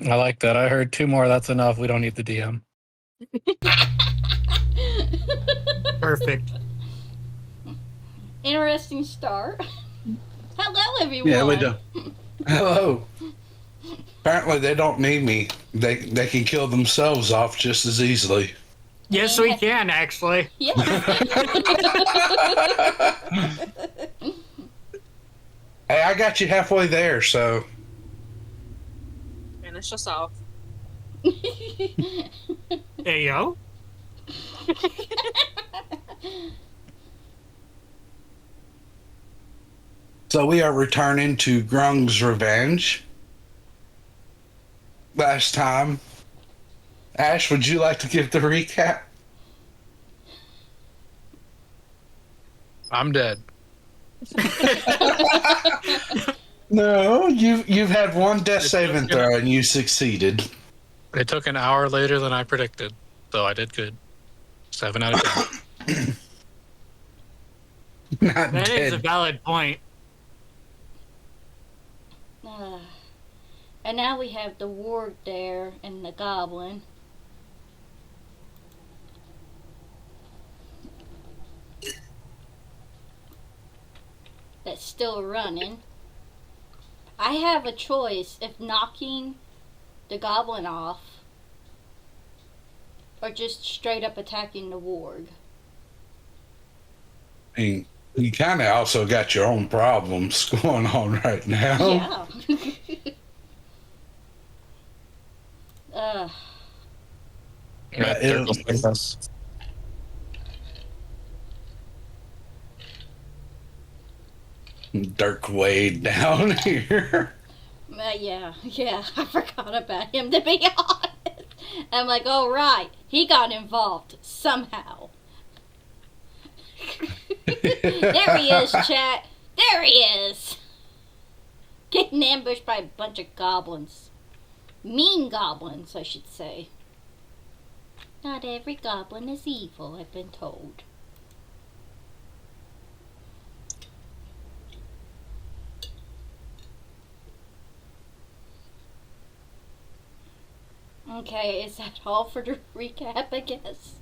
I like that. I heard 2 more. That's enough. We don't need the DM. Perfect. Interesting start. Hello, everyone. Yeah, we do. Hello. Apparently, they don't need me. They can kill themselves off just as easily. Yes, we can, actually. Yes. Hey, I got you halfway there, so. Finish us off. Hey, yo. So we are returning to Grung's Revenge. Last time. Ash, would you like to give the recap? I'm dead. No, you've had one death saving throw and you succeeded. It took an hour later than I predicted, so I did good. 7 out of 10. Not That is a dead. valid point. And now we have the ward there and the goblin. That's still running. I have a choice if knocking the goblin off or just straight up attacking the warg. I mean, you kind of also got your own problems going on right now. Yeah. Yeah, circles like us. Dirk Wade down here. Yeah, I forgot about him, to be honest. I'm like, oh, right, he got involved somehow. There he is, chat. There he is. Getting ambushed by a bunch of goblins. Mean goblins, I should say. Not every goblin is evil, I've been told. Okay, is that all for the recap, I guess?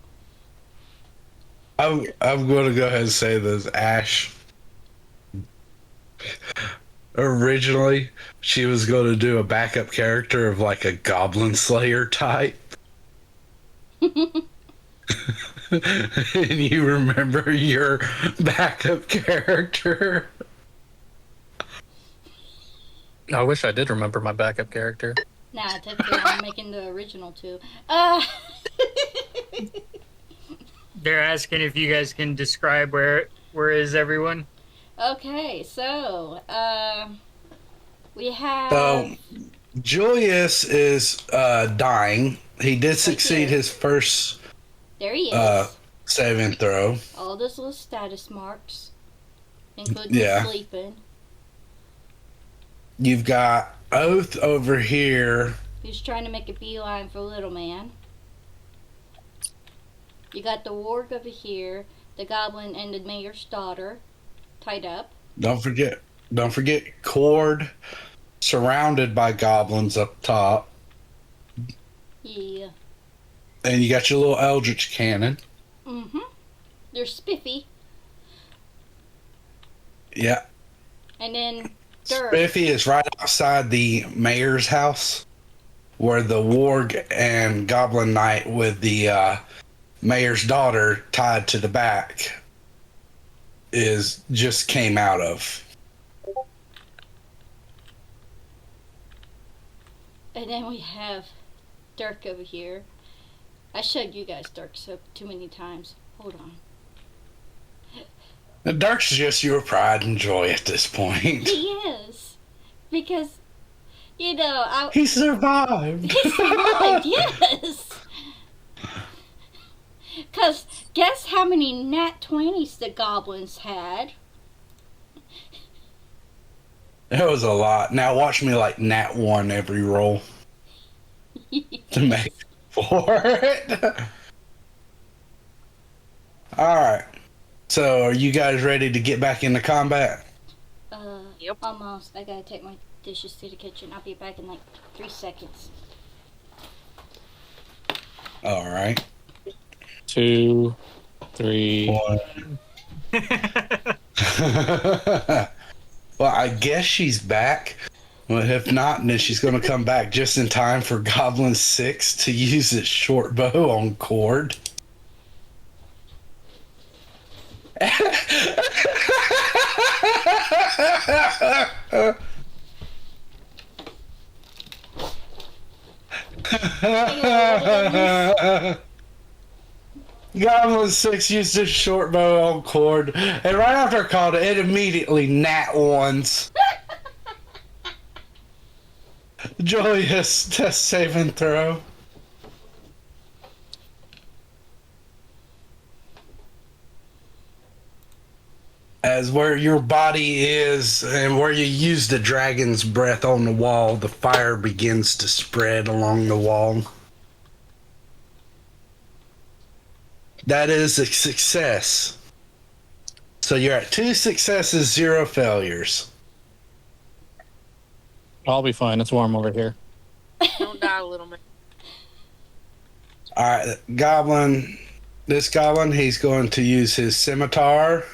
I'm going to go ahead and say this. Ash, originally, she was going to do a backup character of like a Goblin Slayer type. And you remember your backup character? I wish I did remember my backup character. Nah, technically I'm making the original too. They're asking if you guys can describe where is everyone? Okay, so, we have... So, Julius is dying. He did succeed here. his first There he is. saving throw. All those little status marks, including Yeah. sleeping. You've got Oath over here. He's trying to make a beeline for little man. You got the warg over here, the goblin and the mayor's daughter tied up. Don't forget Cord, surrounded by goblins up top. Yeah. And you got your little Eldritch cannon. Mm-hmm. They're spiffy. Yeah. And then Dirk. Spiffy is right outside the mayor's house, where the warg and goblin knight with the mayor's daughter tied to the back just came out of. And then we have Dirk over here. I showed you guys Dirk so too many times. Hold on. Now, Dirk's just your pride and joy at this point. He is. Because, you know, He survived. He survived, yes. Because guess how many nat 20s the goblins had? It was a lot. Now watch me like nat 1 every roll to make for it. Alright. So are you guys ready to get back into combat? Yep. Almost. I gotta take my dishes to the kitchen. I'll be back in like 3 seconds. All right. 2, 3. One. Well, I guess she's back. Well, if not, then she's going to come back just in time for Goblin 6 to use its short bow on Cord. Goblin 6 used its short bow on Cord, and right after I called it, it immediately nat ones. Joyous test save and throw. As where your body is and where you use the dragon's breath on the wall, the fire begins to spread along the wall. That is a success. So you're at 2 successes, 0 failures. I'll be fine. It's warm over here. Don't die, little man. Alright, Goblin. This Goblin, he's going to use his scimitar.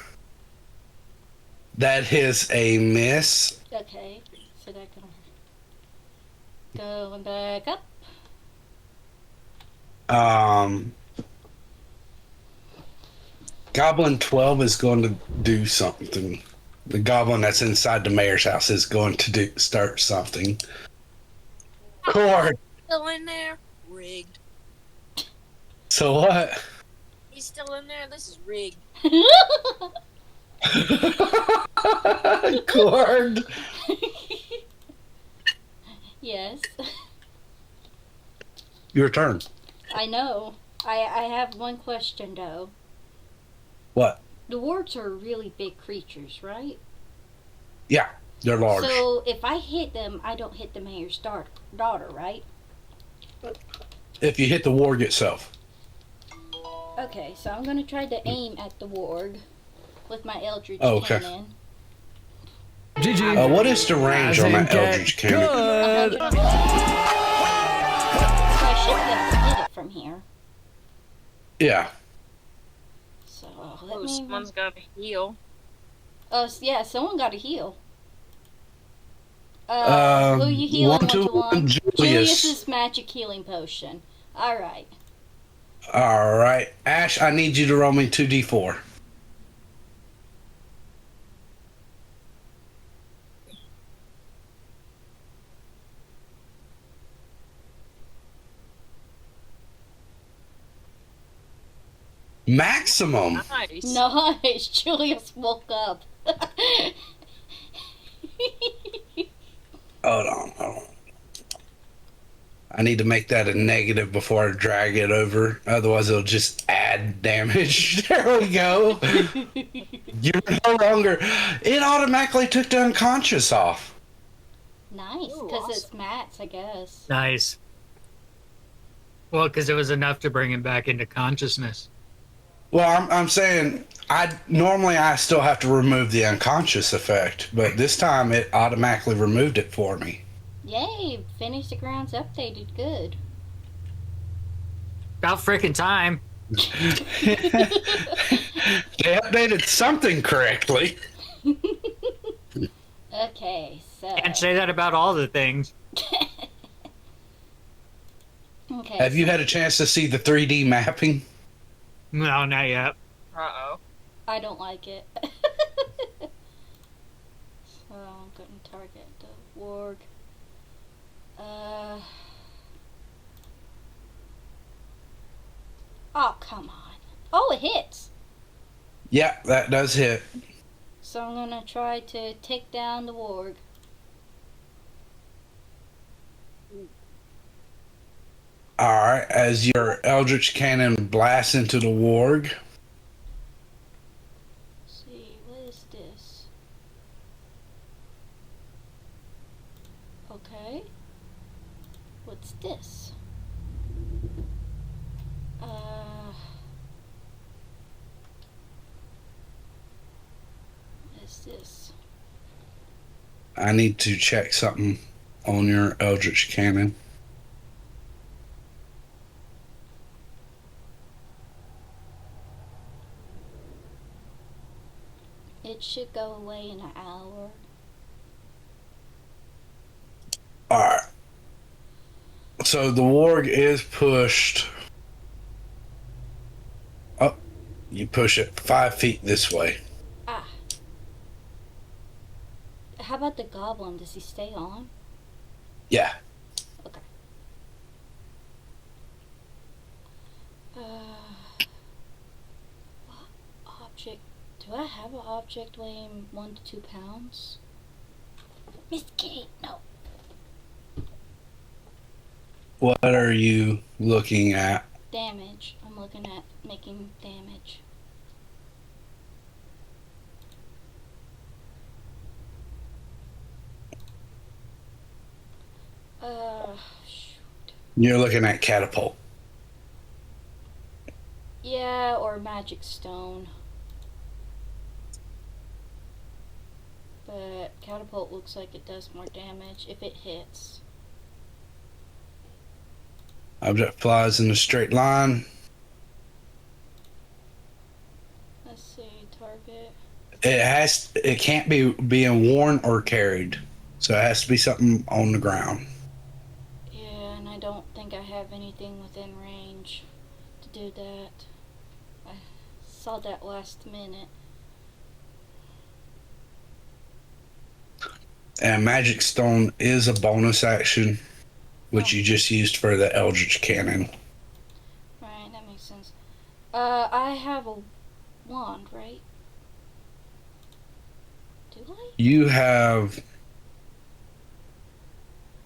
That is a miss. Okay, so that going back up. Goblin 12 is going to do something. The goblin that's inside the mayor's house is going to start something. Cord. Still in there? Rigged. So what? He's still in there? This is rigged. Cord. Yes. Your turn. I know. I have one question though. What? The wargs are really big creatures, right? Yeah, they're large. So if I hit them, I don't hit the mayor's daughter, right? If you hit the warg itself. Okay, so I'm gonna try to aim at the warg with my eldritch Okay. cannon. GG. What is the range on that As in get eldritch cannon? good. 100. So I should be able to hit it from here. Yeah. So Oh, let me. someone's got to heal. Oh yeah, someone got to heal. Who you healing? 1-to-1 Julius. Julius's magic healing potion. All right. All right, Ash, I need you to roll me 2d4. Maximum. Nice. Nice. Julius woke up. Hold on. I need to make that a negative before I drag it over. Otherwise, it'll just add damage. There we go. You're no longer. It automatically took the unconscious off. Nice, Ooh, because awesome. it's Matt's, I guess. Nice. Well, because it was enough to bring him back into consciousness. Well, I'm saying I still have to remove the unconscious effect, but this time it automatically removed it for me. Yay! Finish the grounds updated. Good. About frickin' time. They updated something correctly. Okay, so. Can't say that about all the things. Okay. Have you had a chance to see the 3D mapping? No, not yet. Uh-oh. I don't like it. So I'm going to target the warg. Oh, come on. Oh, it hits. Yeah, that does hit. So I'm going to try to take down the warg. Alright, as your Eldritch Cannon blasts into the warg. Let's see, what is this? Okay. What's this? What is this? I need to check something on your Eldritch Cannon. It should go away in an hour. Alright. So the warg is pushed. Oh, you push it 5 feet this way. Ah. How about the goblin? Does he stay on? Yeah. Okay. What object? Do I have an object weighing 1 to 2 pounds? Miss Kitty, no. What are you looking at? Damage. I'm looking at making damage. Shoot. You're looking at catapult. Yeah, or magic stone. But catapult looks like it does more damage if it hits. Object flies in a straight line. Let's see, target. It can't be being worn or carried. So it has to be something on the ground. Yeah, and I don't think I have anything within range to do that. I saw that last minute. And magic stone is a bonus action, which you just used for the Eldritch Cannon. Right, that makes sense. I have a wand, right? Do I? You have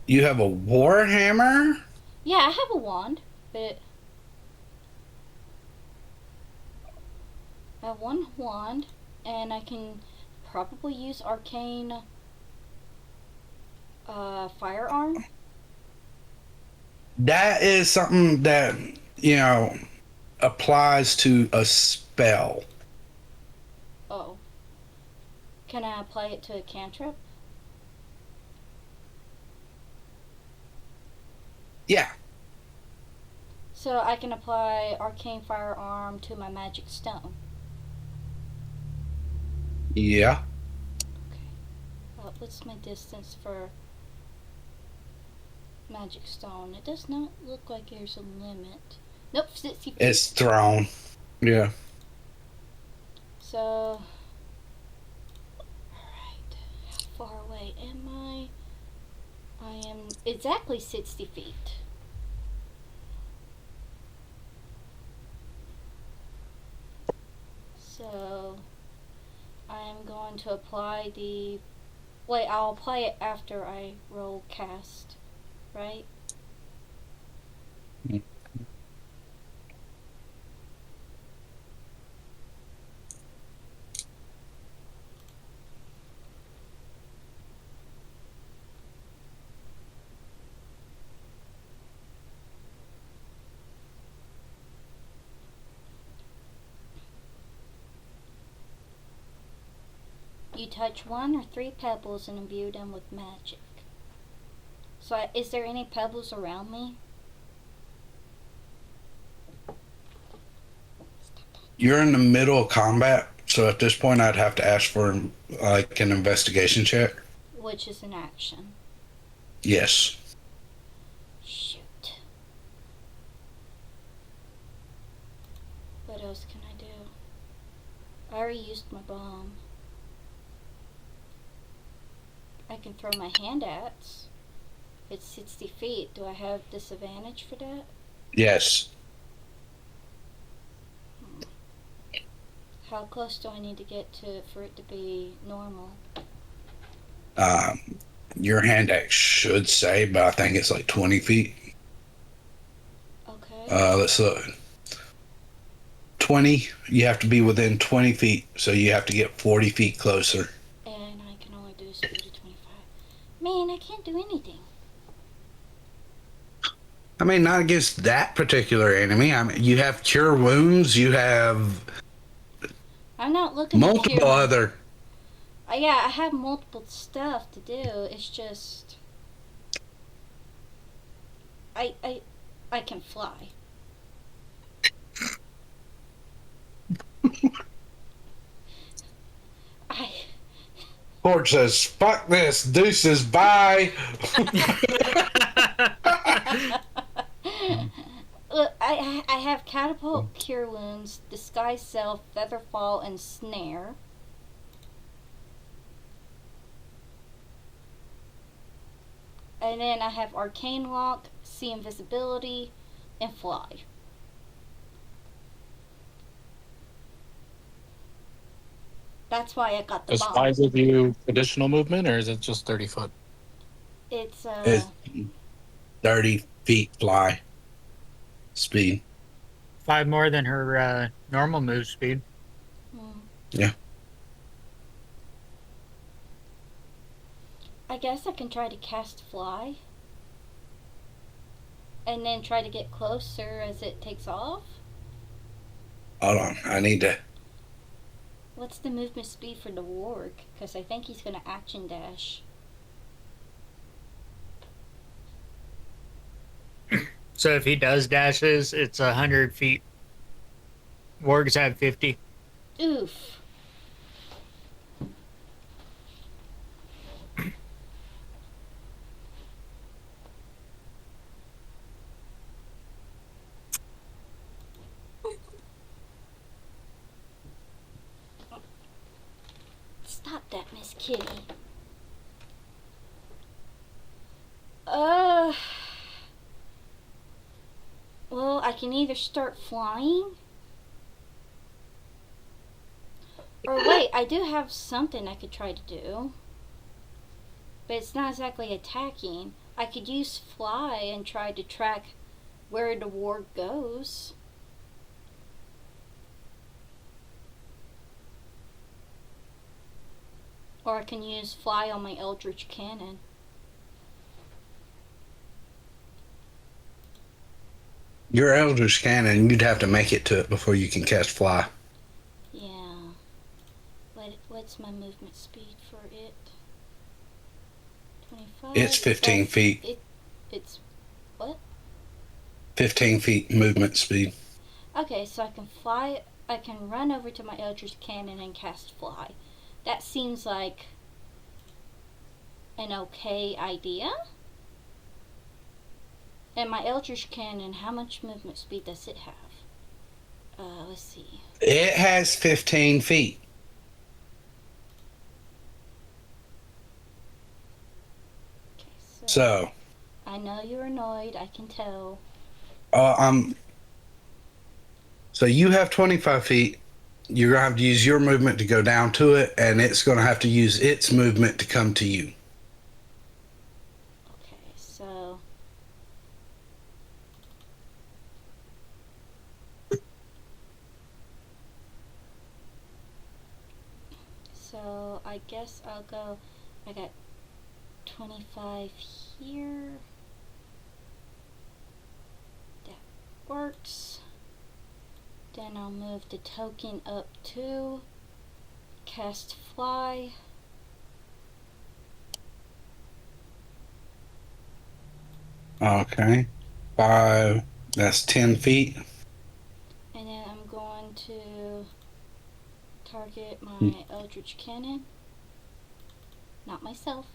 a warhammer? Yeah, I have a wand, but I have one wand, and I can probably use arcane firearm. That is something that, applies to a spell. Oh. Can I apply it to a cantrip? Yeah. So I can apply arcane firearm to my magic stone. Yeah. What's my distance for magic stone? It does not look like there's a limit. Nope, 60 feet. It's thrown. Yeah. So, alright. How far away am I? I am exactly 60 feet. So, I'm going to apply the... Wait, I'll apply it after I roll cast, right? You touch 1 or 3 pebbles and imbue them with magic. So, is there any pebbles around me? You're in the middle of combat, so at this point I'd have to ask for like an investigation check. Which is an action. Yes. Shoot. What else can I do? I already used my bomb. I can throw my hand axe. It's 60 feet. Do I have disadvantage for that? Yes. How close do I need to get to for it to be normal? Your hand axe should say, but I think it's like 20 feet. Okay. Let's look. 20, you have to be within 20 feet, so you have to get 40 feet closer. And I can only do speed of 25. Man, I can't do anything. I mean, not against that particular enemy. I mean, you have cure wounds, you have I'm not looking to multiple cure. other. Yeah, I have multiple stuff to do. It's just I can fly. I Ford says, "Fuck this, deuces, bye." Look, I have catapult, cure wounds, disguise self, feather fall, and snare. And then I have arcane lock, see invisibility, and fly. That's why I got the Does bomb. fly give you additional movement, or is it just 30 foot? It's It's 30 feet fly speed. 5 more than her normal move speed. Yeah. I guess I can try to cast fly. And then try to get closer as it takes off. Hold on, I need to. What's the movement speed for the warg? Because I think he's going to action dash. So if he does dashes, it's 100 feet. Wargs have 50. Oof. Stop that, Miss Kitty. Well, I can either start flying. Or wait, I do have something I could try to do. But it's not exactly attacking. I could use fly and try to track where the warg goes. Or I can use fly on my eldritch cannon. Your Eldritch Cannon, you'd have to make it to it before you can cast fly. Yeah. What's my movement speed for it? 25? It's 15 feet. It's what? 15 feet movement speed. Okay, so I can fly. I can run over to my Eldritch Cannon and cast fly. That seems like an okay idea. And my Eldritch Cannon, how much movement speed does it have? Let's see. It has 15 feet. Okay, So, I know you're annoyed. I can tell. So you have 25 feet. You're gonna have to use your movement to go down to it, and it's gonna have to use its movement to come to you. Okay, so I guess I'll go. I got 25 here. That works. Then I'll move the token up to cast fly. Okay. 5. That's 10 feet. And then I'm going to target my Eldritch Cannon. Not myself.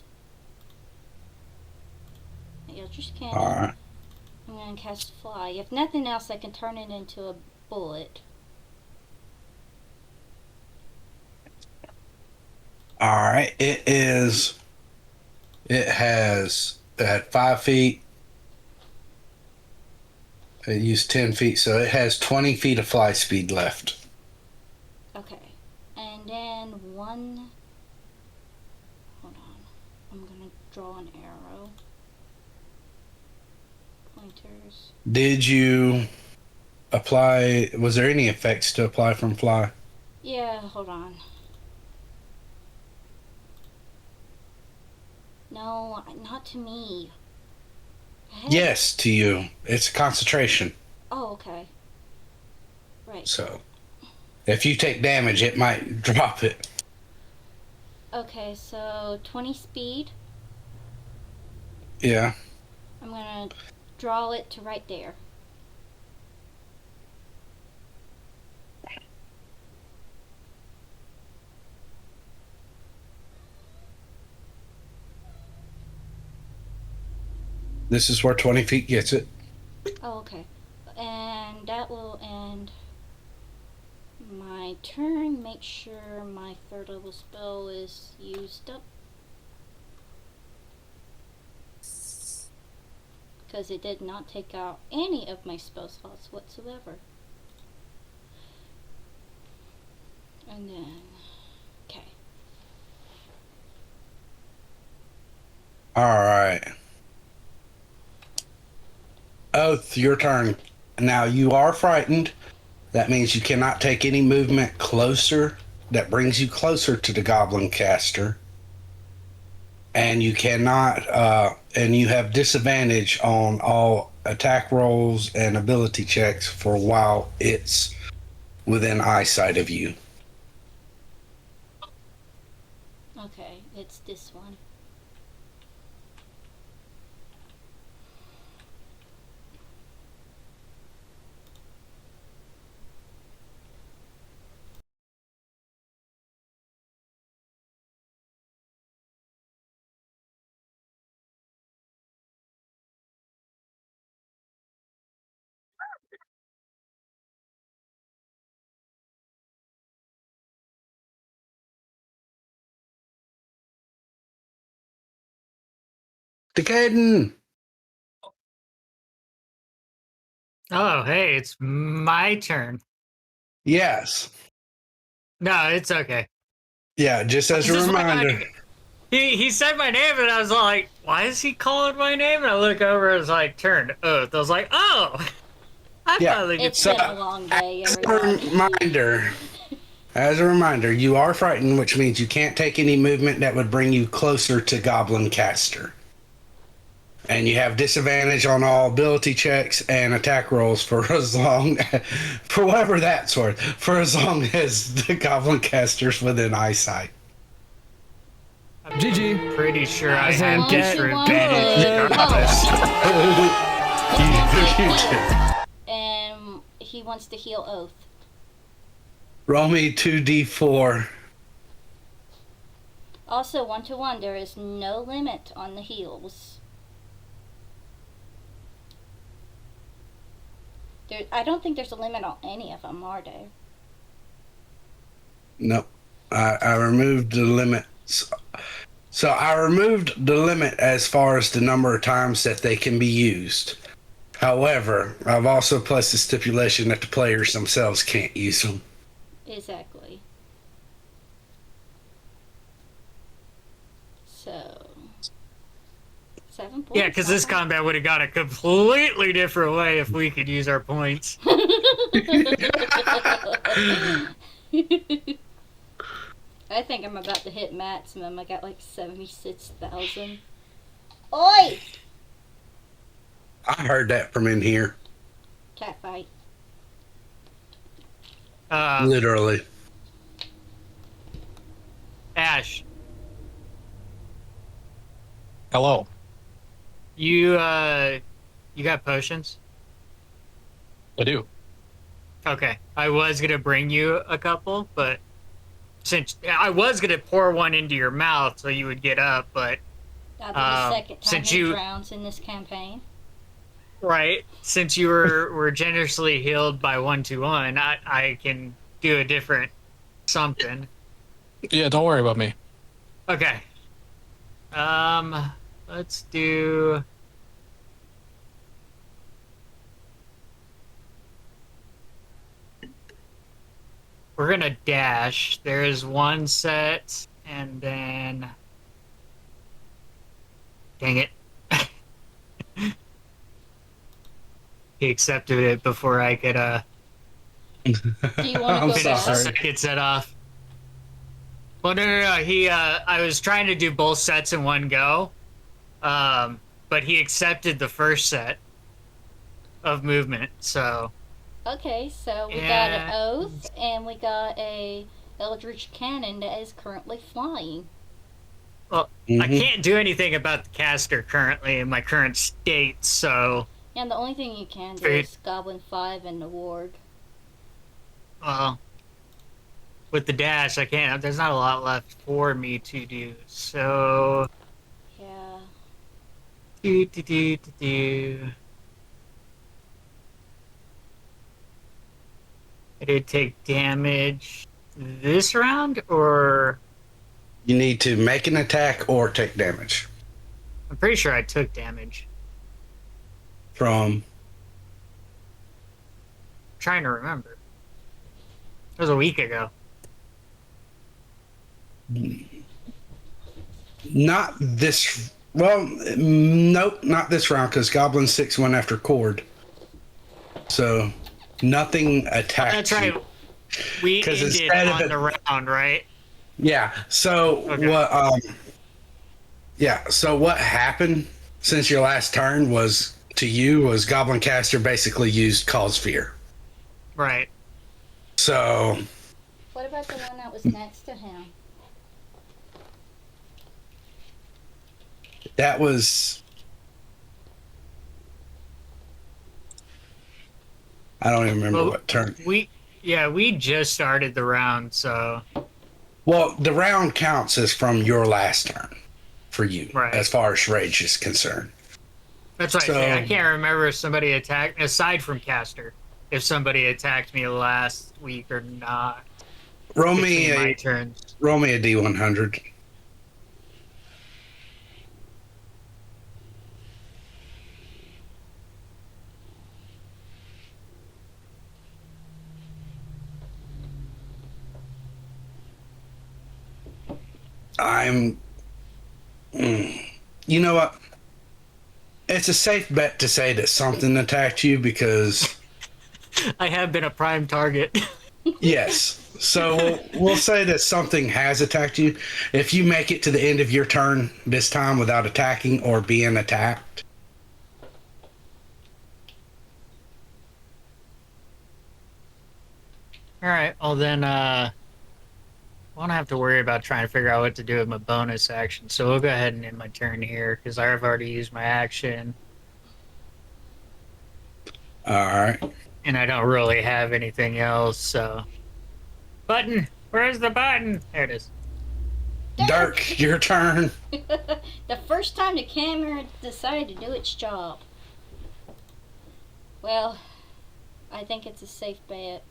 My Eldritch Cannon. Alright. I'm going to cast fly. If nothing else, I can turn it into a bullet. Alright. It has at 5 feet. It used 10 feet, so it has 20 feet of fly speed left. Okay. And then one. Hold on. I'm going to draw an arrow. Pointers. Did you apply? Was there any effects to apply from fly? Yeah, hold on. No, not to me. Yes, to you. It's concentration. Oh, okay. Right. So, if you take damage, it might drop it. Okay, so 20 speed. Yeah. I'm gonna draw it to right there. This is where 20 feet gets it. Oh, okay. And that will end my turn. Make sure my third level spell is used up. Because it did not take out any of my spell slots whatsoever. And then, okay. All right. Oath, your turn. Now, you are frightened. That means you cannot take any movement closer that brings you closer to the goblin caster. And you cannot, and you have disadvantage on all attack rolls and ability checks for while it's within eyesight of you. Okay, it's this one. Decaden! Oh, hey, it's my turn. Yes. No, it's okay. Yeah, just as a This is reminder. like, he said my name, and I was like, why is he calling my name? And I look over, and it's like, turn Oath. I was like, oh! I Yeah. finally get It's been a long day, As a everyone. reminder, you are frightened, which means you can't take any movement that would bring you closer to Goblin Caster. And you have disadvantage on all ability checks and attack rolls for as long, for whatever that's worth, for as long as the Goblin Caster's within eyesight. GG. pretty sure I As have in get- disadvantage Oh. regardless. And he wants to heal Oath. Roll me 2d4. Also, 1-to-1, there is no limit on the heals. I don't think there's a limit on any of them, are there? Nope. I removed the limits. So I removed the limit as far as the number of times that they can be used. However, I've also placed a stipulation that the players themselves can't use them. Exactly. So, 7 points. Yeah, because this combat would have gone a completely different way if we could use our points. I think I'm about to hit maximum. I got like 76,000. Oi! I heard that from in here. Cat fight. Literally. Ash, Hello. you got potions? I do. Okay, I was gonna bring you a couple, but since I was gonna pour one into your mouth so you would get up, but That'll be the second time since he you- drowns in this campaign. right, since you were generously healed by 1-to-1, I can do a different something. Yeah, don't worry about me. Okay. Let's do. We're gonna dash. There is one set, and then. Dang it. He accepted it before I could, Do you want to I'm go finish the back? sorry. second set off. Well, no. He, I was trying to do both sets in one go, but he accepted the first set of movement. So Okay, so we got Yeah. an oath, and we got a Eldritch Cannon that is currently flying. Well, I Mhm. can't do anything about the caster currently in my current state, so And the only thing you can do Great. is Goblin 5 and the ward. with the dash, I can't. There's not a lot left for me to do. So, Yeah. do. I did take damage this round, or You need to make an attack or take damage I'm pretty sure I took damage. from. I'm trying to remember. It was a week ago. Not this. Well, nope, not this round because Goblin 6 went after Cord. So nothing attacked. That's right. you. We 'Cause ended instead of on it- the round, right? Yeah. So Okay. what? Yeah. So what happened since your last turn was to you was Goblin Caster basically used Cause Fear. Right. So What about the one that was next to him? that was. I don't even remember Well, what turn. we just started the round, so Well, the round counts as from your last turn for you, Right. as far as rage is concerned. that's right. So- I can't remember if somebody attacked aside from caster, if somebody attacked me last week or not. Roll Between me my a turns. D100. I'm. You know what? It's a safe bet to say that something attacked you because I have been a prime target. yes. So we'll say that something has attacked you. If you make it to the end of your turn this time without attacking or being attacked, All right. Well then, I won't have to worry about trying to figure out what to do with my bonus action. So we'll go ahead and end my turn here because I've already used my action, all right. and I don't really have anything else. So, button. Where's the button? There it is. Dirk, your turn. The first time the camera decided to do its job. Well, I think it's a safe bet.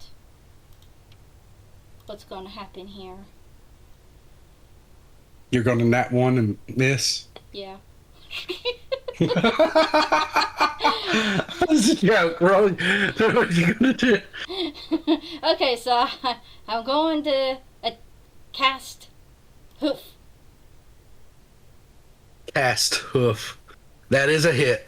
What's going to happen here? You're going to nat one and miss. Yeah. That's a joke. Roll. What are you going to do? Okay, so I'm going to cast hoof. Cast hoof. That is a hit.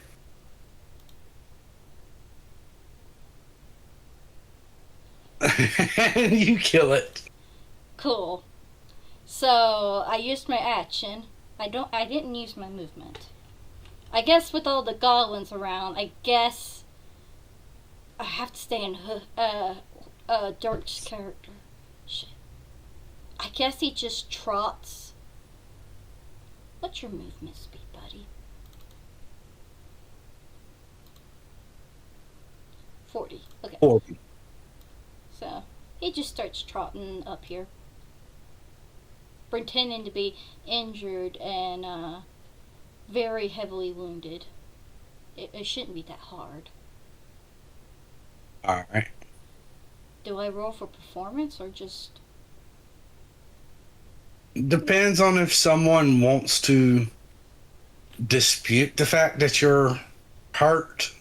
And you kill it. Cool. So I used my action. I didn't use my movement. I guess with all the goblins around, I guess I have to stay in Dirk's character. Shit. I guess he just trots. What's your movement speed, buddy? 40. Okay. 40. So he just starts trotting up here, pretending to be injured and very heavily wounded. It shouldn't be that hard. All right. Do I roll for performance or just... Depends on if someone wants to dispute the fact that you're hurt.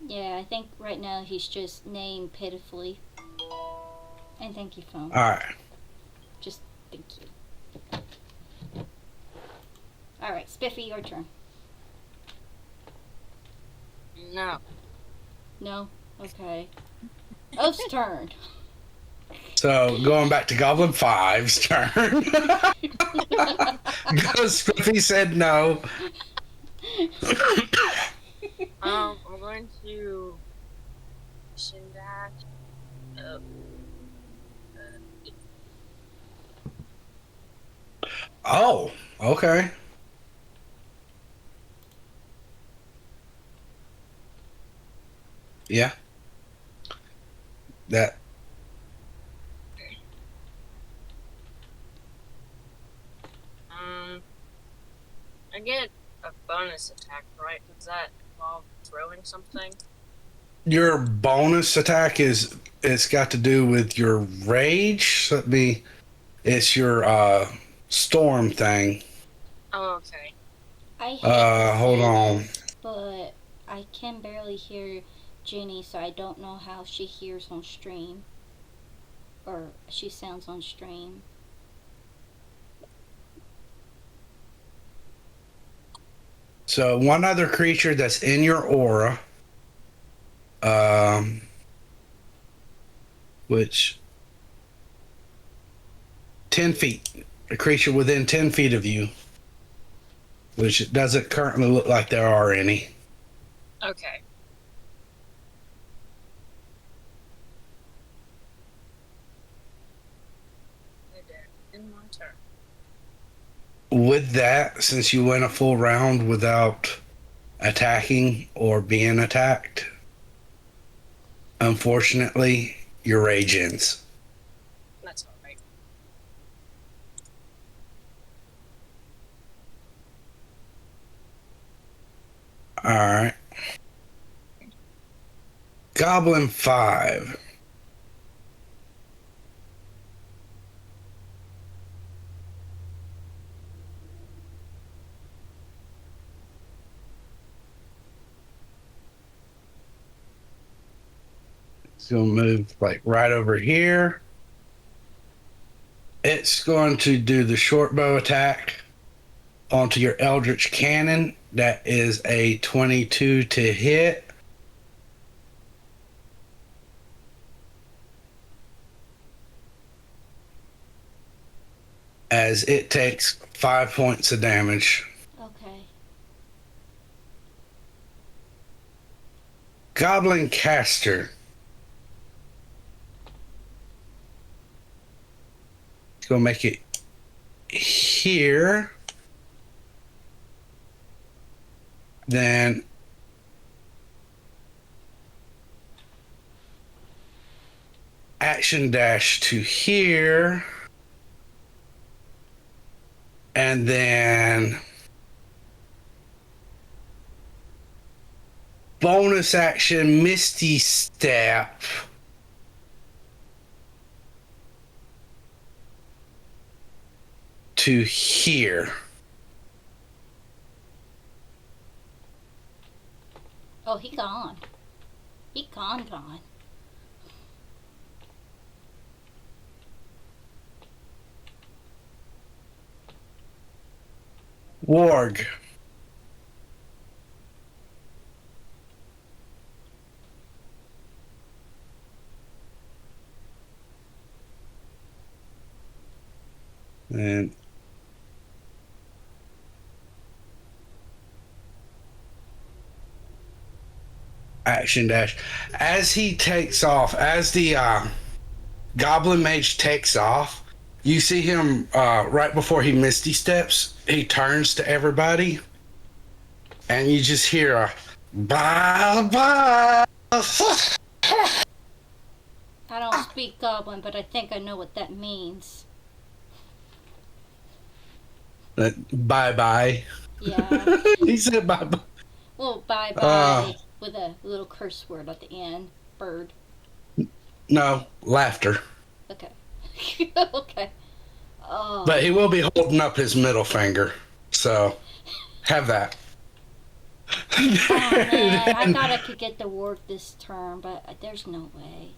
Yeah, I think right now he's just named pitifully. And thank you, phone. All right. Just thank you. Alright, Spiffy, your turn. No. No? Okay. Oaf's turn. So going back to Goblin 5's turn. Because Spiffy said no. I'm going to send that. Oh, okay. Yeah. That I get a bonus attack, right? Does that involve throwing something? your bonus attack is it's got to do with your rage. Let me it's your storm thing. Oh, okay. I hate to Hold say on. this, but I can barely hear Jenny, so I don't know how she hears on stream. Or she sounds on stream. So one other creature that's in your aura, which 10 feet, a creature within 10 feet of you, which it doesn't currently look like there are any. Okay. I did. In my turn. With that, since you went a full round without attacking or being attacked, unfortunately, your rage ends. That's alright. All right. Goblin 5. It's going to move like right over here. It's going to do the short bow attack onto your Eldritch Cannon. That is a 22 to hit. As it takes 5 points of damage. Okay. Goblin Caster. It's going to make it here. Then action dash to here. And then bonus action Misty Step to here. Oh, he gone. He gone. Warg. And action dash. As he takes off, as the Goblin Mage takes off, you see him right before he Misty Steps, he turns to everybody, and you just hear a bye bye. I don't speak Goblin, but I think I know what that means. Bye bye. Yeah. He said bye bye. Well, bye with a little curse word at the end. Bird. No, laughter. Okay. Okay. Oh. But he will be holding up his middle finger. So, have that. Oh man, I thought I could get the warg this turn, but there's no way.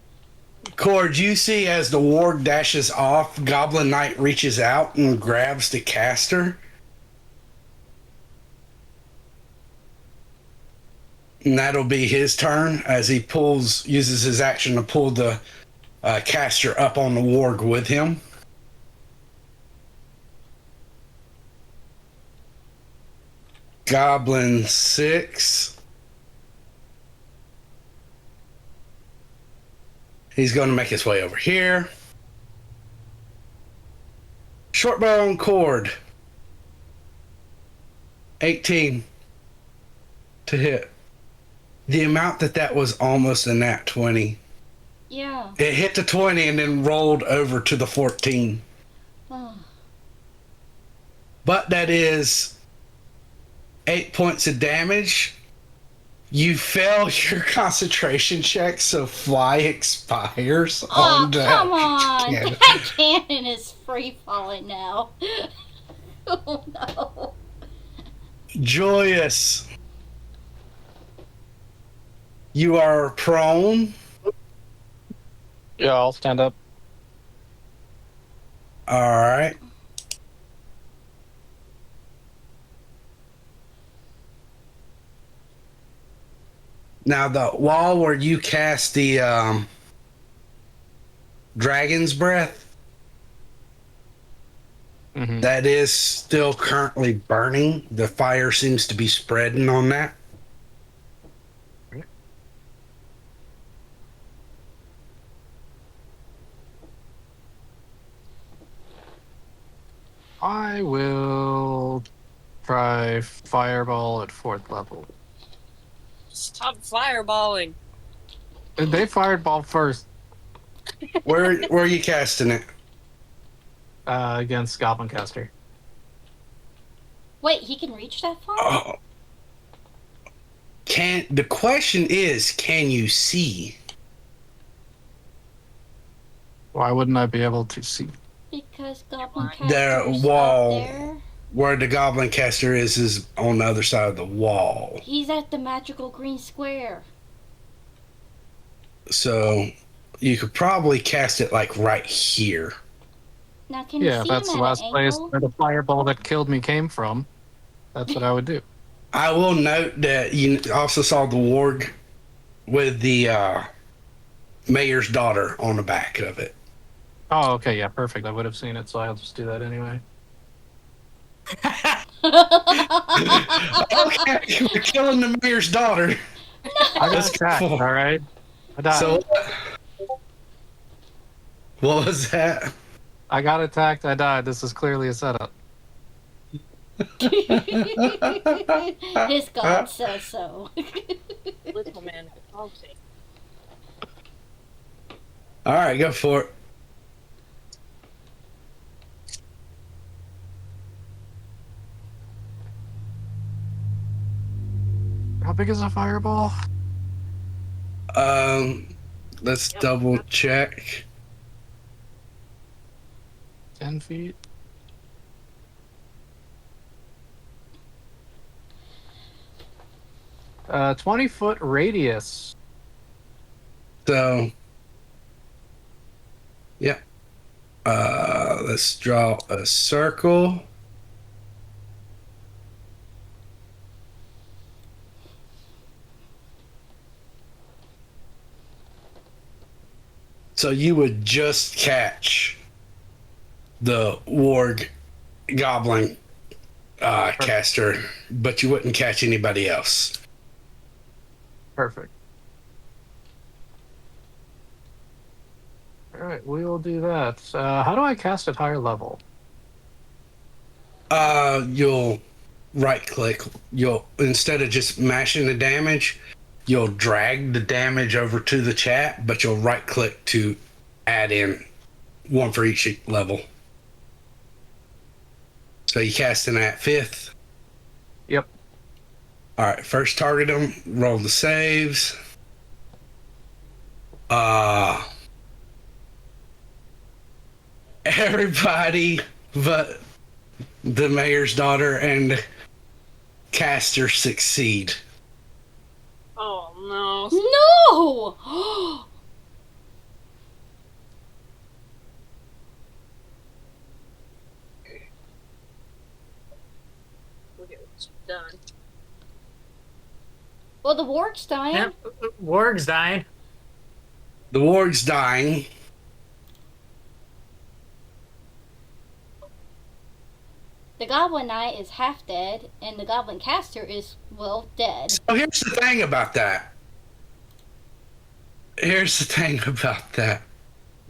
Cord, you see as the warg dashes off, Goblin Knight reaches out and grabs the caster. And that'll be his turn as he uses his action to pull the caster up on the warg with him. Goblin 6. He's going to make his way over here. Short bow and cord. 18 to hit. The amount that was almost a nat 20. Yeah. It hit the 20 and then rolled over to the 14. Oh. But that is 8 points of damage. You fail your concentration check, so fly expires. Oh, on that come on! cannon. That cannon is free falling now. Oh no. Joyous. You are prone. Yeah, I'll stand up. All right. Now the wall where you cast the dragon's breath, Mm-hmm. that is still currently burning. The fire seems to be spreading on that. I will try fireball at 4th level. Stop fireballing. They fired ball first Where are you casting it? against Goblin Caster. Wait, he can reach that far? Oh. The question is, can you see? Why wouldn't I be able to see? Because Goblin The Caster's wall. up there. Where the goblin caster is on the other side of the wall. He's at the magical green square. So you could probably cast it like right here. Now, can you Yeah, see that's him the at last an place angle? where the fireball that killed me came from. That's what I would do. I will note that you also saw the warg with the mayor's daughter on the back of it. Oh, okay, yeah, perfect. I would have seen it, so I'll just do that anyway. Okay, we're killing the mayor's daughter. I That's got attacked, cool. all right? I died. So, what was that? I got attacked, I died. This is clearly a setup. His god says so. Little man. Okay. All right, go for it. How big is a fireball? Let's double check. 10 feet? Uh, 20-foot radius. So, yeah. Let's draw a circle. So you would just catch the warg goblin caster, but you wouldn't catch anybody else. Perfect. Alright, we will do that. How do I cast at higher level? You'll right click. You'll, instead of just mashing the damage, you'll drag the damage over to the chat, but you'll right click to add in one for each level. So you casting at 5th. Yep. All right, first target them, roll the saves. Everybody but the mayor's daughter and caster succeed. Oh no. No! Look at what you've done. Well, the warg's dying. Yep. Warg's dying. The warg's dying. The Goblin Knight is half dead, and the Goblin Caster is, well, dead. So here's the thing about that.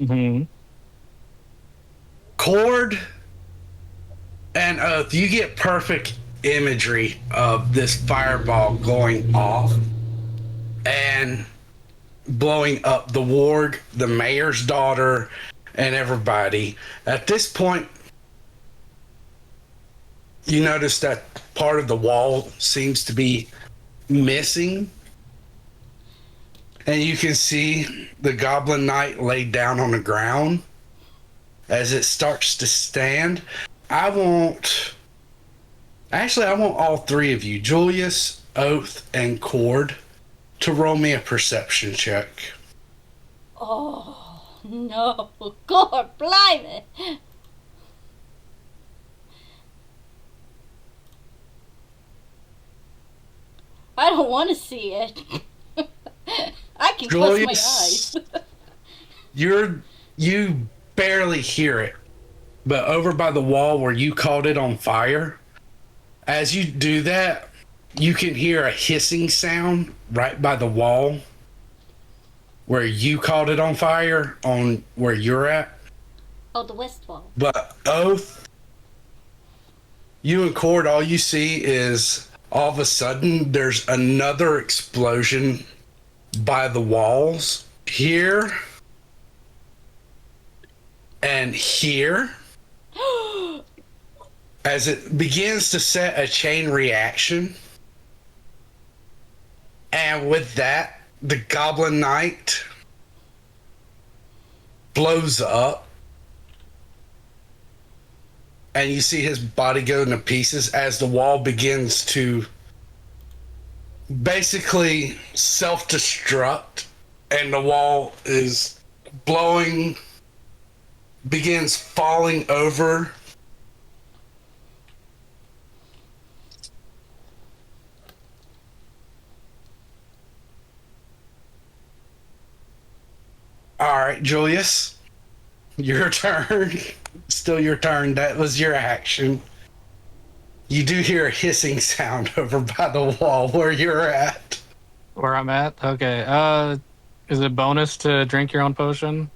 Mm-hmm. Cord and Oath, you get perfect imagery of this fireball going off and blowing up the ward, the mayor's daughter, and everybody. At this point, you notice that part of the wall seems to be missing. And you can see the Goblin Knight laid down on the ground. As it starts to stand, I want all three of you, Julius, Oath, and Cord, to roll me a perception check. Oh, no. God, blimey. I don't want to see it. I can close my eyes. You barely hear it, but over by the wall where you caught it on fire, as you do that, you can hear a hissing sound right by the wall where you caught it on fire, on where you're at. Oh, the west wall. But Oath, you and Cord, all you see is all of a sudden there's another explosion by the walls here and here as it begins to set a chain reaction. And with that, the Goblin Knight blows up. And you see his body go into pieces as the wall begins to basically self-destruct. And the wall is begins falling over. All right, Julius, your turn. Still your turn. That was your action. You do hear a hissing sound over by the wall where you're at. Where I'm at? Okay. Is it bonus to drink your own potion?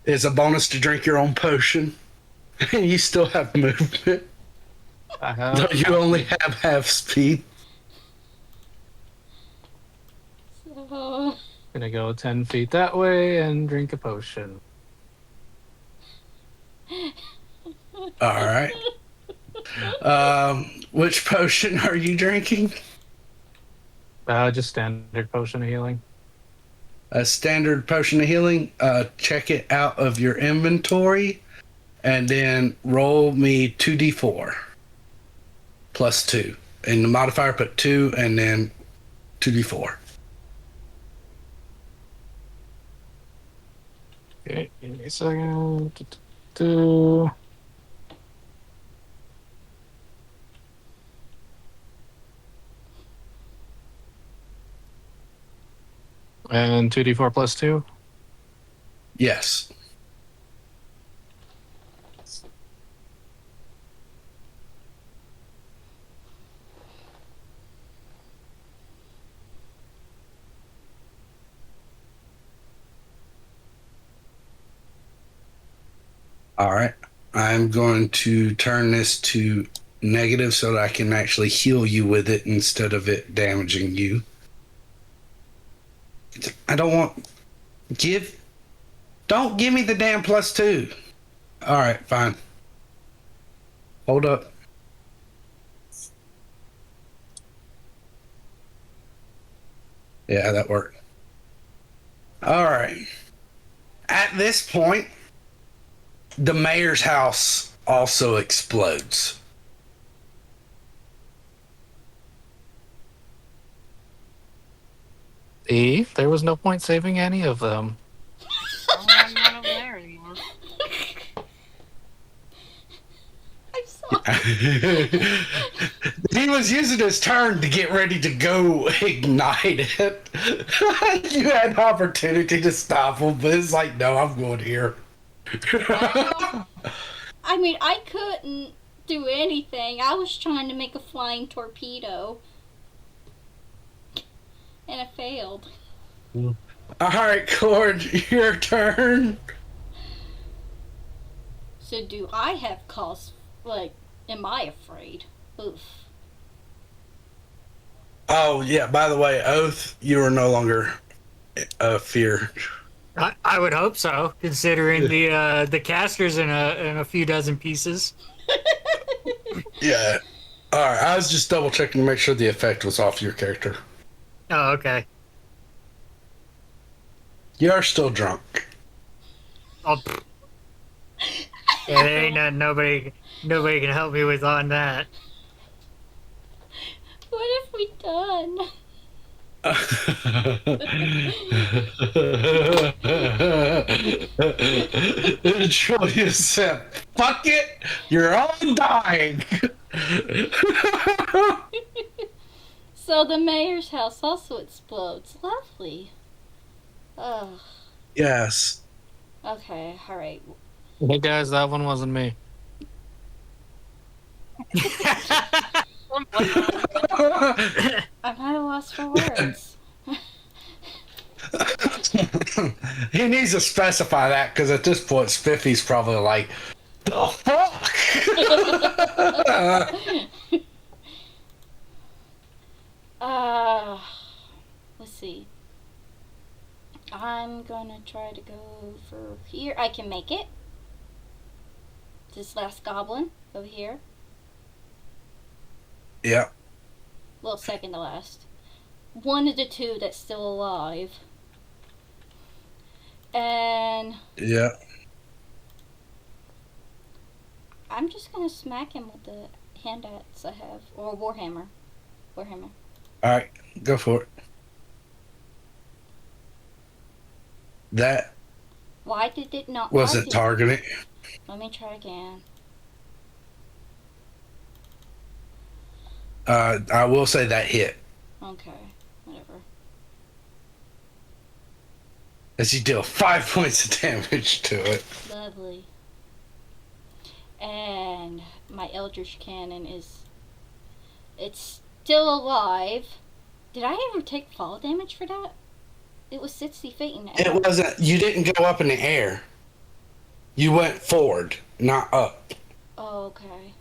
It's a bonus to drink your own potion. You still have movement. I have. Though you only have half speed. So, Gonna go 10 feet that way and drink a potion. All right. Which potion are you drinking? Just standard potion of healing. A standard potion of healing. Check it out of your inventory, and then roll me 2d4 plus 2. In the modifier, put 2, and then 2d4. Okay, give me a second. Do. And 2d4 plus 2. Yes. All right. I'm going to turn this to negative so that I can actually heal you with it instead of it damaging you. I don't want... Don't give me the damn plus 2. All right, fine. Hold up. Yeah, that worked. All right. At this point, the mayor's house also explodes. There was no point saving any of them. I'm not over there anymore. I'm sorry. He was using his turn to get ready to go ignite it. You had an opportunity to stop him, but it's like, no, I'm going here. I mean, I couldn't do anything. I was trying to make a flying torpedo. And I failed. All right, Cord, your turn. So do I have cause, like, am I afraid? Oof. Oh yeah. By the way, Oath, you are no longer a fear. I would hope so, considering the caster's in a few dozen pieces. Yeah. All right. I was just double checking to make sure the effect was off your character. Oh, okay. You are still drunk. Oh, pfft. Yeah, there ain't nothing nobody can help me with on that. What have we done? Julia said, "Fuck it, you're all dying." So the mayor's house also explodes. Lovely. Oh, Yes. okay, alright. Hey guys, that one wasn't me. I'm at a loss for words. He needs to specify that because at this point, Spiffy's probably like, "The fuck." uh, let's see. I'm gonna try to go for here. I can make it. This last goblin over here. Yeah. Well, second to last. One of the two that's still alive. And Yeah. I'm just gonna smack him with the hand axe I have. Or Warhammer. Warhammer. All right, go for it. That Why did it not wasn't targeting. Let me try again. I will say that hit. Okay, whatever. As you deal 5 points of damage to it. Lovely. And my Eldritch Cannon is... It's still alive. Did I ever take fall damage for that? It was 60 feet in the air. It wasn't. You didn't go up in the air. You went forward, not up. Oh, okay.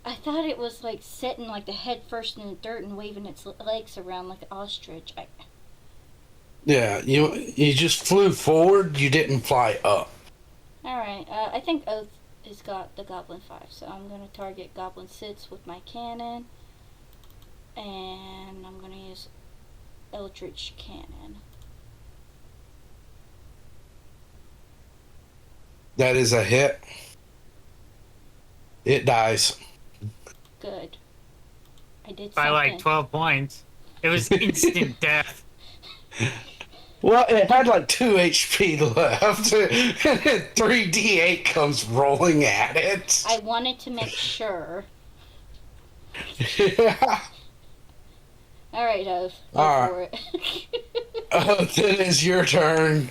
I thought it was like sitting like the head first in the dirt and waving its legs around like an ostrich. Yeah, you just flew forward. You didn't fly up. Alright, I think Oath has got the Goblin 5, so I'm going to target Goblin 6 with my cannon. And I'm going to use Eldritch Cannon. That is a hit. It dies. Good. I did By something. like 12 points. It was instant death. Well, it had like 2 HP left, and then 3d8 comes rolling at it. I wanted to make sure. Yeah. Alright, Oath. Go All for it. It is your turn.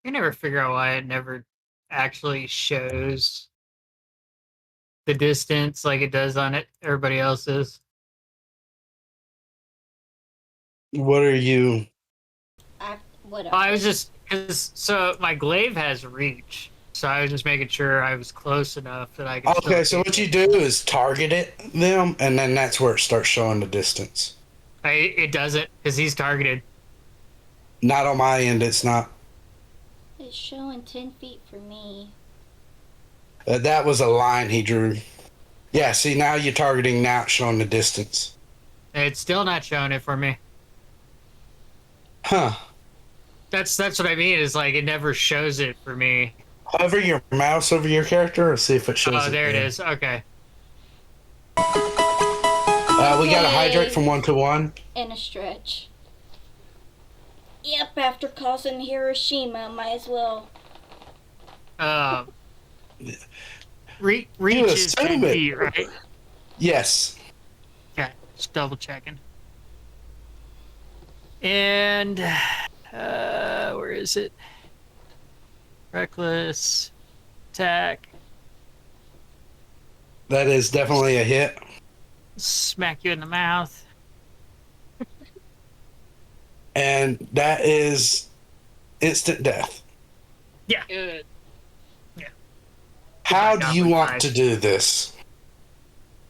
I never figure out why it never actually shows the distance like it does on it everybody else's. What are you? Whatever. I was just so my glaive has reach, so I was just making sure I was close enough that I could. Okay, so what you do is target them, and then that's where it starts showing the distance. It doesn't because he's targeted. Not on my end, it's not. It's showing 10 feet for me. That was a line he drew. Yeah, see, now you're targeting, now it's showing the distance. It's still not showing it for me. Huh. That's what I mean. Is like it never shows it for me. Hover your mouse over your character and see if it shows Oh, there it there. is. Okay. We got a hydrate from 1 to 1. In a stretch. Yep, after causing Hiroshima, might as well. Reach You is assume 10 it. feet, right? Yes. Okay, just double checking. And where is it? Reckless attack. That is definitely a hit. Smack you in the mouth. And that is instant death. Good. How Goodbye, do you Goblin want Five. to do this?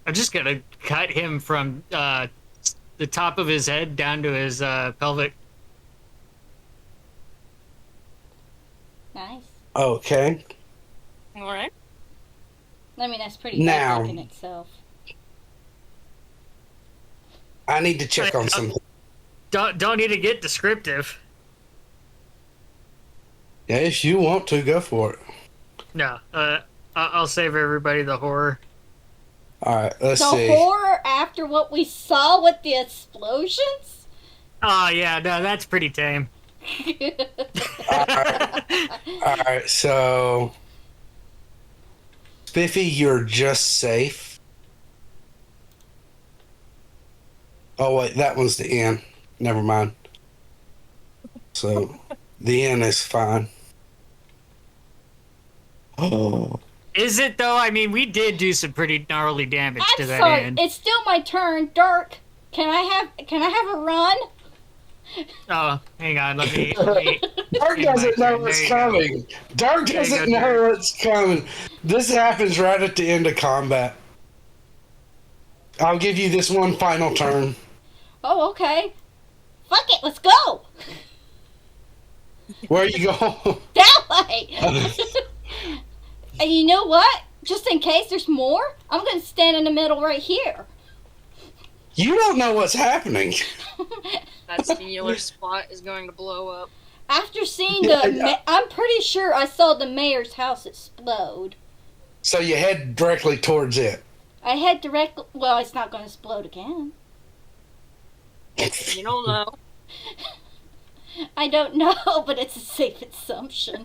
I'm just gonna cut him from the top of his head down to his pelvic. Nice. Okay. All right. I mean, that's pretty Now- epic in itself. I need to check on something. Don't need to get descriptive. Yeah, if you want to, go for it. No, I'll save everybody the horror. All right, let's The see. horror after what we saw with the explosions? Oh yeah, no, that's pretty tame. All right, so Spiffy, you're just safe. Oh wait, that was the inn. Never mind. So the inn is fine. Oh, Is it though? I mean, we did do some pretty gnarly damage to I'm that sorry, end. it's still my turn. Dirk, can I have a run? Oh, hang on, let me. Dark doesn't know what's coming. Dark There you doesn't go, know what's coming. This happens right at the end of combat. I'll give you this one final turn. Oh, okay. Fuck it, let's go! Where you go? That way! And you know what? Just in case there's more, I'm gonna stand in the middle right here. You don't know what's happening. That singular spot is going to blow up. After seeing Yeah. I'm pretty sure I saw the mayor's house explode. So you head directly towards it. I head directly. Well, it's not gonna explode again. You don't know. I don't know, but it's a safe assumption.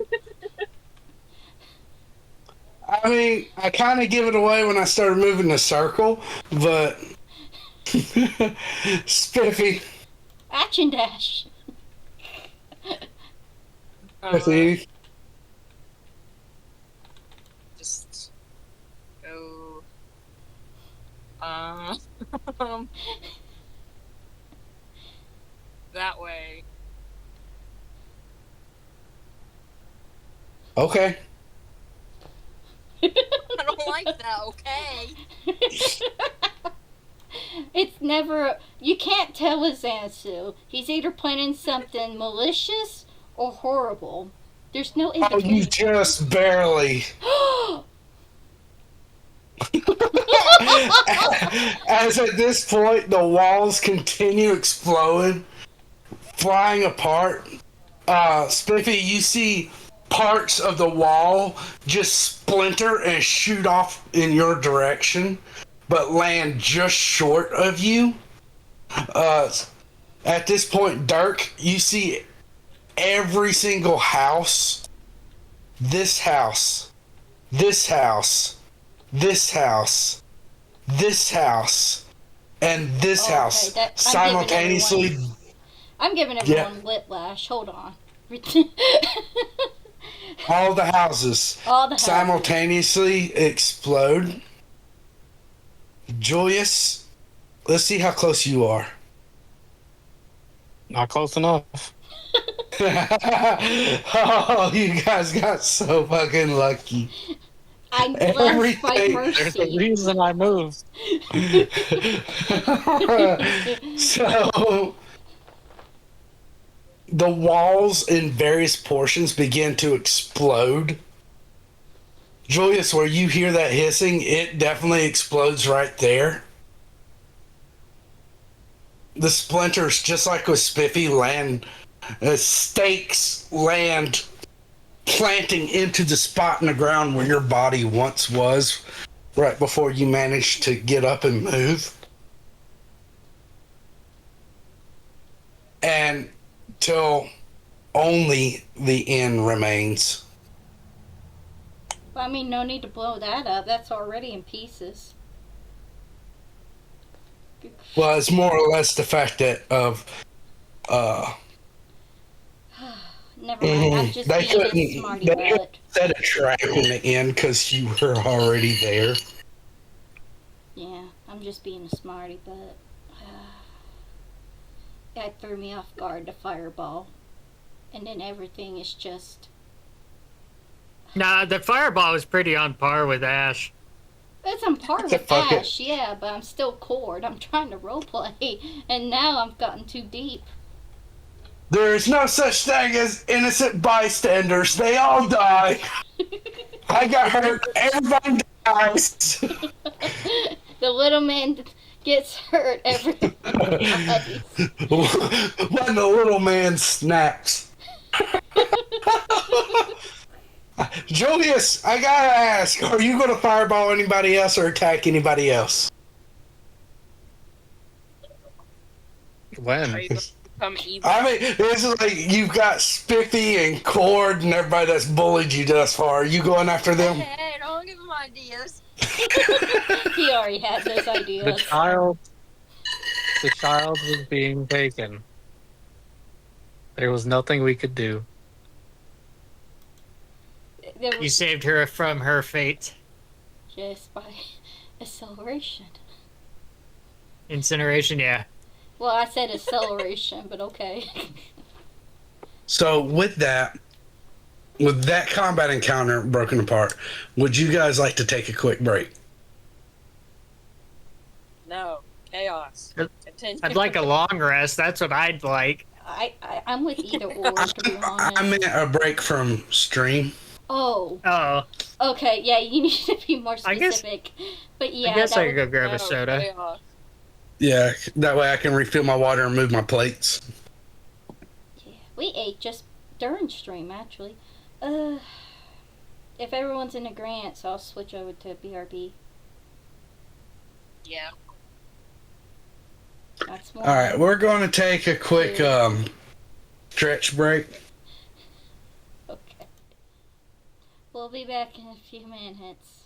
I mean, I kind of give it away when I started moving the circle, but Spiffy, Action dash. Spiffy, Just go. That way. okay. I don't like that. Okay. It's never. You can't tell with Zansu. He's either planning something malicious or horrible. There's no in Oh, you between. just barely. As at this point, the walls continue exploding, flying apart. Spiffy, you see parts of the wall just splinter and shoot off in your direction, but land just short of you. At this point, Dirk, you see every single house, this house, this house, this house, this house, and this Okay, house that- I'm giving simultaneously. I'm giving everyone whiplash. Hold on. All the houses All the houses. simultaneously explode. Julius, let's see how close you are. Not close enough. Oh, you guys got so fucking lucky. I'm blessed by Everything- There's a mercy. reason I moved. So the walls in various portions begin to explode. Julius, where you hear that hissing, it definitely explodes right there. The splinters, just like with Spiffy, land stakes land planting into the spot in the ground where your body once was, right before you managed to get up and move. And till only the inn remains. Well, I mean, no need to blow that up. That's already in pieces. Well, it's more or less the fact that of Never mind. I'm just They being a couldn't. smarty They couldn't butt. set a trap in the end because you were already there. Yeah, I'm just being a smarty butt. That threw me off guard, the fireball. And then everything is just. Nah, the fireball was pretty on par with Ash. It's on par with Fuck it. Ash, yeah, but I'm still cord. I'm trying to roleplay, and now I've gotten too deep. There is no such thing as innocent bystanders. They all die. I got hurt. Everybody dies. The little man gets hurt every time. When the little man snaps. Julius, I gotta ask, are you gonna fireball anybody else or attack anybody else? Are When? you going to become evil? I mean, it's like you've got Spiffy and Cord and everybody that's bullied you thus far. Are you going after them? Hey, don't give him ideas. He already had those The ideas. child was being taken. There was nothing we could do. There You was saved her from her fate. just by acceleration. Incineration, yeah. Well, I said acceleration, but okay. So with that combat encounter broken apart, would you guys like to take a quick break? No. Chaos. I'd Continue. I'd like a long rest. That's what I'd like. I'm with either or, to be honest. I meant a break from stream. Oh, Oh, okay, yeah, you need to be more I guess- specific. But yeah, I guess that I could go grab No, a soda. chaos. Yeah, that way I can refill my water and move my plates. yeah, we ate just during stream, actually. If everyone's in agreement, so I'll switch over to BRB. Yeah. That's more. All right, we're going to take a quick stretch break. Okay. We'll be back in a few minutes.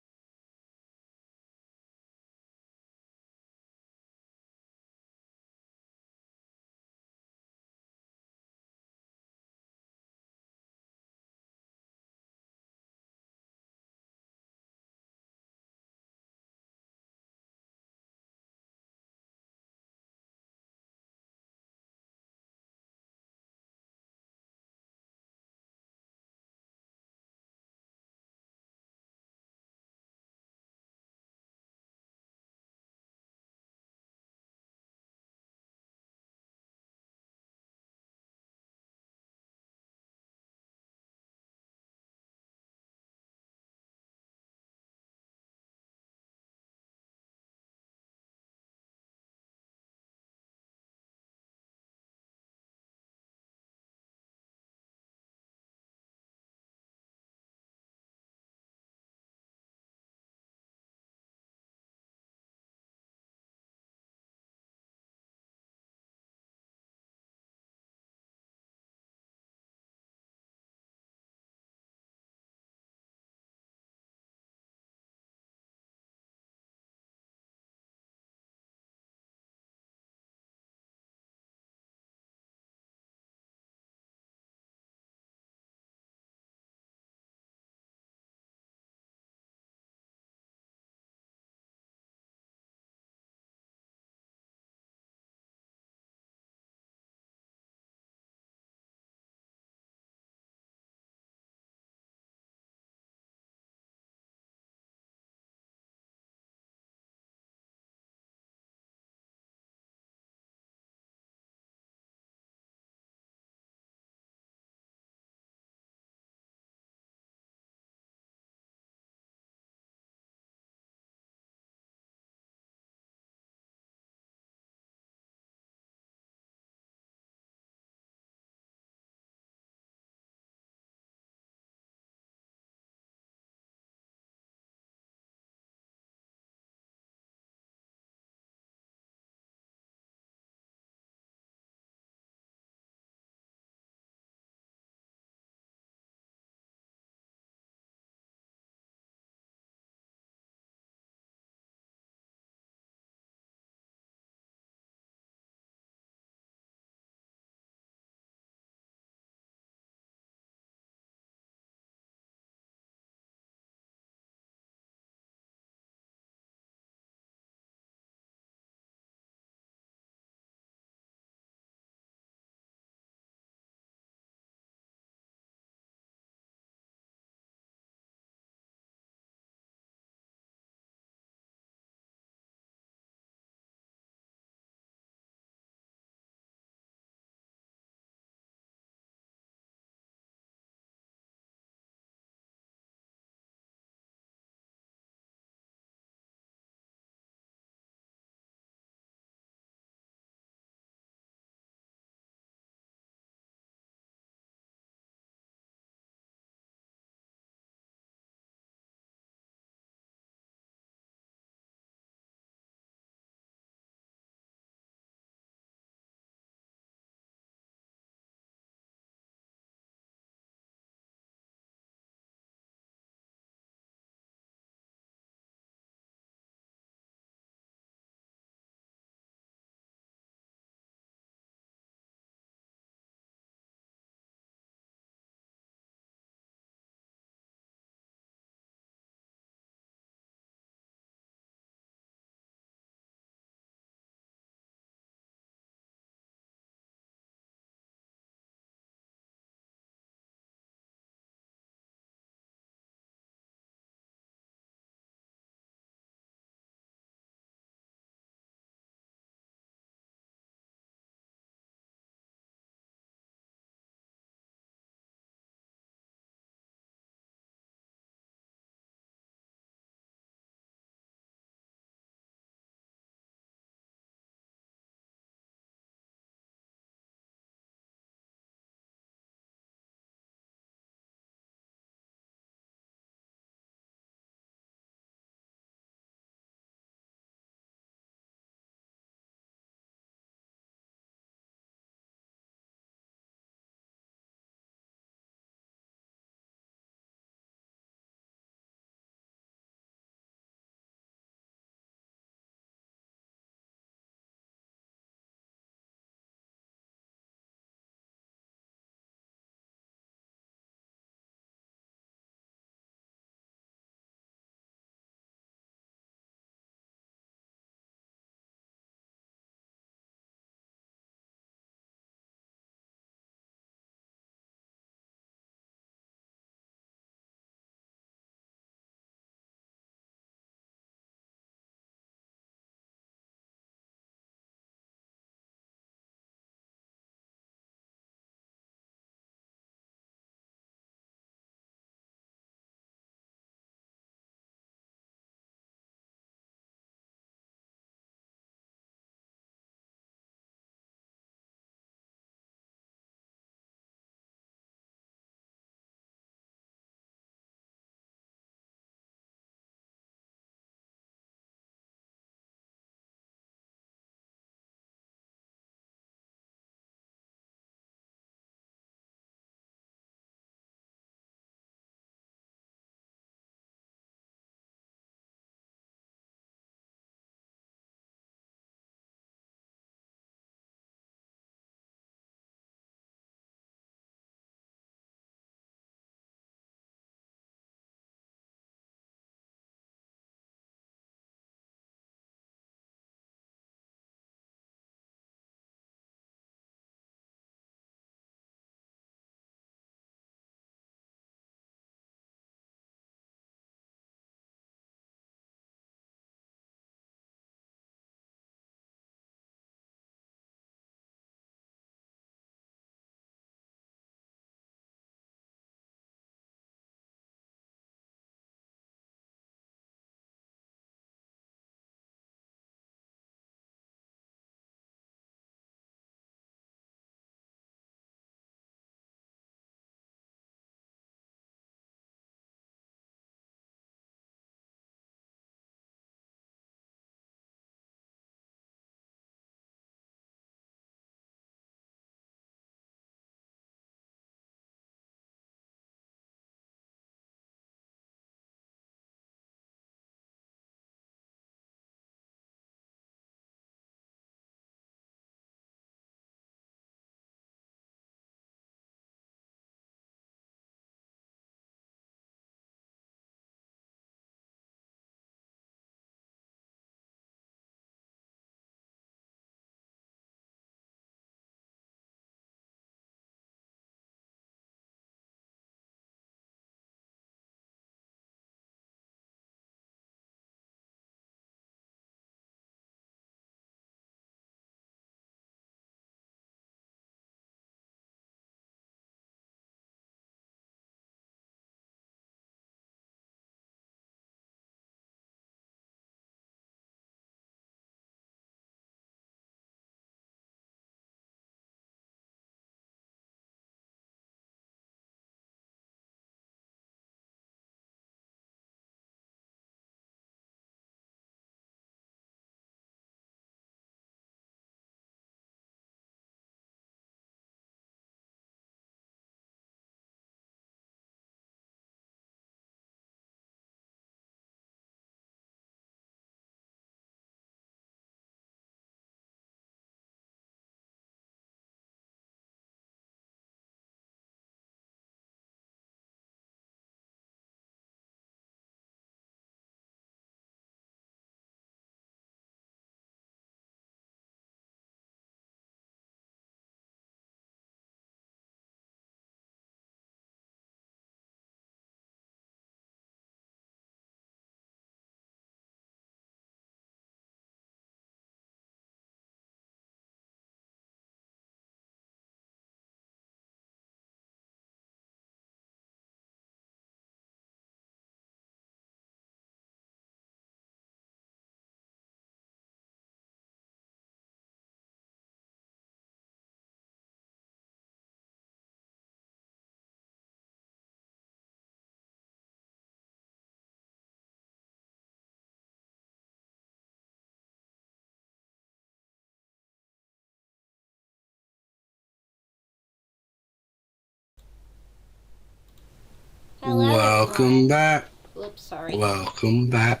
Welcome back. Whoops, sorry. Welcome back.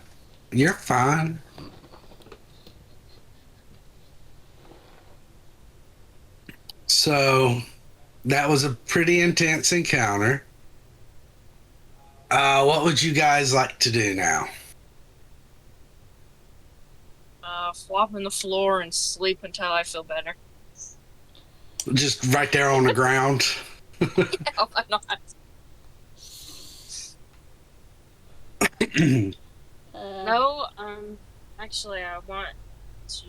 You're fine. So, that was a pretty intense encounter. What would you guys like to do now? Flop on the floor and sleep until I feel better. Just right there on the ground. Yeah, why not? No, actually, I want to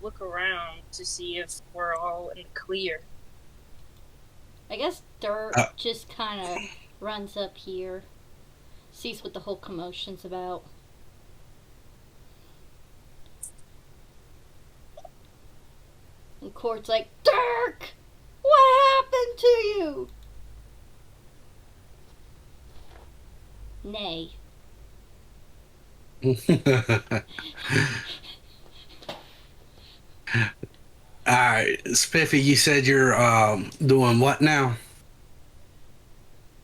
look around to see if we're all in the clear. I guess Dirt just kind of runs up here, sees what the whole commotion's about. And Court's like, Dirk! What happened to you? Nay. Alright, Spiffy, you said you're doing what now?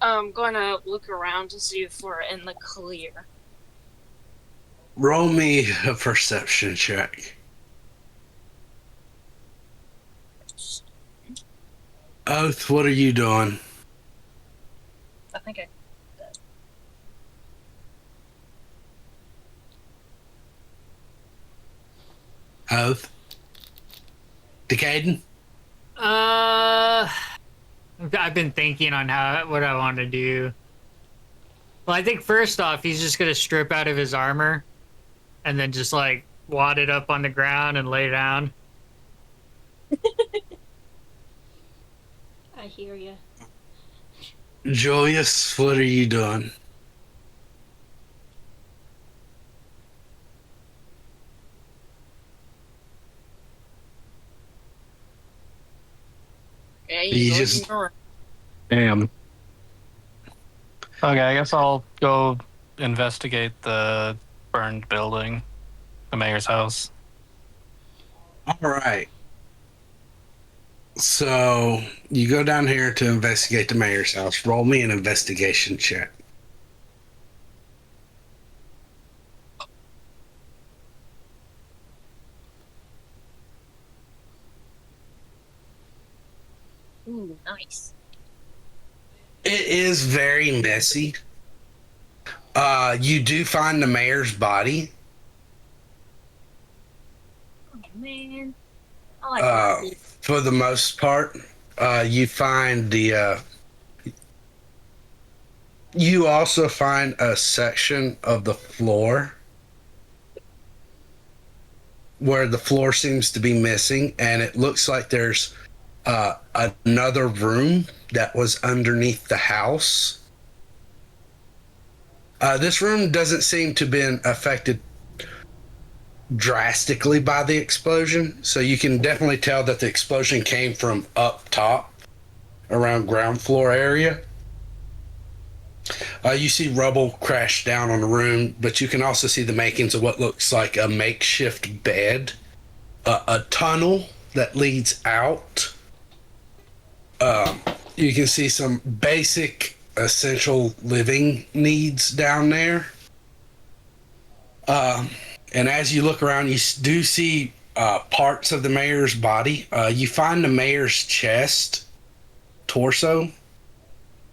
I'm gonna look around to see if we're in the clear. Roll me a perception check. Oath, what are you doing? I think I. Oath. Decaden? I've been thinking on what I want to do. Well, I think first off, he's just gonna strip out of his armor, and then just like wad it up on the ground and lay down. I hear ya. Julius, what are you doing? Yeah, You he's just- looking around. Damn. Okay, I guess I'll go investigate the burned building, the mayor's house. Alright. So, you go down here to investigate the mayor's house. Roll me an investigation check. Ooh, nice. It is very messy. You do find the mayor's body. Oh man, I like that. For the most part, you find the. You also find a section of the floor where the floor seems to be missing, and it looks like there's another room that was underneath the house. This room doesn't seem to have been affected drastically by the explosion, so you can definitely tell that the explosion came from up top around ground floor area. You see rubble crash down on the room, but you can also see the makings of what looks like a makeshift bed, a tunnel that leads out. You can see some basic essential living needs down there. And as you look around, you do see parts of the mayor's body. You find the mayor's chest, torso,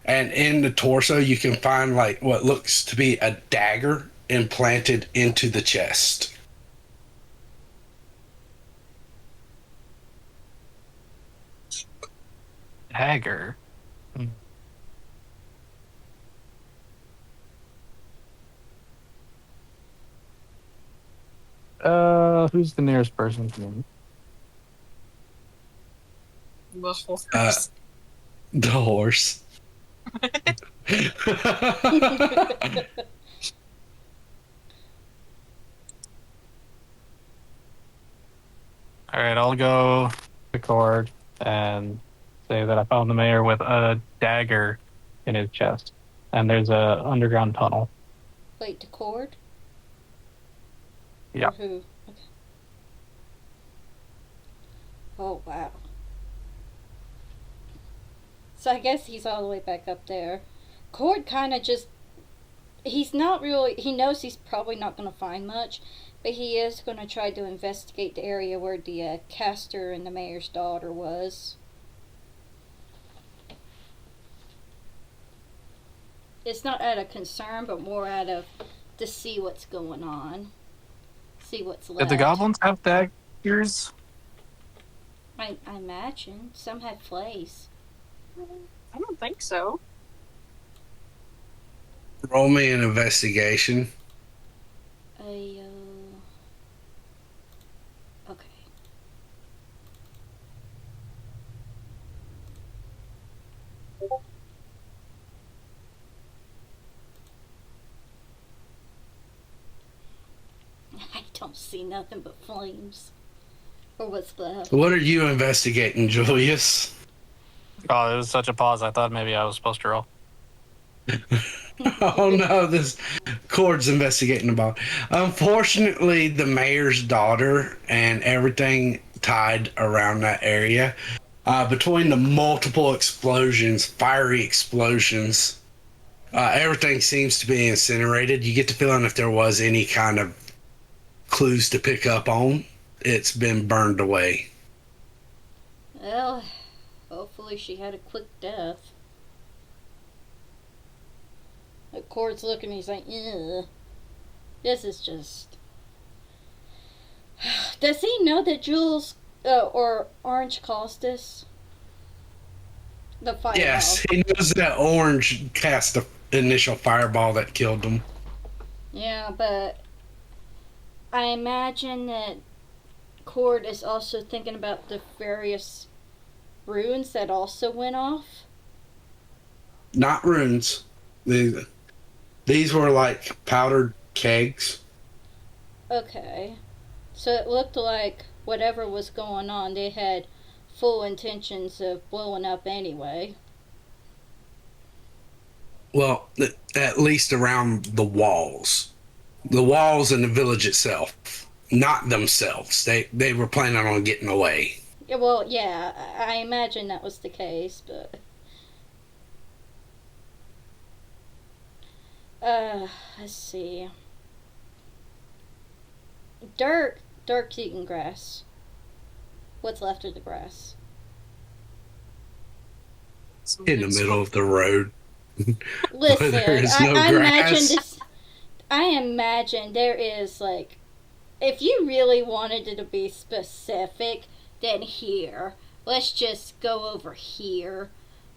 and in the torso you can find like what looks to be a dagger implanted into the chest. Dagger. Who's the nearest person to me? The horse. The horse. All right, I'll go record and say that I found the mayor with a dagger in his chest, and there's a underground tunnel. Wait, to Cord? Yeah. Or who? Okay. Oh, wow. So I guess he's all the way back up there. Cord kind of just. He's not really. He knows he's probably not going to find much, but he is going to try to investigate the area where the caster and the mayor's daughter was. It's not out of concern, but more out of to see what's going on. See what's left. Did the goblins have daggers? I imagine. Some had flays. I don't think so. Roll me an investigation. Okay. I don't see nothing but flames. Or what's left. What are you investigating, Julius? Oh, it was such a pause. I thought maybe I was supposed to roll. Oh no, this Cord's investigating about. Unfortunately, the mayor's daughter and everything tied around that area, between the multiple explosions, fiery explosions, everything seems to be incinerated. You get the feeling if there was any kind of clues to pick up on, it's been burned away. Well, hopefully she had a quick death. The Cord's looking, he's like, ugh. This is just... Does he know that Jules, or Orange caused this? The fireball. Yes, he knows that Orange cast the initial fireball that killed him. Yeah, but I imagine that Cord is also thinking about the various runes that also went off. Not runes. These were like powdered kegs. Okay. So it looked like whatever was going on, they had full intentions of blowing up anyway. Well, at least around the walls. The walls and the village itself. Not themselves. They were planning on getting away. Yeah, well, yeah, I imagine that was the case, but... let's see. Dirk's eating grass. What's left of the grass? In the middle of the road. Listen, there is no I imagine grass. this. I imagine there is like, if you really wanted it to be specific, then here. Let's just go over here,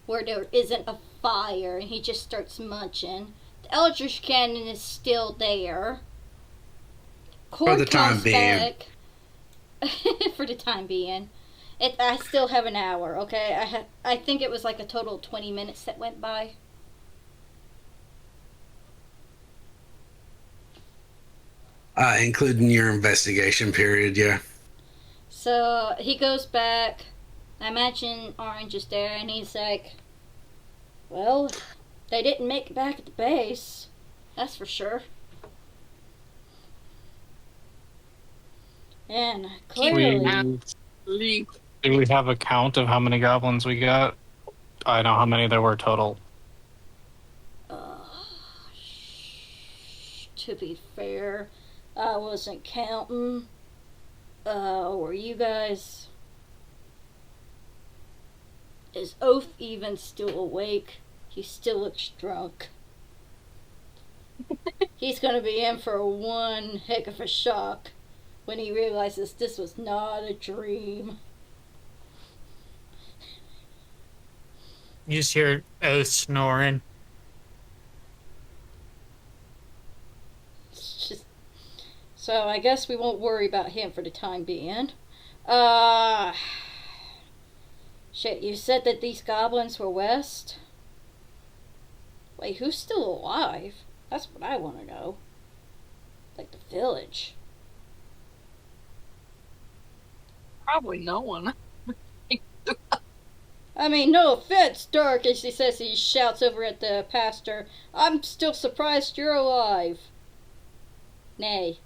where there isn't a fire, and he just starts munching. The Eldritch Cannon is still there. For the time being. For the time being. I still have an hour, okay? I think it was like a total of 20 minutes that went by. Including your investigation period, yeah. So he goes back. I imagine Orange is there, and he's like, well, they didn't make it back at the base. That's for sure. And clearly... Do we have a count of how many goblins we got? I know how many there were total. To be fair, I wasn't counting. Were you guys? Is Oath even still awake? He still looks drunk. He's gonna be in for one heck of a shock when he realizes this was not a dream. You just hear Oath snoring. So I guess we won't worry about him for the time being. Shit, you said that these goblins were west? Wait, who's still alive? That's what I want to know. Like the village. Probably no one. I mean, no offense, Dark, as he says, he shouts over at the pastor. I'm still surprised you're alive. Nay.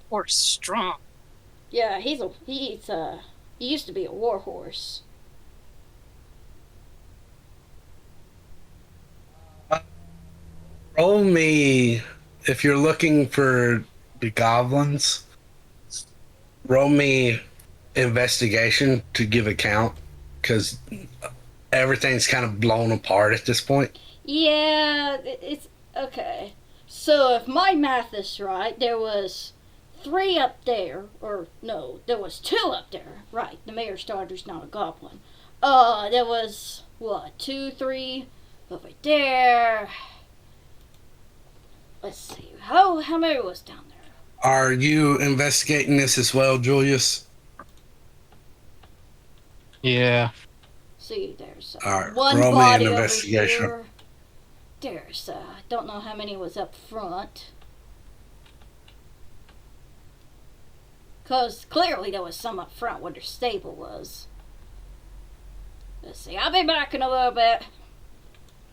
Or strong. Yeah, he used to be a war horse. roll me, if you're looking for the goblins, roll me investigation to give a count, because everything's kind of blown apart at this point. Yeah, it's okay. So if my math is right, there was 3 up there, or no, there was 2 up there. Right, the mayor starter's not a goblin. There was what, 2, 3 over there. Let's see, how many was down there? Are you investigating this as well, Julius? Yeah. See, there's All right, one roll me an body over investigation. here. There's don't know how many was up front. Cause clearly there was some up front where their stable was. Let's see, I'll be back in a little bit.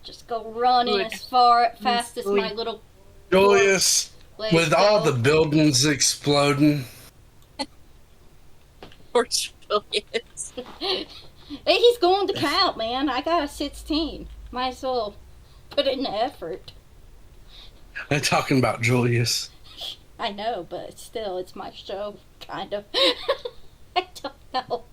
Just go running Good. as fast as my little Julius, legs with all go. the buildings exploding, Poor Julius. Hey, he's going to count, man. I got a 16. Might as well put in the effort. I'm talking about Julius. I know, but still, it's my show, kind of. I don't know.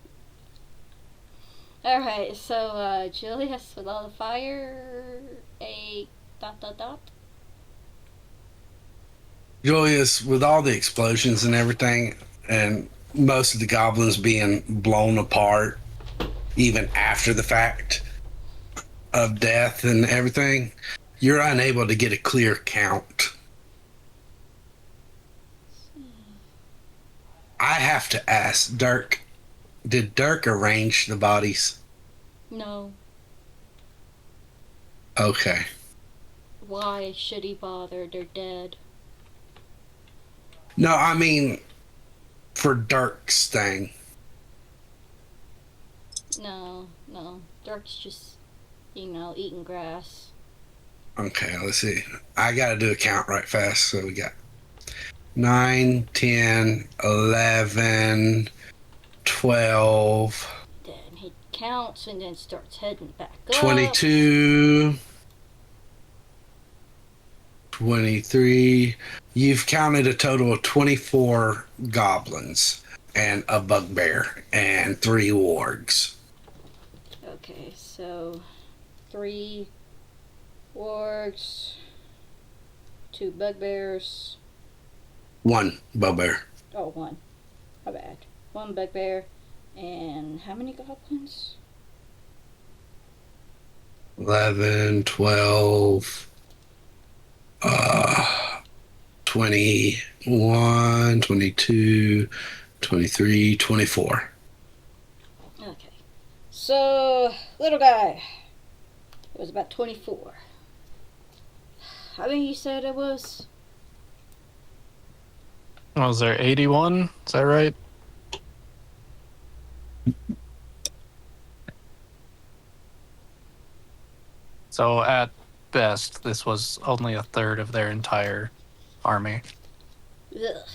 Alright, so, Julius with all the fire, a ... Julius, with all the explosions and everything, and most of the goblins being blown apart, even after the fact of death and everything, you're unable to get a clear count. I have to ask Dirk, did Dirk arrange the bodies? No. Okay. Why should he bother? They're dead. No, I mean, for Dirk's thing. No. Dirk's just, eating grass. Okay, let's see. I got to do a count right fast. So we got 9, 10, 11, 12, Then he counts and then starts heading back up. 22, 23. You've counted a total of 24 goblins and a bugbear and 3 wargs. Okay, so 3 wargs, 2 bugbears. 1 bugbear. Oh, 1. My bad. 1 bugbear. And how many goblins? 11, 12, 21, 22, 23, 24. Okay. So, little guy. It was about 24. How many you said it was? Was there 81? Is that right? So at best, this was only a third of their entire army. Ugh.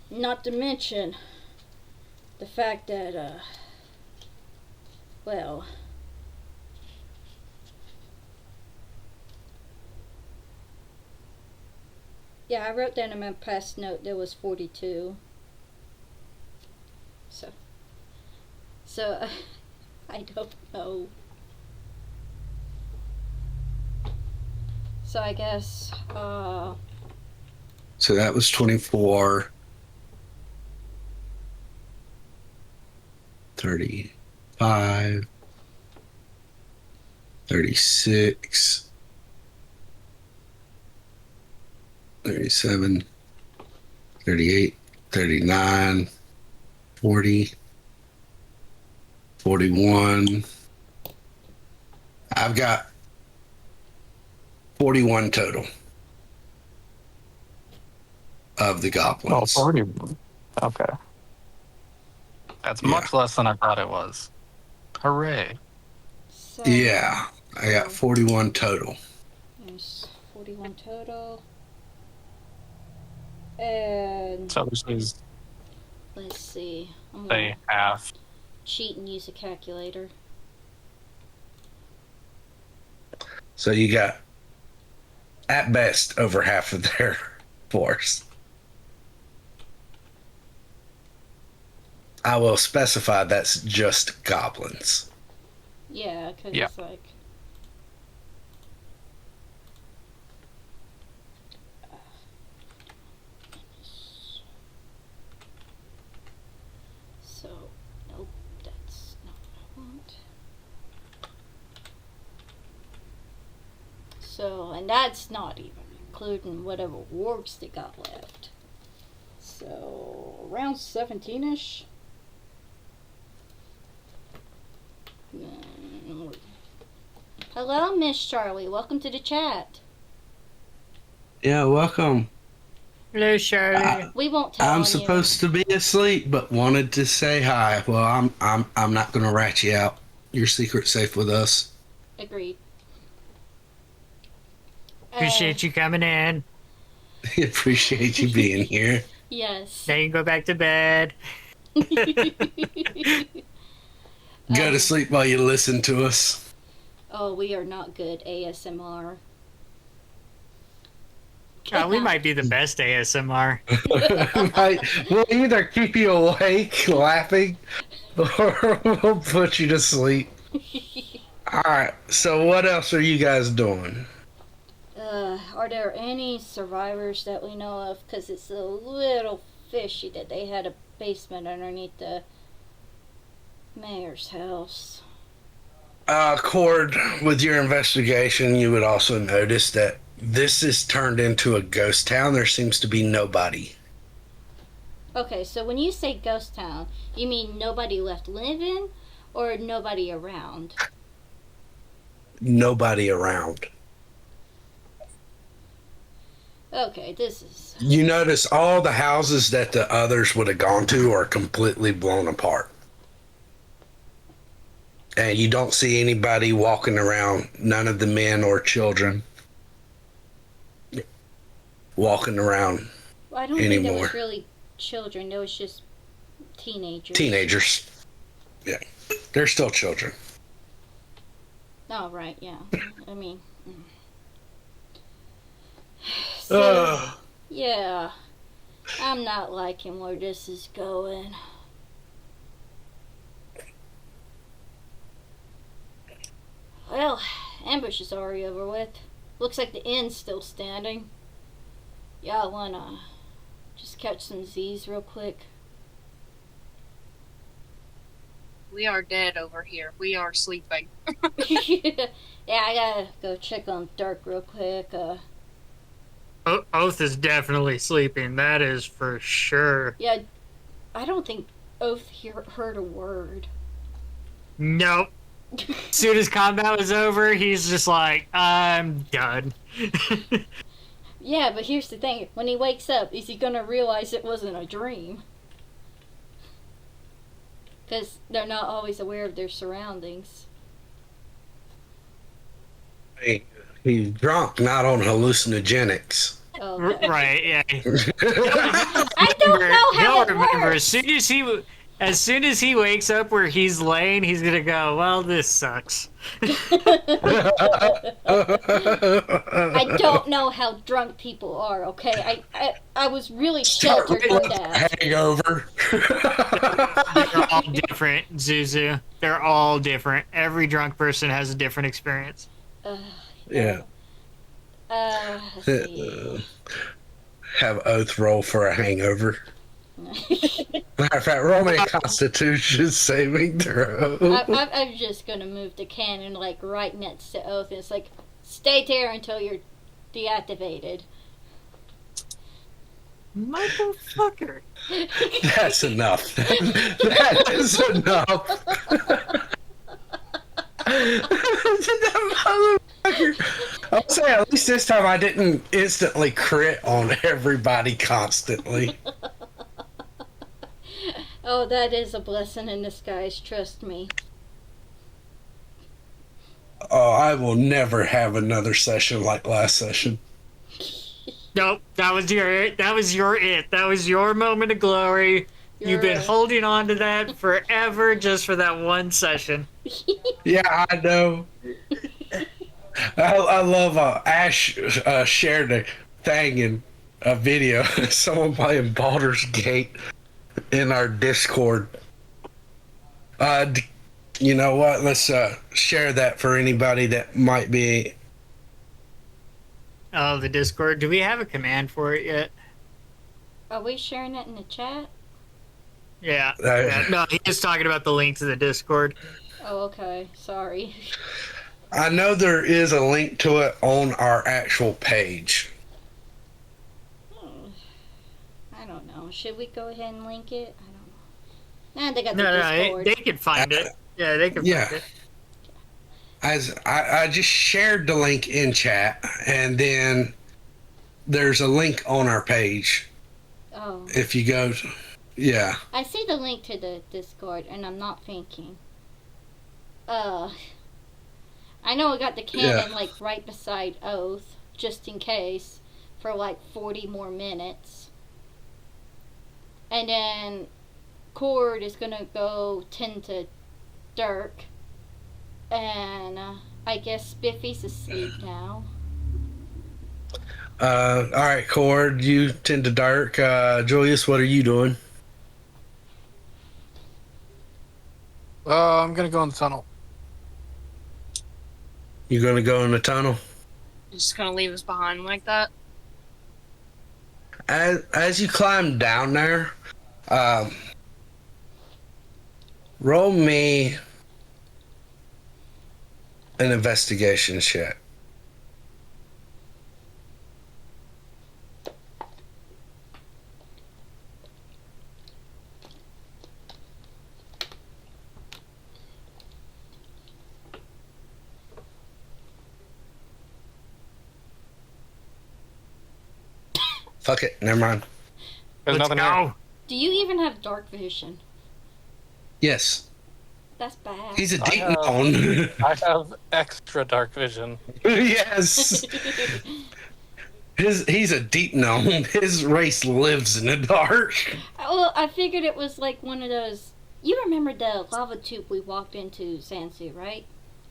Not to mention the fact that, well, yeah, I wrote down in my past note there was 42. So, I don't know. So I guess, So that was 24, 35, 36, 37, 38, 39, 40, 41. I've got 41 total of the Oh, goblins. 40. Okay. That's much less than I thought it was. Hooray. so Yeah, I got 41 total. there's 41 total. And So this is, let's see. I'm say, gonna half. cheat and use a calculator. So you got, at best, over half of their force. I will specify that's just goblins. Yeah, because Yeah. it's like. So, nope, that's not what I want. So, and that's not even including whatever warps they got left. So, around 17-ish. Hello, Miss Charlie. Welcome to the chat. Yeah, welcome. Hello, Charlie. We won't tell on I'm you. supposed to be asleep, but wanted to say hi. Well, I'm not gonna rat you out. Your secret's safe with us. Agreed. Appreciate you coming in. Appreciate you being here. Yes. Now you can go back to bed. Go to sleep while you listen to us. Oh, we are not good ASMR. We might be the best ASMR. We'll either keep you awake laughing or we'll put you to sleep. Alright, so what else are you guys doing? Are there any survivors that we know of? Because it's a little fishy that they had a basement underneath the mayor's house. Cord, with your investigation, you would also notice that this is turned into a ghost town. There seems to be nobody. Okay, so when you say ghost town, you mean nobody left living or nobody around? Nobody around. Okay, this is... You notice all the houses that the others would have gone to are completely blown apart. And you don't see anybody walking around, none of the men or children walking around Well, I don't think there anymore. was really children. There was just teenagers. Teenagers. Yeah. They're still children. Oh, right, yeah. I mean... So, yeah. I'm not liking where this is going. Well, ambush is already over with. Looks like the inn's still standing. Y'all wanna just catch some Z's real quick? We are dead over here. We are sleeping. Yeah, I gotta go check on Dark real quick. Oath is definitely sleeping. That is for sure. Yeah, I don't think Oath heard a word. Nope. As soon as combat was over, he's just like, I'm done. Yeah, but here's the thing. When he wakes up, is he gonna realize it wasn't a dream? Because they're not always aware of their surroundings. He's drunk, not on hallucinogenics. Oh, okay. Right, yeah. I don't know how He'll it remember works. as soon as he wakes up where he's laying, he's gonna go, well, this sucks. I don't know how drunk people are, okay? I was really sheltered from that. Hangover. They're all different, Zuzu. They're all different. Every drunk person has a different experience. Yeah. Let's see. Have Oath roll for a hangover. Matter of fact, roll me a Constitution saving throw. I'm just gonna move the cannon like right next to Oath, and it's like, stay there until you're deactivated. Motherfucker. That's enough. That is enough. I'll say at least this time I didn't instantly crit on everybody constantly. Oh, that is a blessing in disguise, trust me. Oh, I will never have another session like last session. Nope, that was your it. That was your moment of glory. You've been holding on to that forever just for that one session. Yeah, I know. I love Ash shared a thing in a video. Someone playing Baldur's Gate in our Discord. You know what? Let's share that for anybody that might be. Oh, the Discord. Do we have a command for it yet? Are we sharing it in the chat? Yeah. Yeah. No, he's talking about the link to the Discord. Oh, okay. Sorry. I know there is a link to it on our actual page. I don't know. Should we go ahead and link it? I don't know. Nah, they got the No, Discord. they can find it. Yeah, they can find it. As I just shared the link in chat, and then there's a link on our page. Oh. If you go, yeah. I see the link to the Discord, and I'm not thinking. I know I got the cannon like right beside Oath, just in case, for like 40 more minutes. And then Cord is gonna go tend to Dirk. And I guess Spiffy's asleep now. Alright, Cord, you tend to Dirk. Julius, what are you doing? I'm gonna go in the tunnel. You gonna go in the tunnel? You're just gonna leave us behind like that? As you climb down there, roll me an investigation check. Fuck it, never mind. There's Let's nothing go. here. Do you even have dark vision? Yes, That's bad. he's a I deep have- known. I have extra dark vision. Yes, he's a deep known. His race lives in the dark. Well, I figured it was like one of those. You remember the lava tube we walked into, Sansu, right?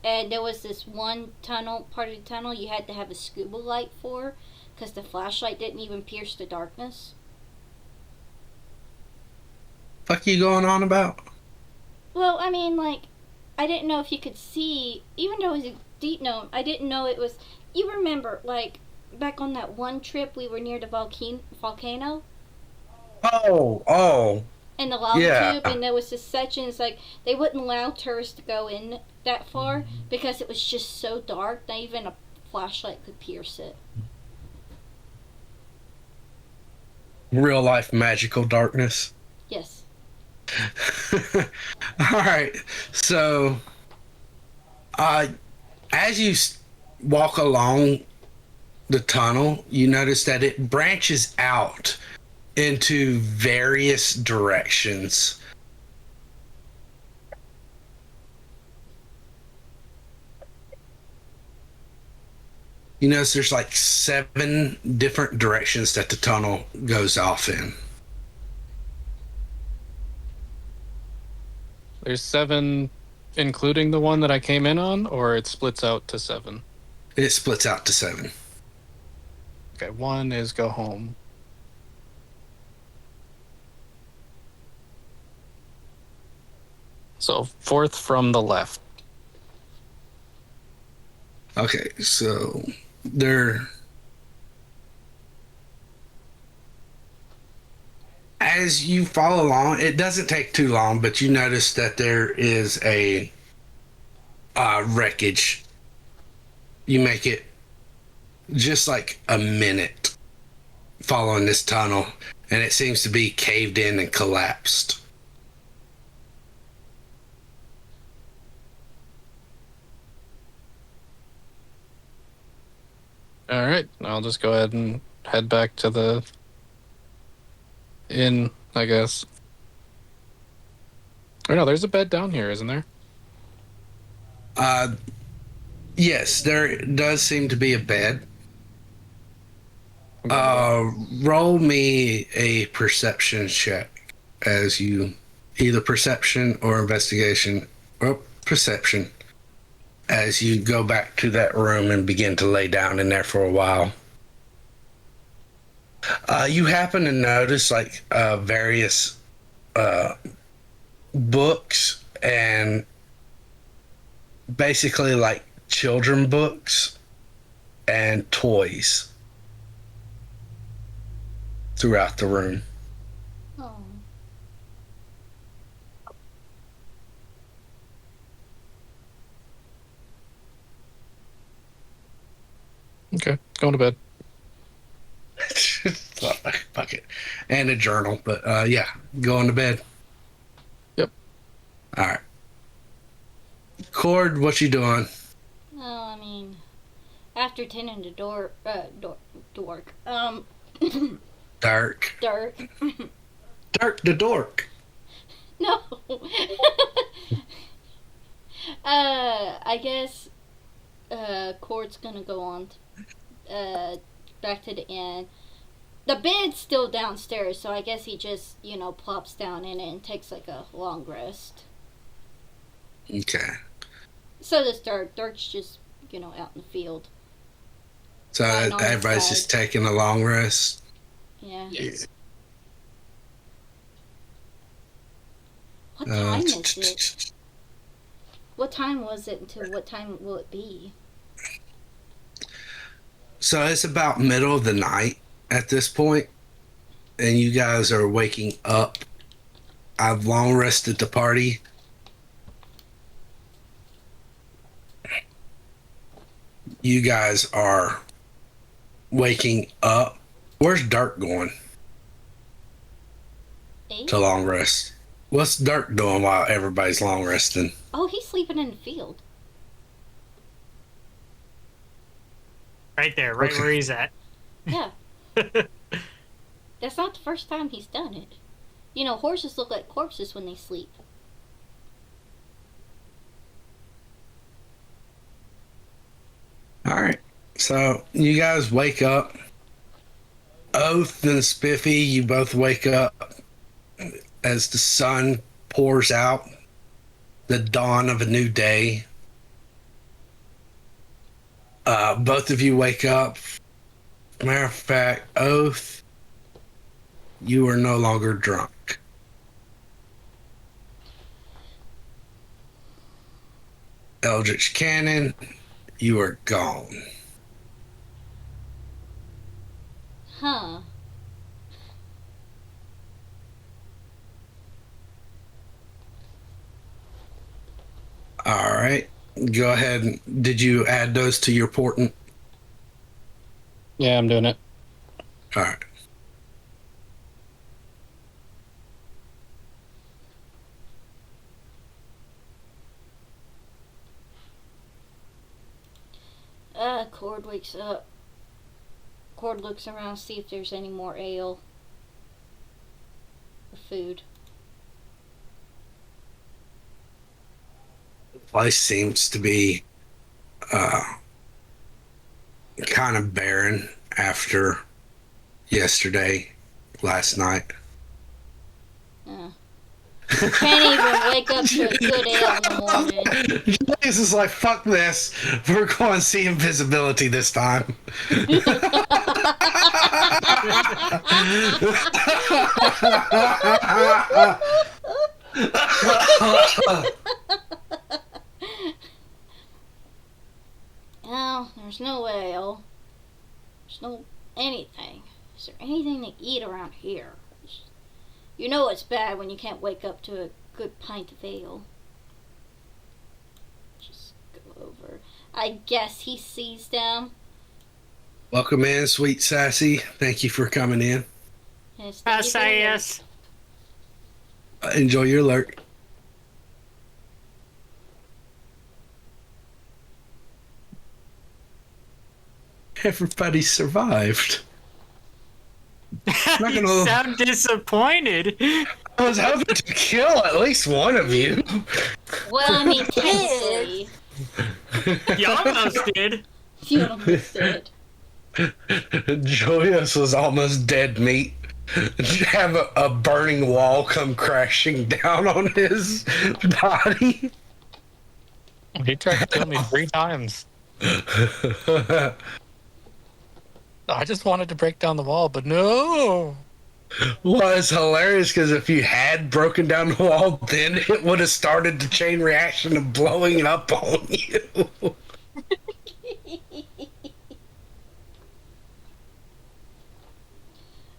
And there was this one tunnel, part of the tunnel, you had to have a scuba light for, because the flashlight didn't even pierce the darkness. Fuck you going on about? Well, I mean, like, I didn't know if you could see, even though it was a deep gnome, I didn't know it was. You remember, like, back on that one trip we were near the volcano? Oh. And the lava Yeah. tube, and there was this section, it's like, they wouldn't allow tourists to go in that far because it was just so dark, not even a flashlight could pierce it. Real life magical darkness. Yes. All right. So, as you walk along the tunnel, you notice that it branches out into various directions. You notice there's like 7 different directions that the tunnel goes off in. There's 7, including the one that I came in on, or it splits out to 7? It splits out to 7. Okay, 1 is go home. So 4th from the left. Okay, so there. As you follow along, it doesn't take too long, but you notice that there is a wreckage. You make it just like a minute following this tunnel, and it seems to be caved in and collapsed. All right, I'll just go ahead and head back to the inn, I guess. Or no, there's a bed down here, isn't there? Yes, there does seem to be a bed. Roll me a perception check as you either perception or investigation or perception as you go back to that room and begin to lay down in there for a while. You happen to notice like various books and basically like children books and toys throughout the room. Oh. Okay, going to bed. Fuck it. And a journal, but yeah, going to bed. Yep. All right. Cord, what you doing? Well, I mean, after tending the dork, Dark. Dirk. Dark the dork. No. I guess, Cord's gonna go on, back to the inn. The bed's still downstairs, so I guess he just, plops down in it and takes like a long rest. Okay. So does Dirk. Dirk's just, out in the field. So Lying on his everybody's side. just taking a long rest. Yeah. Yes. What time is it? What time was it until what time will it be? So it's about middle of the night at this point, and you guys are waking up. I've long rested the party. You guys are waking up. Where's Dirk going 8? to long rest? What's Dirk doing while everybody's long resting? Oh, he's sleeping in the field. Right there, right Okay. where he's at. Yeah. That's not the first time he's done it. Horses look like corpses when they sleep. All right. So you guys wake up. Oath and Spiffy, you both wake up as the sun pours out, the dawn of a new day. Both of you wake up. Matter of fact, Oath, you are no longer drunk. Eldritch Cannon, you are gone. Huh. All right. Go ahead. Did you add those to your portent? Yeah, I'm doing it. All right. Cord wakes up. Cord looks around to see if there's any more ale or food. The place seems to be kind of barren after yesterday, last night. Can't even wake up to a good ale in the morning. This is like, fuck this. We're going to see invisibility this time. Well, there's no ale. There's no anything. Is there anything to eat around here? You know it's bad when you can't wake up to a good pint of ale. Just go over. I guess he sees them. Welcome in, sweet Sassy. Thank you for coming in. And stays over. Yes. Enjoy your lurk. Everybody survived. Not You gonna- sound disappointed. I was hoping to kill at least one of you. Well, I mean, technically. You almost did. You almost did. Joyous was almost dead meat. Have a burning wall come crashing down on his body. He tried to kill me 3 times. I just wanted to break down the wall, but no. Well, it's hilarious because if you had broken down the wall, then it would have started the chain reaction of blowing up on you.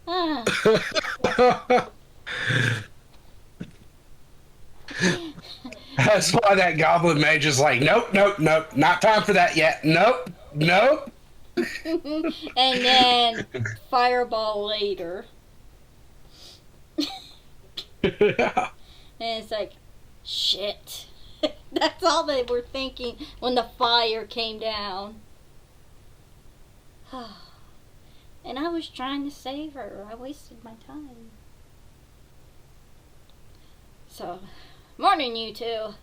Ah, That's why that goblin mage is like, nope, nope, nope, not time for that yet. Nope, nope. and then fireball later. And it's like, shit. That's all they were thinking when the fire came down. And I was trying to save her. I wasted my time. So, morning, you two.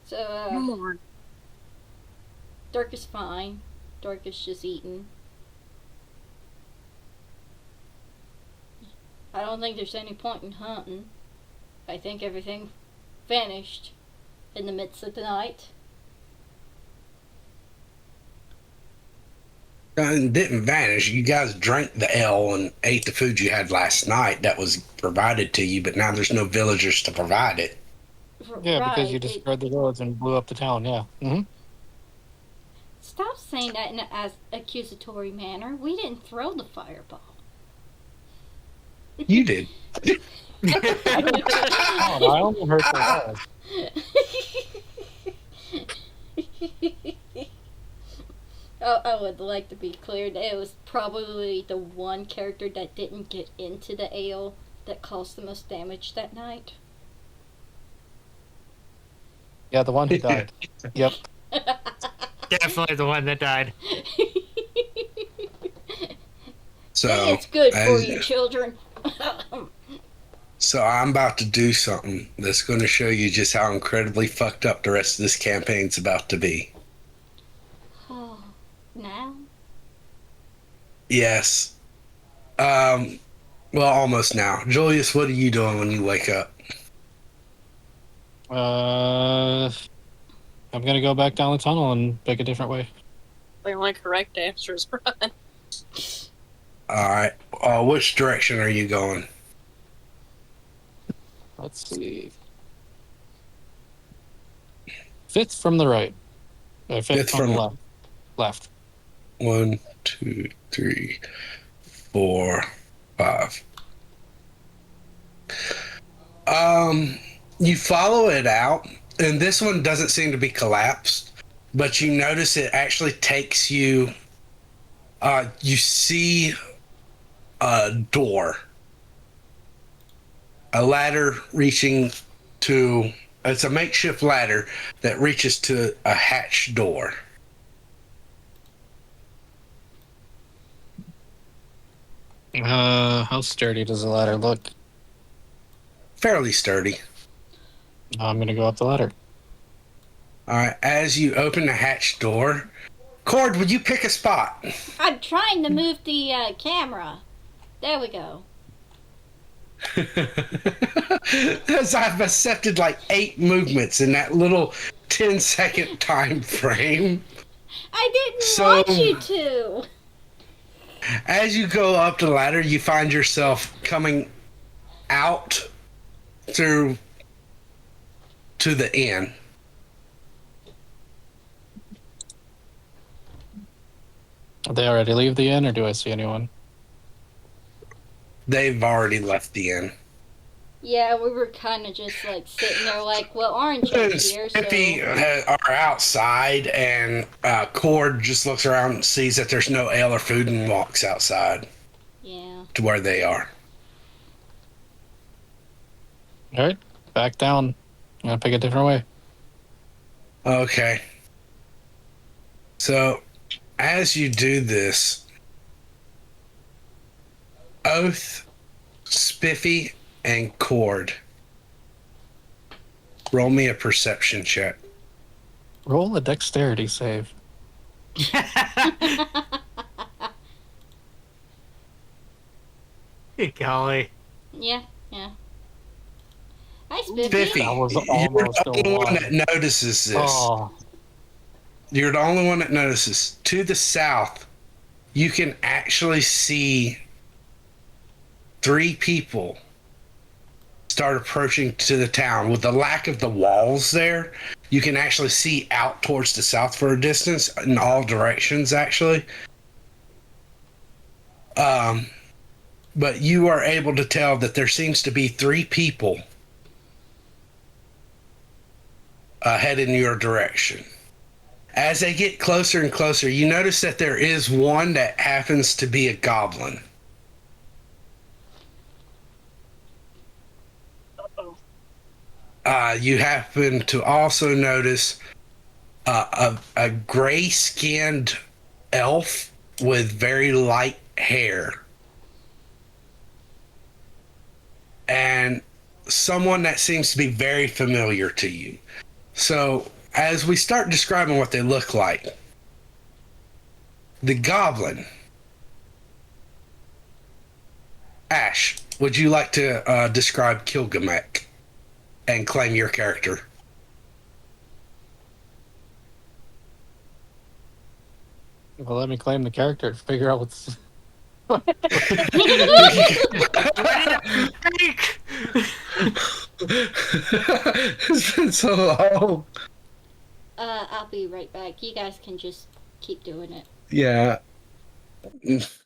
So, Come on. Dirk is fine. Dirk is just eating. I don't think there's any point in hunting. I think everything vanished in the midst of the night. It didn't vanish. You guys drank the ale and ate the food you had last night that was provided to you, but now there's no villagers to provide it. Yeah, because you Right. destroyed the roads and blew up the town. Yeah. Mm-hmm. Stop saying that in an accusatory manner. We didn't throw the fireball. You did. I only heard the walls. Oh, I would like to be clear that it was probably the one character that didn't get into the ale that caused the most damage that night. Yeah, the one who died. Yep. Definitely the one that died. So It's good for as- you, children. So I'm about to do something that's going to show you just how incredibly fucked up the rest of this campaign's about to be. Oh, now? Yes. Well, almost now. Julius, what are you doing when you wake up? I'm gonna go back down the tunnel and pick a different way. The only correct answer is run. All right. Which direction are you going? Let's see. Fifth from the right. Fifth Fifth from the from- left. Left. 1, 2, 3, 4, 5. You follow it out, and this one doesn't seem to be collapsed, but you notice it actually takes you. You see a door, a ladder reaching to. It's a makeshift ladder that reaches to a hatch door. How sturdy does the ladder look? Fairly sturdy. I'm gonna go up the ladder. All right, as you open the hatch door, Cord, would you pick a spot? I'm trying to move the camera. There we go. Because I've accepted like 8 movements in that little 10-second time frame. I didn't So- want you to. As you go up the ladder, you find yourself coming out through to the inn. Did they already leave the inn, or do I see anyone? They've already left the inn. Yeah, we were kind of just like sitting there like, well, Orange is here, so... Spiffy are outside, and Cord just looks around and sees that there's no ale or food and walks outside Yeah. to where they are. All right, back down. I'm gonna pick a different way. Okay. So, as you do this, Oath, Spiffy, and Cord, roll me a perception check. Roll a dexterity save. Golly. Yeah, yeah. Hi, Biffy, Spiffy. That was you're almost the a only one one. that notices this. Oh, You're the only one that notices. To the south, you can actually see three people start approaching to the town. With the lack of the walls there, you can actually see out towards the south for a distance in all directions, actually. Um, but you are able to tell that there seems to be three people heading your direction. As they get closer and closer, you notice that there is one that happens to be a goblin. Uh-oh. You happen to also notice a gray skinned elf with very light hair. And someone that seems to be very familiar to you. So, as we start describing what they look like, the goblin. Ash, would you like to describe Kilgamek and claim your character? well, let me claim the character. Figure out what's. Freak! It's been so long. I'll be right back. You guys can just keep doing it. Yeah.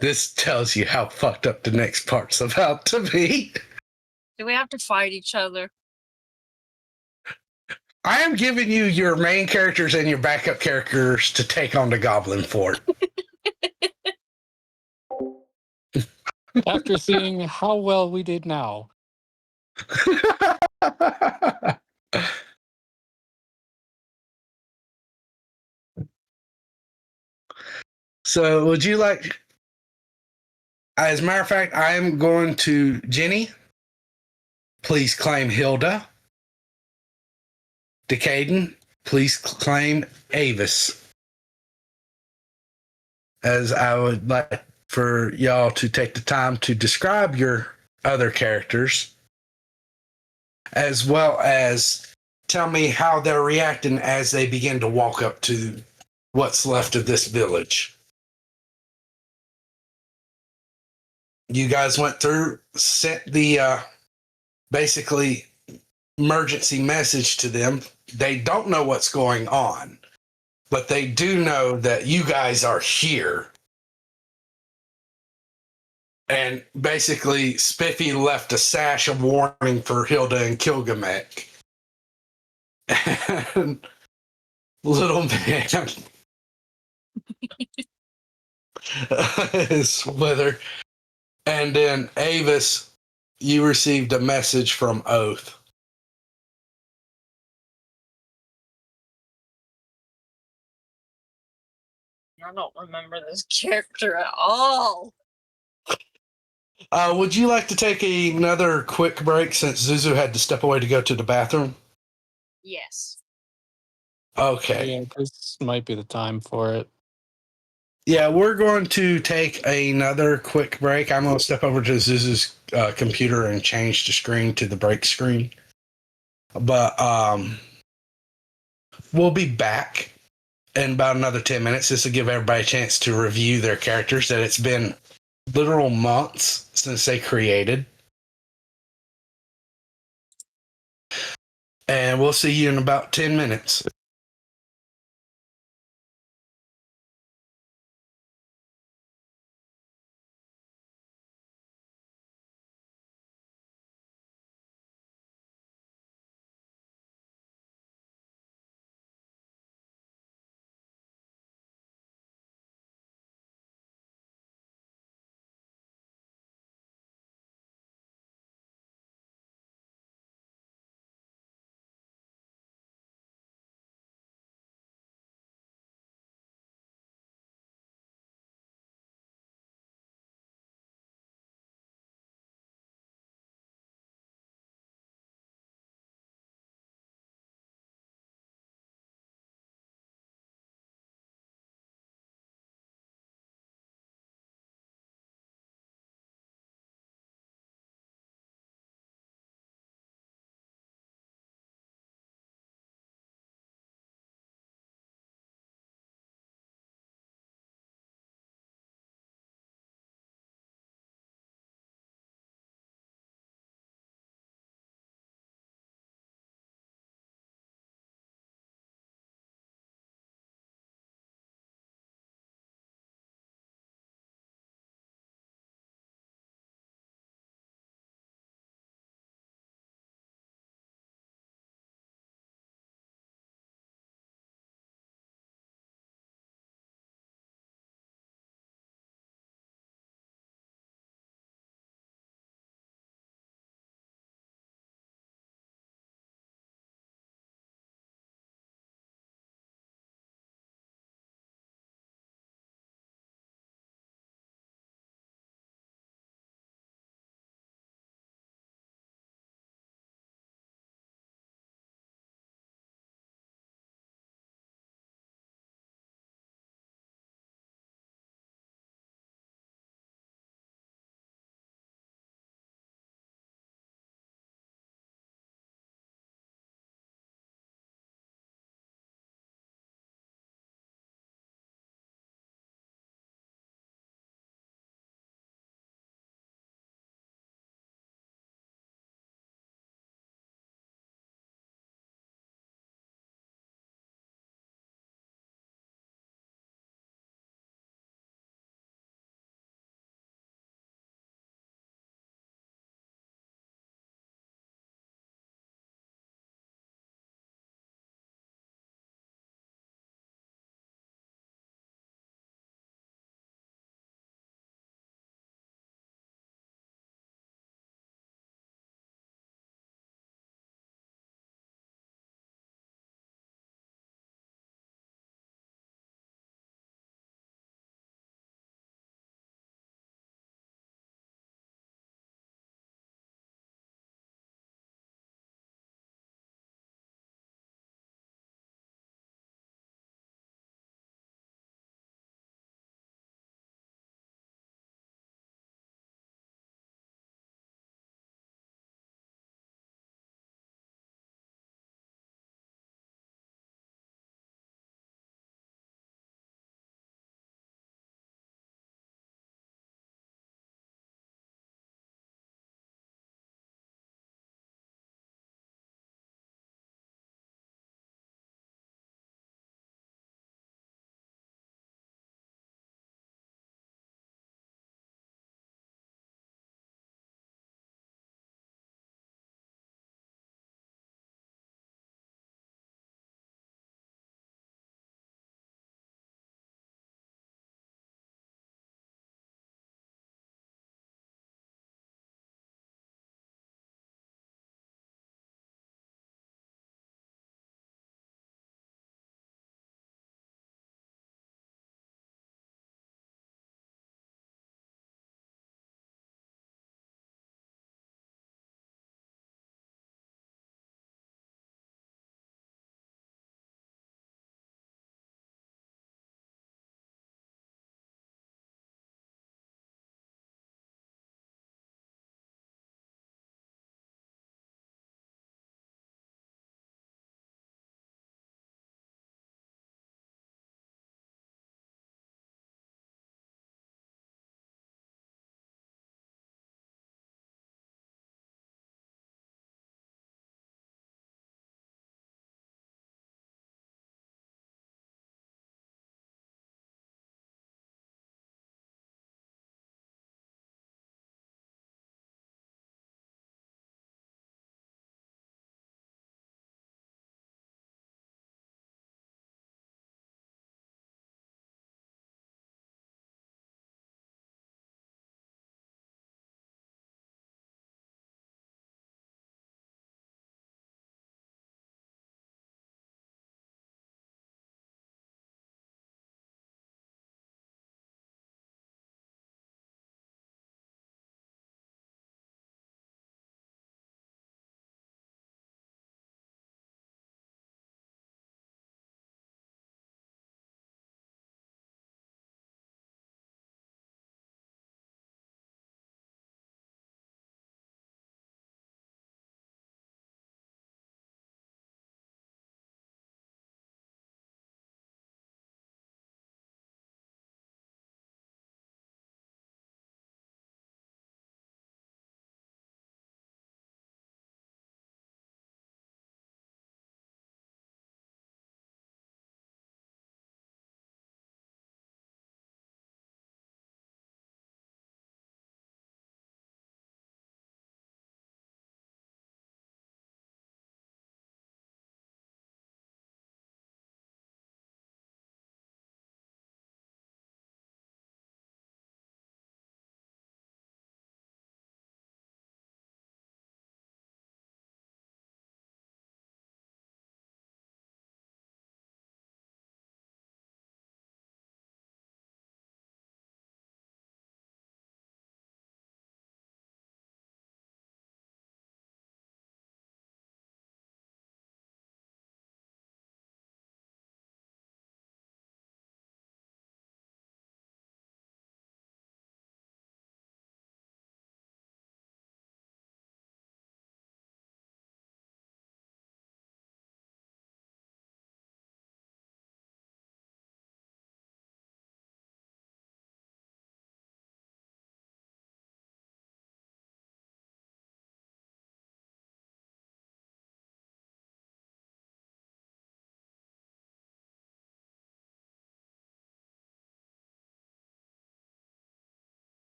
This tells you how fucked up the next part's about to be. Do we have to fight each other? I am giving you your main characters and your backup characters to take on the Goblin Fort. After seeing how well we did now, So, would you like? As a matter of fact, I am going to Jenny. Please claim Hilda. Decaden, please claim Avis. As I would like for y'all to take the time to describe your other characters, as well as tell me how they're reacting as they begin to walk up to what's left of this village. You guys went through, sent the basically emergency message to them. They don't know what's going on, but they do know that you guys are here. And basically, Spiffy left a sash of warning for Hilda and Kilgamek. And little man is with her. And then Avis, you received a message from Oath. I don't remember this character at all. Would you like to take another quick break since Zuzu had to step away to go to the bathroom? Yes. Okay. yeah, this might be the time for it. Yeah, we're going to take another quick break. I'm going to step over to Zuzu's computer and change the screen to the break screen. But we'll be back in about another 10 minutes. This will give everybody a chance to review their characters that it's been literal months since they created. And we'll see you in about 10 minutes.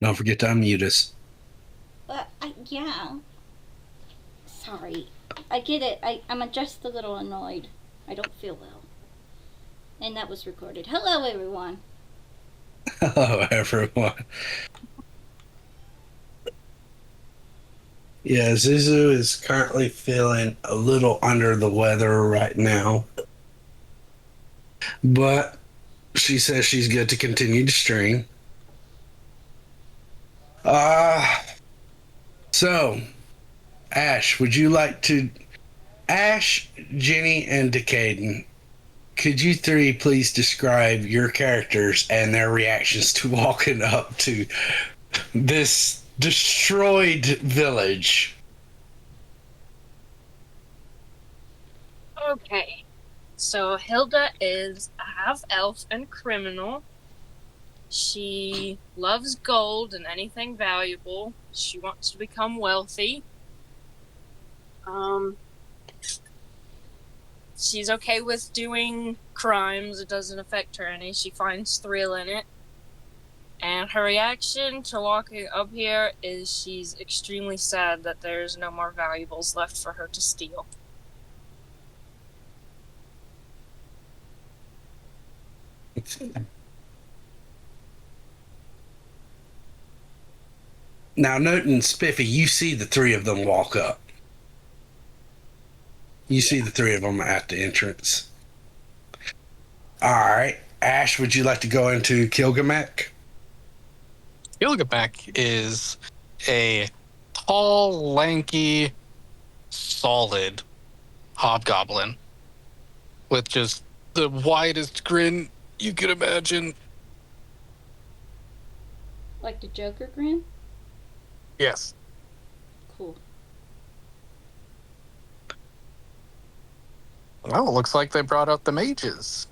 Don't forget to unmute us. Yeah. Sorry. I get it. I'm just a little annoyed. I don't feel well. And that was recorded. Hello, everyone. Hello, everyone. Yeah, Zuzu is currently feeling a little under the weather right now. But she says she's good to continue to stream. So, Ash, would you like to... Ash, Jenny, and Decaden, could you three please describe your characters and their reactions to walking up to this destroyed village? Okay. So Hilda is a half elf and criminal. She loves gold and anything valuable. She wants to become wealthy. She's okay with doing crimes. It doesn't affect her any. She finds thrill in it. And her reaction to walking up here is she's extremely sad that there's no more valuables left for her to steal. Now, noting Spiffy, you see the three of them walk up. You see the three of them at the entrance. All right. Ash, would you like to go into Kilgamek? Gilgamesh is a tall, lanky, solid hobgoblin with just the widest grin you could imagine. Like the Joker grin? Yes. Cool. Well, it looks like they brought out the mages.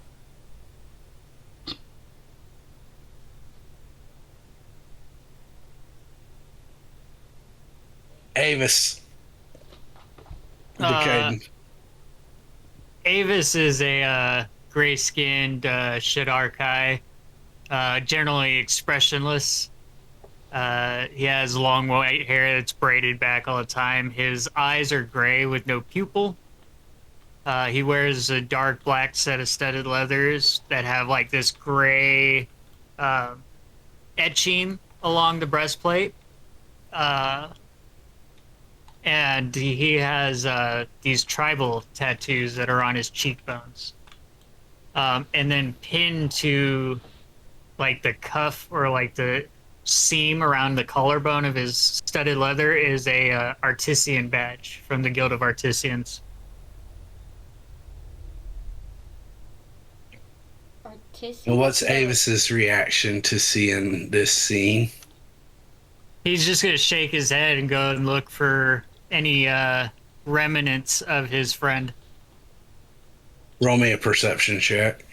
Avis. Decaden. Avis is a gray-skinned Shidarkai, generally expressionless. He has long white hair that's braided back all the time. His eyes are gray with no pupil. He wears a dark black set of studded leathers that have like this gray etching along the breastplate. And he has these tribal tattoos that are on his cheekbones. And then pinned to like the cuff or like the seam around the collarbone of his studded leather is a Artisan badge from the Guild of Artisans. Artisan? What's Avis's reaction to seeing this scene? He's just going to shake his head and go and look for any remnants of his friend. Roll me a perception check.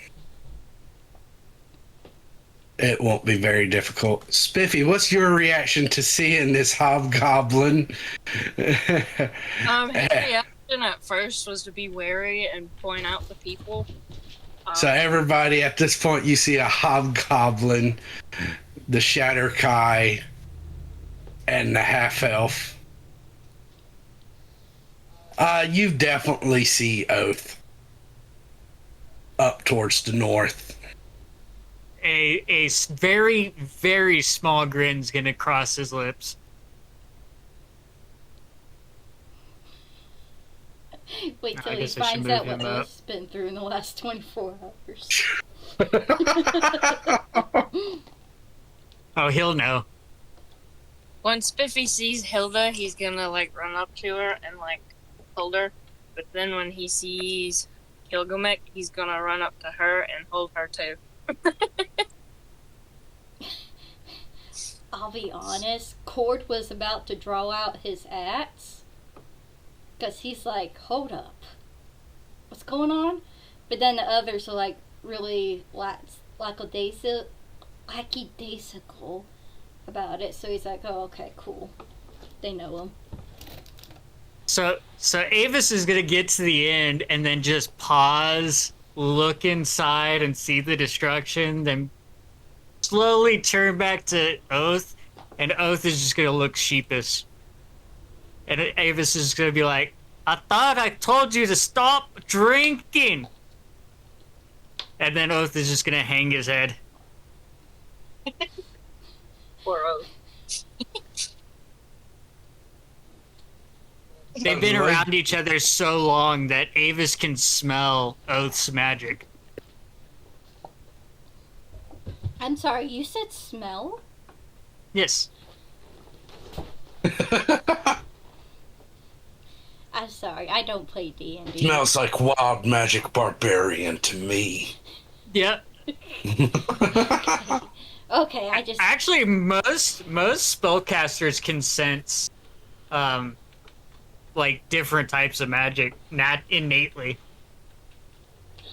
It won't be very difficult. Spiffy, what's your reaction to seeing this hobgoblin? His reaction at first was to be wary and point out the people. So everybody, at this point, you see a hobgoblin, the Shatterkai, and the half-elf. You definitely see Oath up towards the north. A very, very small grin's going to cross his lips. Wait till I he guess I should finds move out what him up. Oath's been through in the last 24 hours. Oh, he'll know. When Spiffy sees Hilda, he's gonna like run up to her and like hold her. But then when he sees Gilgamesh, he's gonna run up to her and hold her too. I'll be honest, Cord was about to draw out his axe. Because he's like, hold up. What's going on? But then the others are like really lackadaisical about it. So he's like, oh, okay, cool. They know him. So Avis is going to get to the end and then just pause, look inside and see the destruction, then slowly turn back to Oath And Oath is just gonna look sheepish. And Avis is gonna be like, I thought I told you to stop drinking. And then Oath is just gonna hang his head. Poor Oath. They've been around each other so long that Avis can smell Oath's magic. I'm sorry, you said smell? Yes. I'm sorry, I don't play D&D. Smells like wild magic barbarian to me. Yep. Okay, I just... Actually, most spellcasters can sense, like different types of magic, not innately.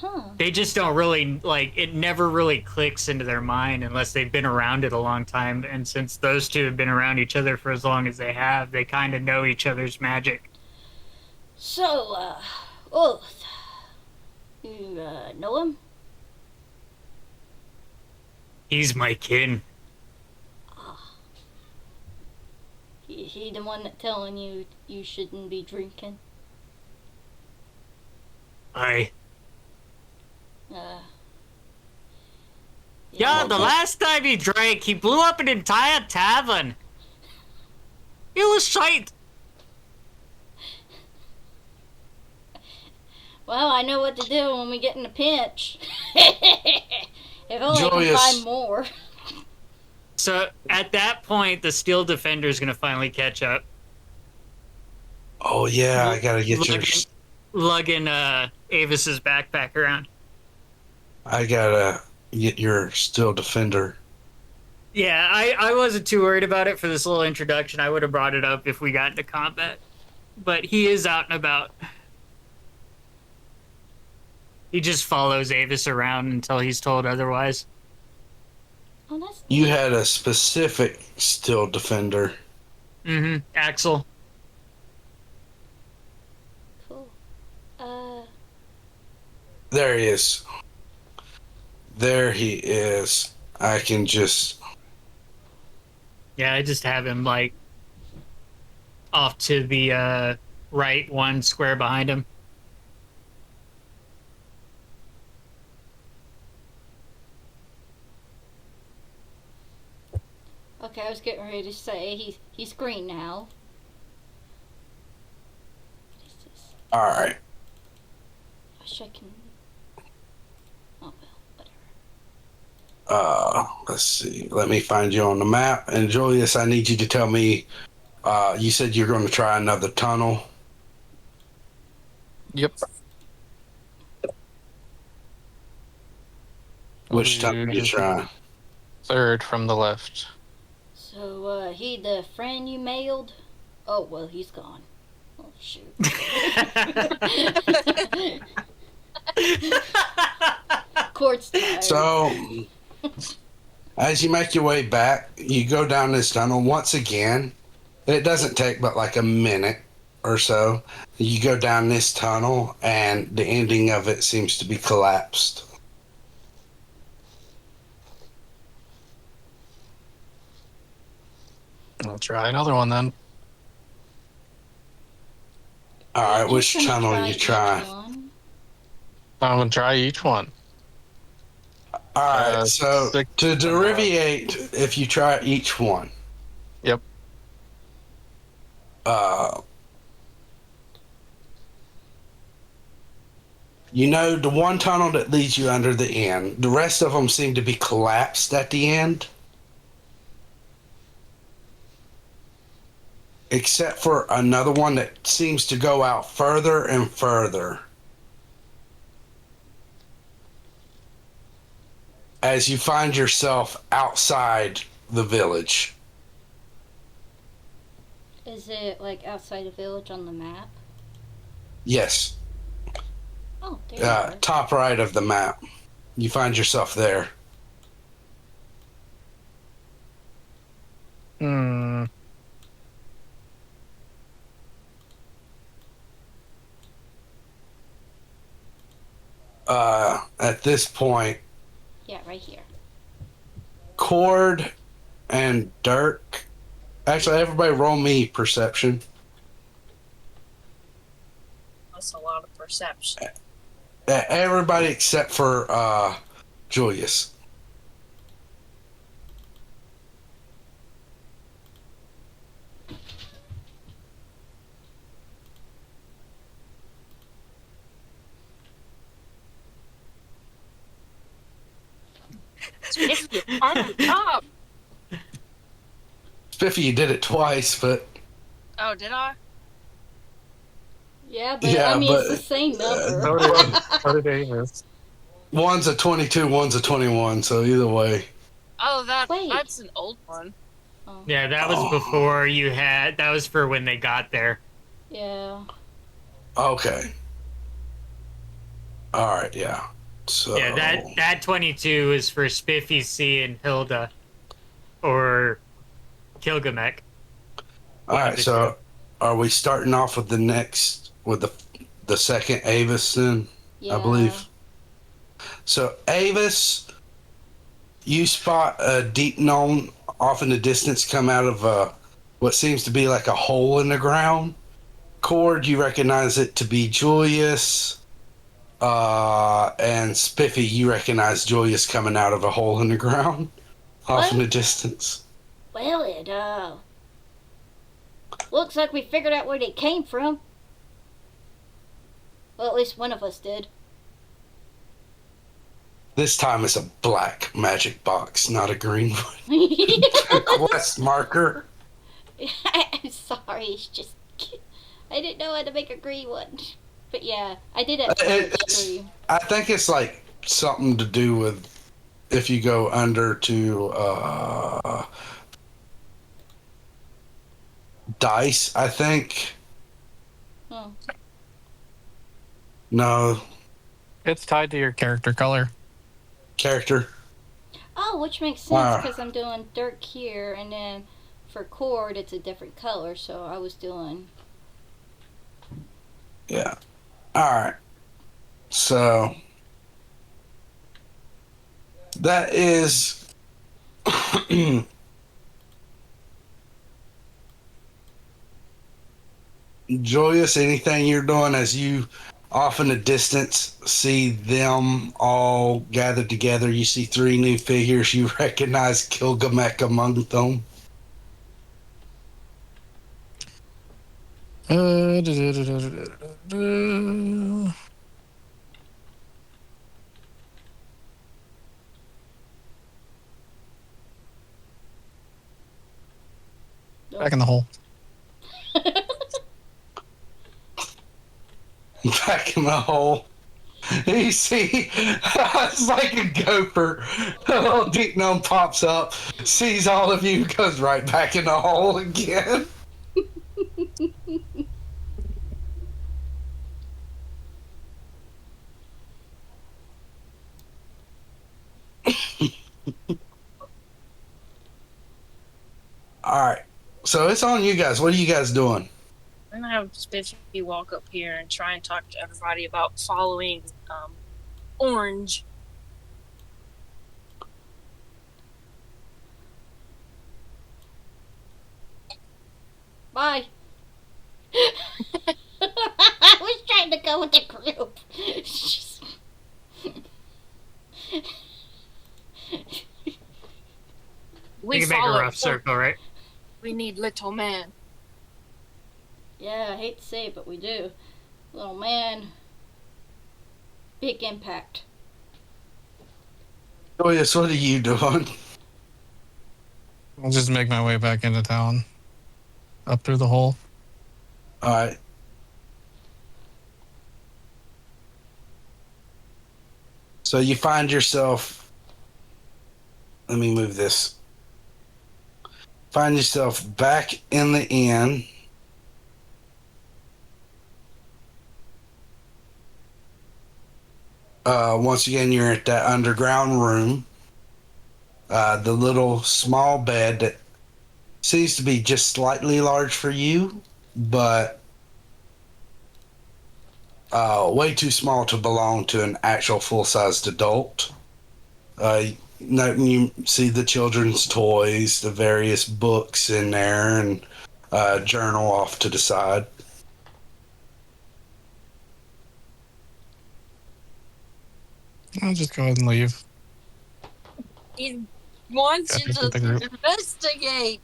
Huh. They just don't really like it. Never really clicks into their mind unless they've been around it a long time. And since those two have been around each other for as long as they have, they kind of know each other's magic. So, Oath. You, know him? He's my kin. He the one that telling you you shouldn't be drinking? I. Yeah, The last time he drank, he blew up an entire tavern. It was shite. Well, I know what to do when we get in a pinch. If only I can Joyous. find more. So at that point, the Steel Defender is going to finally catch up. Oh yeah, I gotta get Lugging Avis's backpack around. I gotta get your Steel Defender. Yeah, I wasn't too worried about it for this little introduction. I would have brought it up if we got into combat. But he is out and about. He just follows Avis around until he's told otherwise. Oh, that's You had a specific Steel Defender. Mm-hmm. Axel. cool. There he is. There he is. I can just... Yeah, I just have him, like, off to the right one square behind him. Okay, I was getting ready to say he's green now. What is this? Alright. Wish I can... Oh, well, whatever. Let's see. Let me find you on the map. And Julius, I need you to tell me, you said you're going to try another tunnel. Yep. Which tunnel are you trying? Third from the left. So, he the friend you mailed? Oh, well, he's gone. Oh, shoot. Court's tired. So, as you make your way back, you go down this tunnel once again. It doesn't take but like a minute or so. You go down this tunnel, and the ending of it seems to be collapsed. I'll try another one then. All right, which Just gonna tunnel you each try? one. I'm gonna try each one. All right, Uh, so six- to derivate, if you try each one. Yep. You know, the one tunnel that leads you under the end, the rest of them seem to be collapsed at the end. Except for another one that seems to go out further and further. As you find yourself outside the village. Is it, like, outside the village on the map? Yes. Oh, there you are. Top right of the map. You find yourself there. Hmm. At this point, Yeah, right here. Cord and Dirk Actually, everybody roll me perception. That's a lot of perception. Everybody except for Julius. Spiffy, you're on top. Spiffy, you did it twice, but Oh, did I? Yeah, but yeah, I mean, it's but the same number. So did Amos. one's a 22, one's a 21. So either way, Oh, Wait. that's an old one. Oh, Yeah, that was Oh. before you had. That was for when they got there. yeah. okay. All right, yeah. So Yeah, that 22 is for Spiffy C and Hilda, or Kilgamek. all one of right. the So are we starting off with the second Avis then? Yeah. I believe. So Avis, you spot a deep gnome off in the distance come out of what seems to be like a hole in the ground. Cord, you recognize it to be Julius. And Spiffy, you recognize Julius coming out of a hole in the ground off in the distance. Well, it looks like we figured out where they came from. Well, at least one of us did. This time it's a black magic box, not a green one. Quest marker. I'm sorry, it's just I didn't know how to make a green one. But yeah, I did it. I think it's like something to do with if you go under to dice, I think. Oh. No, It's tied to your character color. character. Oh, which makes sense Wow. because I'm doing Dirk here, and then for Cord it's a different color. So I was doing. Yeah. All right. So that is Joyous. Anything you're doing as you off in the distance see them all gathered together. You see three new figures. You recognize Kilgamek among them. Back in the hole. Back in the hole. You see, it's like a gopher. A little deep gnome pops up, sees all of you, goes right back in the hole again. All right. So it's on you guys. What are you guys doing? I'm gonna have Spiffy walk up here and try and talk to everybody about following Orange. Bye. I was trying to go with the group. We You can make a follow rough circle, right? We need little man. Yeah, I hate to say it, but we do. Little man. Big impact. Joyous, what are you doing? I'll just make my way back into town. Up through the hole. All right. So you find yourself. Let me move this. Find yourself back in the inn. Once again, you're at that underground room. The little small bed that seems to be just slightly large for you, but way too small to belong to an actual full-sized adult. You see the children's toys, the various books in there, and a journal off to the side. I'll just go ahead and leave. He wants you Got to the group. investigate.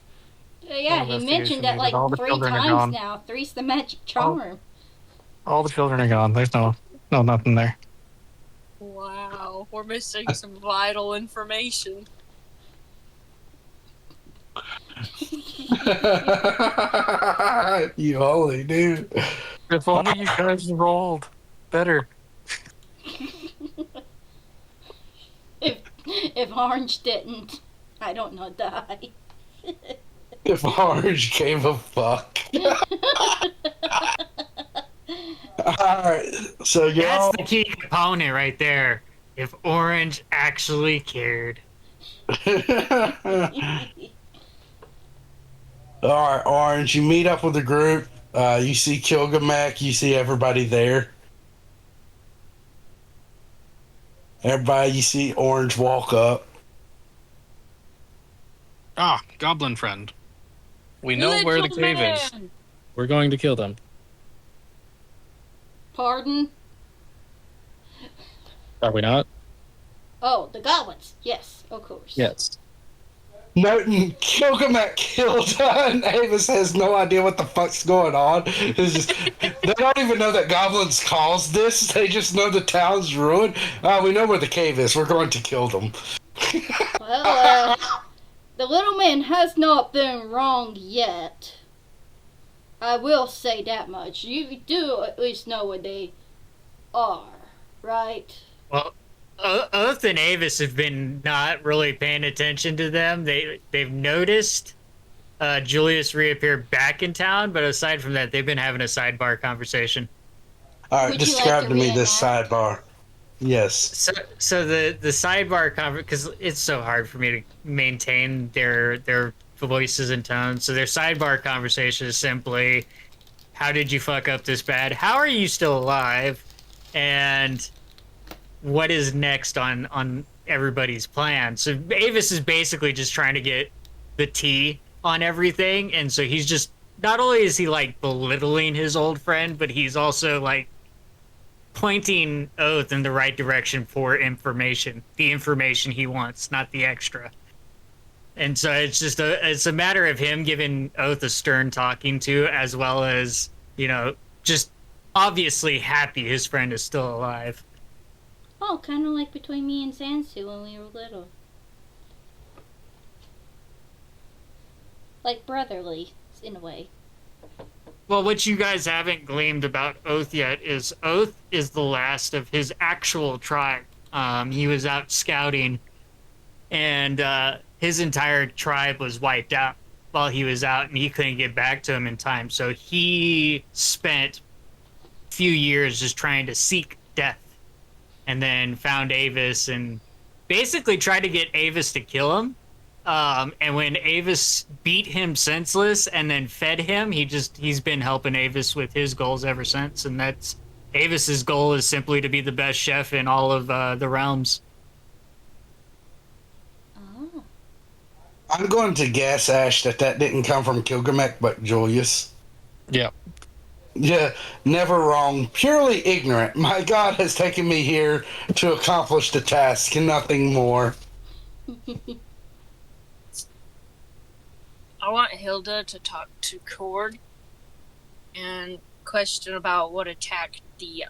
Yeah, he mentioned that like All the 3 children are times gone. now. 3's the magic charm. All the children are gone. There's no nothing there. Wow, we're missing some vital information. You holy dude. If only you guys rolled better. If Orange didn't, I don't know, die. If Orange gave a fuck. Alright, so y'all. That's the key component right there. If Orange actually cared. Alright, Orange, you meet up with the group. You see Kilgamek, you see everybody there. Everybody, you see Orange walk up. Ah, goblin friend. We know where the Little cave is. man! We're going to kill them. Pardon? Are we not? Oh, the goblins. Yes, of course. Yes. Noting Kilgamek killed and Avis has no idea what the fuck's going on. It's just, they don't even know that goblins caused this. They just know the town's ruined. We know where the cave is. We're going to kill them. Well, the little man has not been wronged yet. I will say that much. You do at least know where they are, right? Well, Oath and Avis have been not really paying attention to them. They've noticed Julius reappear back in town, but aside from that, they've been having a sidebar conversation. All right, Would you describe like to to me this reenact? sidebar. Yes. So the sidebar conversation, because it's so hard for me to maintain their voices and tones. So their sidebar conversation is simply, "How did you fuck up this bad? How are you still alive? And what is next on everybody's plan?" So Avis is basically just trying to get the tea on everything, and so he's just, not only is he like belittling his old friend, but he's also like pointing Oath in the right direction for information, the information he wants, not the extra. And so it's a matter of him giving Oath a stern talking to, as well as, just obviously happy his friend is still alive. Oh, kind of like between me and Sansu when we were little. Like brotherly, in a way. Well, what you guys haven't gleaned about Oath yet is Oath is the last of his actual tribe. He was out scouting, and his entire tribe was wiped out while he was out, and he couldn't get back to him in time. So he spent a few years just trying to seek death, and then found Avis and basically tried to get Avis to kill him. And when Avis beat him senseless and then fed him, he's been helping Avis with his goals ever since. And that's Avis's goal is simply to be the best chef in all of the realms. Oh. I'm going to guess, Ash, that didn't come from Kilgamek, but Julius. Yeah. Yeah, never wrong. Purely ignorant. My God has taken me here to accomplish the task and nothing more. I want Hilda to talk to Cord and question about what attacked the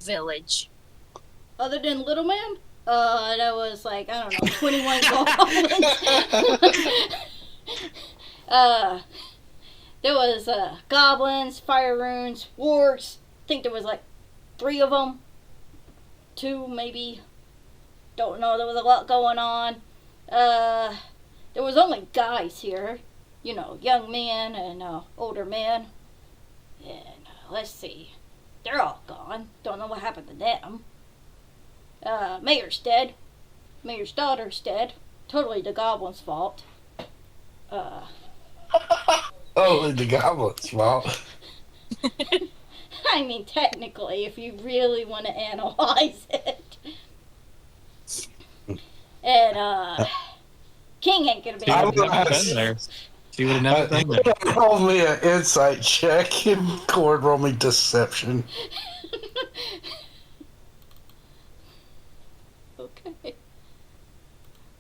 village. Other than Little Man? That was like, I don't know, 21 goblins. There was goblins, fire runes, wargs. I think there was like 3 of them. 2 maybe. Don't know, there was a lot going on. There was only guys here. Young men and older men. And let's see. They're all gone. Don't know what happened to them. Mayor's dead. Mayor's daughter's dead. Totally the goblin's fault. Oh, the goblin's fault. I mean, technically, if you really want to analyze it. And King ain't gonna be She I able would to have will never use been there. this. She would have never been there. Roll me an insight check and Cord roll me deception. Okay.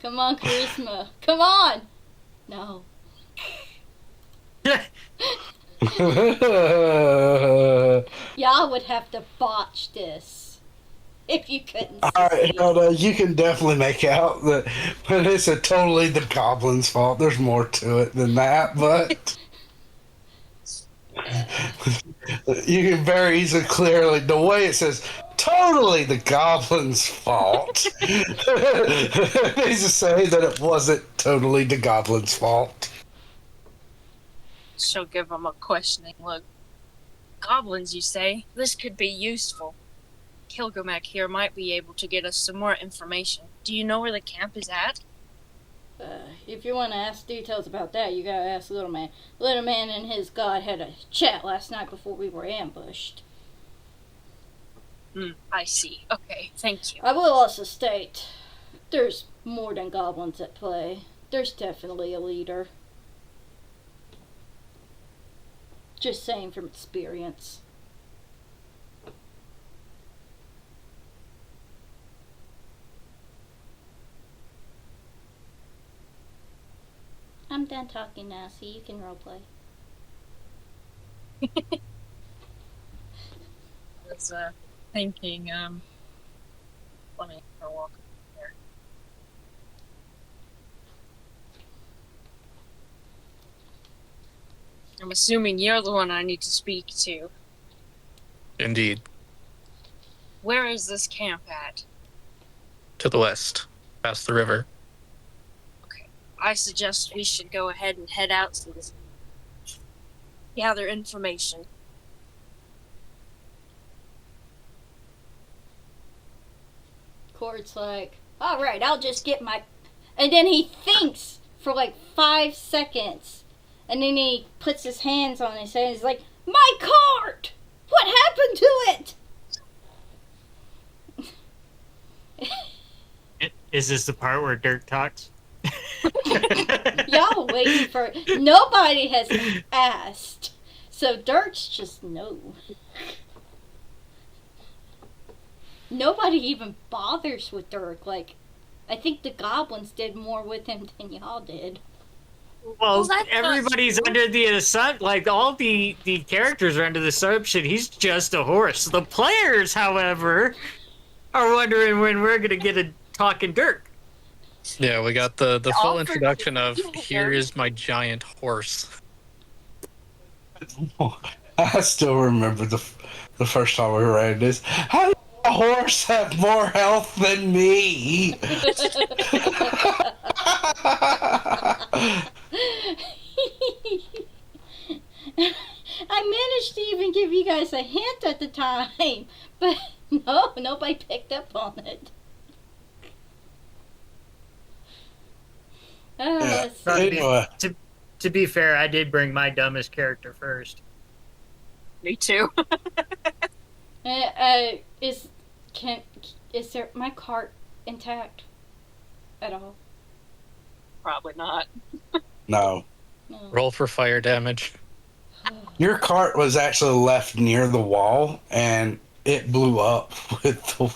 Come on, charisma. Come on. No. Y'all would have to botch this if you couldn't Alright, succeed. Hilda, you can definitely make out that but it's a totally the goblin's fault. There's more to it than that, but you can very easily clearly the way it says totally the goblin's fault. It needs to say that it wasn't totally the goblin's fault. She'll give him a questioning look. Goblins, you say? This could be useful. Kilgomek here might be able to get us some more information. Do you know where the camp is at? If you want to ask details about that, you gotta ask Little Man. Little Man and his god had a chat last night before we were ambushed. I see. Okay, thank you. I will also state, there's more than goblins at play. There's definitely a leader. Just saying from experience. I'm done talking now, so you can roleplay. I was thinking, let me go walk here. I'm assuming you're the one I need to speak to. Indeed. Where is this camp at? To the west, past the river. I suggest we should go ahead and head out to this, gather information. Cord's like, alright, I'll just get my... And then he thinks for like 5 seconds. And then he puts his hands on his head. He's like, my cart! What happened to it? Is this the part where Dirk talks? Y'all waiting for... Nobody has asked. So Dirk's just no. Nobody even bothers with Dirk. Like, I think the goblins did more with him than y'all did. Well, that's not everybody's true. under the assumption, like all the characters are under the assumption he's just a horse. The players, however, are wondering when we're gonna get a talking Dirk. Yeah, we got the full Offered introduction to of heal here him. is my giant horse. I still remember the first time we read this. How does a horse have more health than me? I managed to even give you guys a hint at the time, but no, nobody picked up on it. Yeah. So- Anyway, To be fair, I did bring my dumbest character first. Me too. is there my cart intact at all? Probably not. no. No. Roll for fire damage. Your cart was actually left near the wall, and it blew up with the...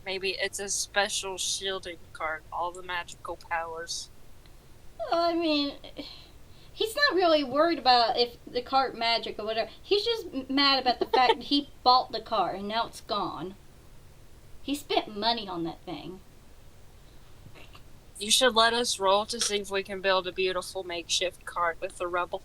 Maybe it's a special shielding card. All the magical powers. I mean, he's not really worried about if the cart magic or whatever. He's just mad about the fact that he bought the car and now it's gone. He spent money on that thing. You should let us roll to see if we can build a beautiful makeshift cart with the rubble.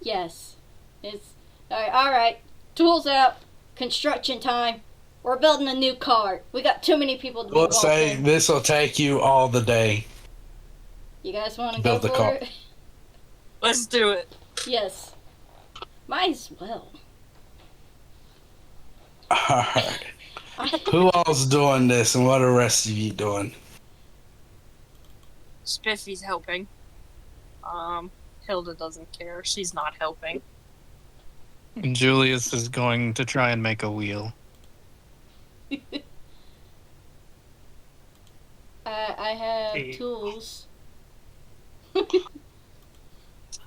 Yes. It's alright. Tools out. Construction time. We're building a new cart. We got too many people to be Let's say walking. this will take you all the day. You guys want to go build the for cart. it? Let's do it. Yes. Might as well. Alright. Who all's doing this, and what are the rest of you doing? Spiffy's helping. Hilda doesn't care. She's not helping. And Julius is going to try and make a wheel. I have The- tools.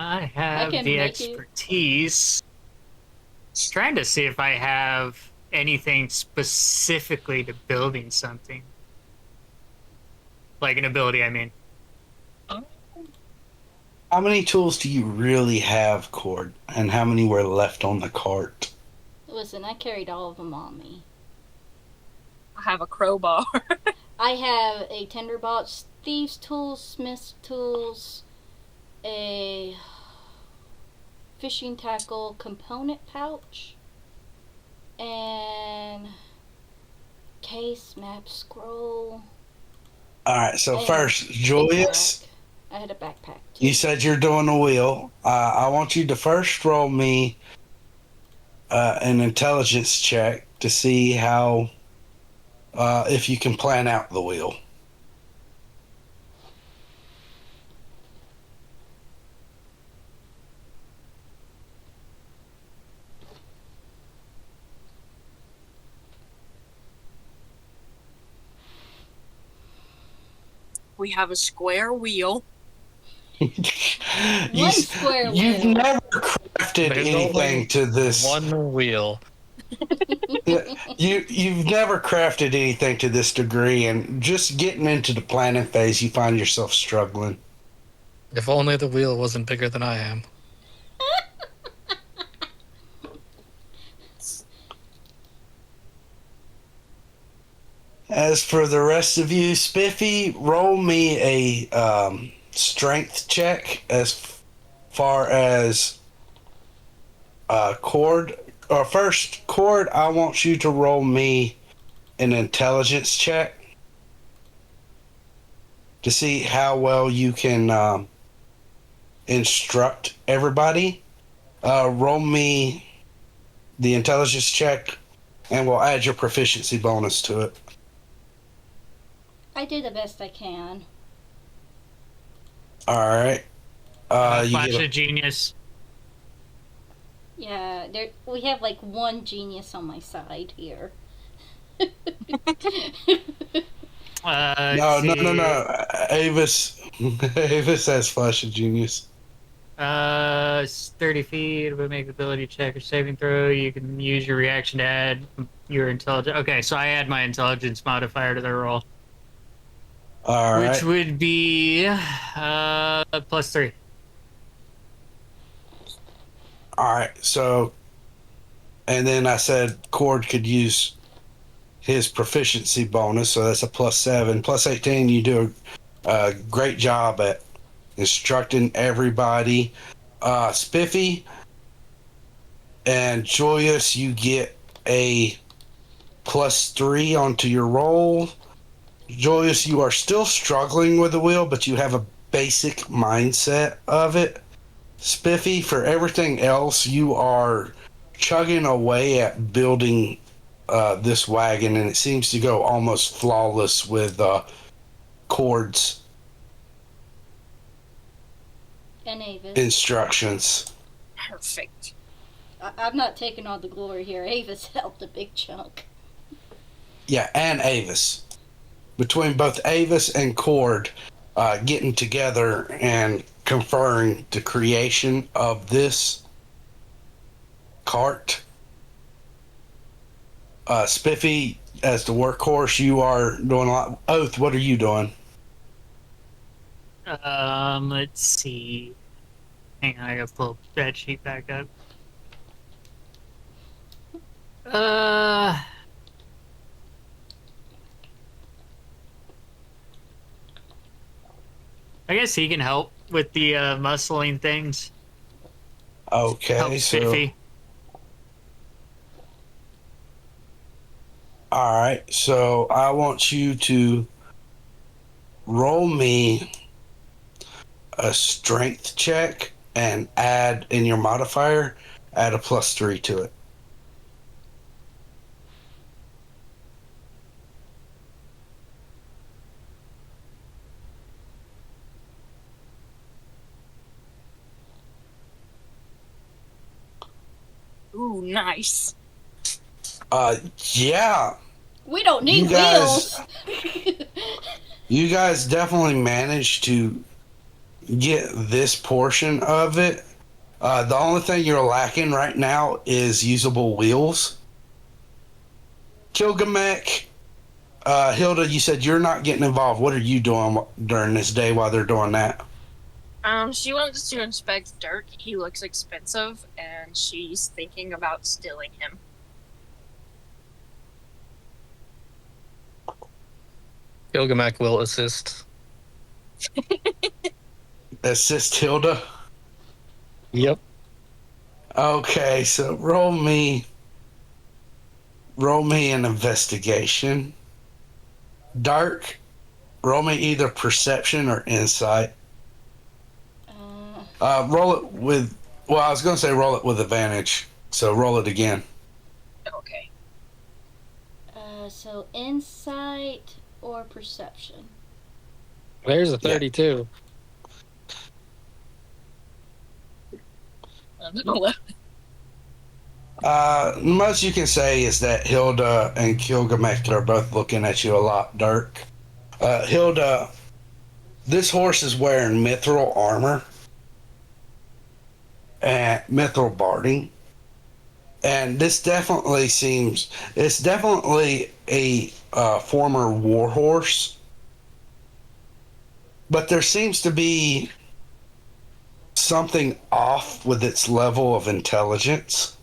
I have can the make it. expertise. Trying to see if I have anything specifically to building something. Like an ability, I mean. How many tools do you really have, Cord? And how many were left on the cart? Listen, I carried all of them on me. I have a crowbar. I have a tinderbox, thieves' tools, smith's tools, a fishing tackle component pouch, and case, map, scroll. Alright, so and first, a Julius, backpack. I had a backpack too. you said you're doing a wheel. I want you to first roll me an intelligence check to see how, if you can plan out the wheel. We have a square wheel. One square You've wheel. never crafted There's anything only to this. One wheel. You've never crafted anything to this degree, and just getting into the planning phase, you find yourself struggling. If only the wheel wasn't bigger than I am. As for the rest of you, Spiffy, roll me a strength check as far as Cord. Or first, Cord, I want you to roll me an intelligence check to see how well you can instruct everybody. Roll me the intelligence check, and we'll add your proficiency bonus to it. I do the best I can. All right. You Flash get of genius. Yeah, we have like one genius on my side here. no. Avis, Avis has flash of genius. 30 feet, would make ability check or saving throw. You can use your reaction to add your intelligence. Okay, so I add my intelligence modifier to the roll, All right. which would be +3. All right. So, and then I said Cord could use his proficiency bonus, so that's a +7, +18. You do a great job at instructing everybody. Spiffy and Joyous, you get a +3 onto your roll. Joyous, you are still struggling with the wheel, but you have a basic mindset of it. Spiffy, for everything else, you are chugging away at building this wagon, and it seems to go almost flawless with Cord's And Avis. instructions. Perfect. I'm not taking all the glory here. Avis helped a big chunk. Yeah, and Avis. Between both Avis and Cord getting together and conferring the creation of this cart. Spiffy, as the workhorse, you are doing a lot. Oath, what are you doing? Let's see. Hang on, I gotta pull that sheet back up. I guess he can help with the muscling things. Okay, Help so Spiffy. all right, so I want you to roll me a strength check and add in your modifier, add a +3 to it. Ooh, nice. Yeah, We don't need You guys- wheels. You guys definitely managed to get this portion of it. The only thing you're lacking right now is usable wheels. Kilgamek, Hilda, you said you're not getting involved. What are you doing during this day while they're doing that? She wants to inspect Dirk. He looks expensive, and she's thinking about stealing him. Gilgamesh will assist. Assist Hilda? Yep. Okay, so roll me an investigation. Dark, roll me either perception or insight. Roll it with, well, I was going to say roll it with advantage. So roll it again. Okay. So insight or perception? There's a 32. Most you can say is that Hilda and Kilgamesh are both looking at you a lot, Dirk. Hilda, this horse is wearing mithril armor and mithril barding. And this definitely seems, it's definitely a former war horse. But there seems to be something off with its level of intelligence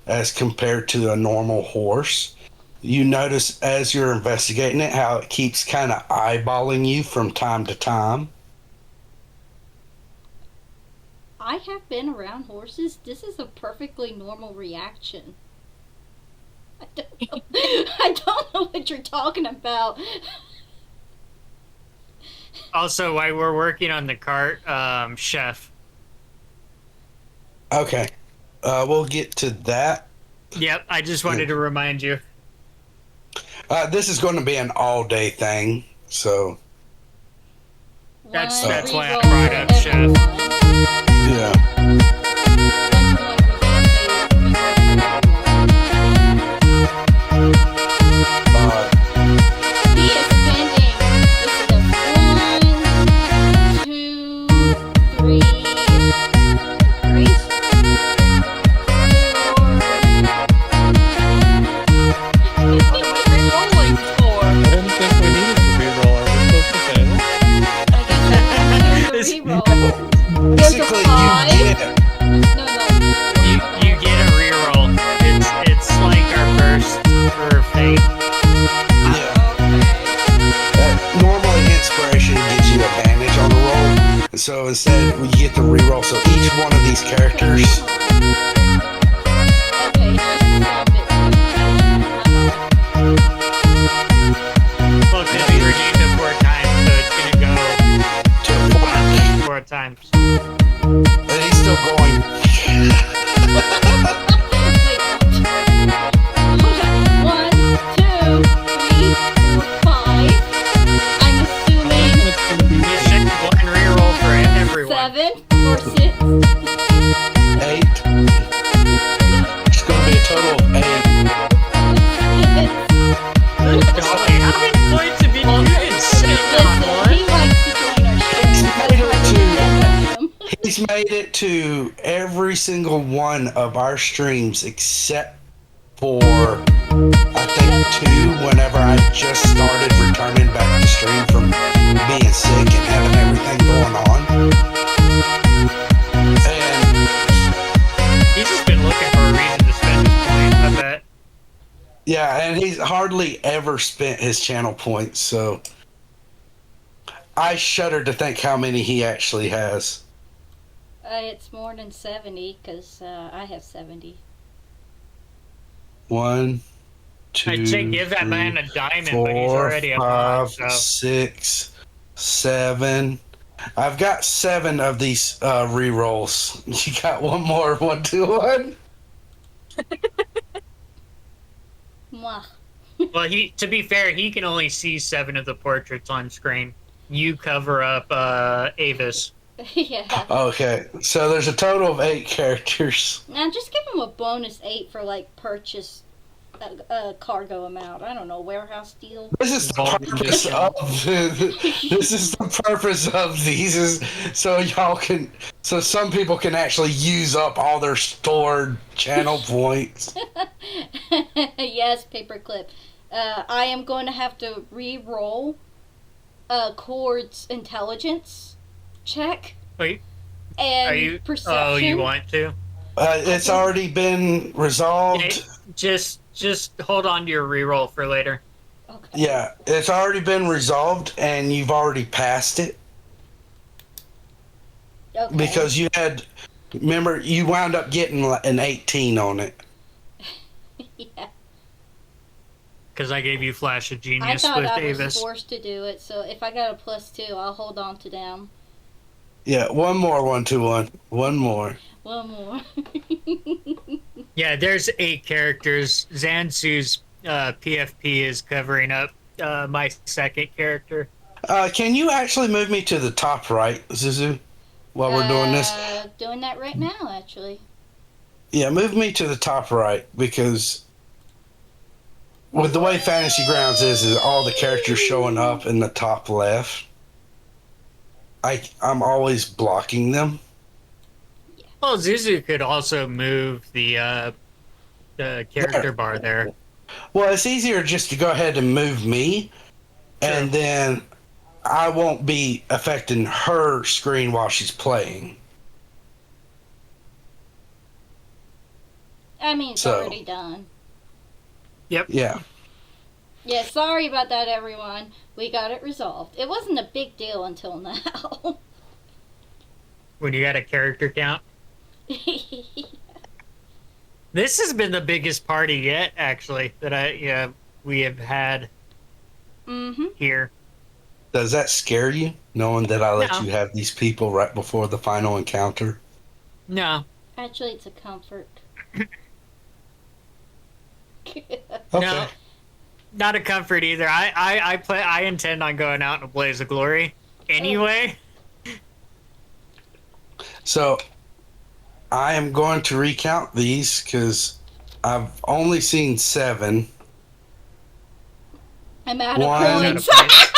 as compared to a normal horse. You notice as you're investigating it how it keeps kind of eyeballing you from time to time. I have been around horses. This is a perfectly normal reaction. I don't know, I don't know what you're talking about. Also, while we're working on the cart, chef. Okay. We'll get to that. Yep, I just wanted to remind you. This is going to be an all-day thing, so That's One why I reroll brought for up chef. everyone. yeah. He is spending, this is a 1, 2, 3, 4. Rolling for. I didn't think we needed to reroll. Are we supposed to fail? I guess we're doing the reroll. There's a Basically, 5. you get You get a reroll. It's like our burst for fate. normally inspiration gives you advantage on the roll. So instead, we get the reroll. So each one of these characters. Okay, it's just some bit. Well, because we redeemed it 4 times, so it's gonna go To 4 times. and he's still going. Wait, hold on. 1, 2, 3, 4, 5. I'm assuming You should one reroll for everyone. 7 or 6. 8. It's going to be a total of 8. Golly, how many points have you been sitting on, Listen, Lauren? he likes to join our stream. That's why we send him. He's made it to every single one of our streams except for, I think, 2 whenever I just started returning back to stream from being sick and having everything going on. And He's just been looking for a reason to spend his point, I bet. yeah, and he's hardly ever spent his channel points, so I shudder to think how many he actually has. It's more than 70 because I have 70. 1, 2, I'd say give that 3, man a diamond, but he's 4, already a pawn, 5, so. 6, 7. I've got 7 of these re-rolls. You got one more 1, 2, 1. Mwah. Well, to be fair, he can only see 7 of the portraits on screen. You cover up Avis. Yeah. Okay, so there's a total of 8 characters. Now just give him a bonus 8 for like purchase cargo amount. I don't know, warehouse deal. This is the Volume purpose discount. of this is the purpose of these is so y'all can so some people can actually use up all their stored channel points. Yes, paperclip. I am going to have to re-roll Cord's intelligence check Wait, and are you? perception. Oh, you want to? It's already been resolved. Okay, just hold on to your reroll for later. Okay. Yeah, it's already been resolved, and you've already passed it Okay. because you had. Remember, you wound up getting an 18 on it. Yeah. Because I gave you Flash of I Genius thought with I was Avis. forced to do it, so if I got a +2, I'll hold on to them. Yeah, one more 121. One more. One more. Yeah, there's 8 characters. Zansu's PFP is covering up my second character. Can you actually move me to the top right, Zuzu, while we're doing this? Doing that right now, actually. Yeah, move me to the top right because with the way Fantasy Grounds is all the characters showing up in the top left. I'm always blocking them. Well, Zuzu could also move the character bar there. Well, it's easier just to go ahead and move me, and then I won't be affecting her screen while she's playing. I mean, it's So- already done. Yep. Yeah. Yeah, sorry about that, everyone. We got it resolved. It wasn't a big deal until now. When you got a character count. This has been the biggest party yet, actually, that we have had here. Does that scare you, knowing that I let No. you have these people right before the final encounter? No, Actually, it's a comfort. Okay. No. Not a comfort either. I intend on going out in a blaze of glory anyway. So I am going to recount these because I've only seen 7. I'm out One. of Out of points. points.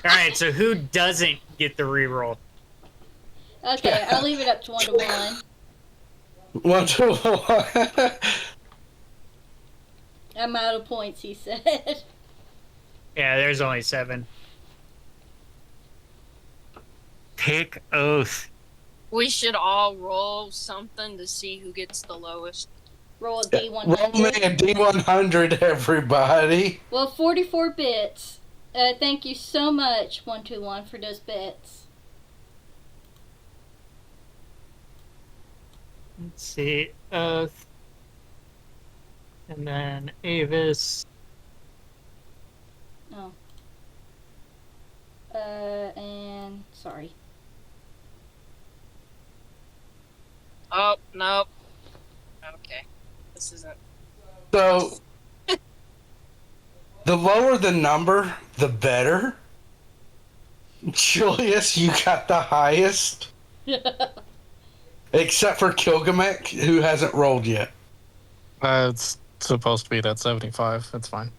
All right, so who doesn't get the reroll? Okay, I'll leave it up to 1 to 1. 1, 2, 1. I'm out of points, he said. Yeah, there's only 7. Pick oath. We should all roll something to see who gets the lowest. Roll a Roll me D100. a D100, everybody. Well, 44 bits. Thank you so much, 121, for those bits. Let's see. Oath. And then Avis. Oh. And sorry. Oh, nope. Okay. This isn't. So, the lower the number, the better. Julius, you got the highest. Except for Kilgamek, who hasn't rolled yet. It's supposed to be at 75. It's fine.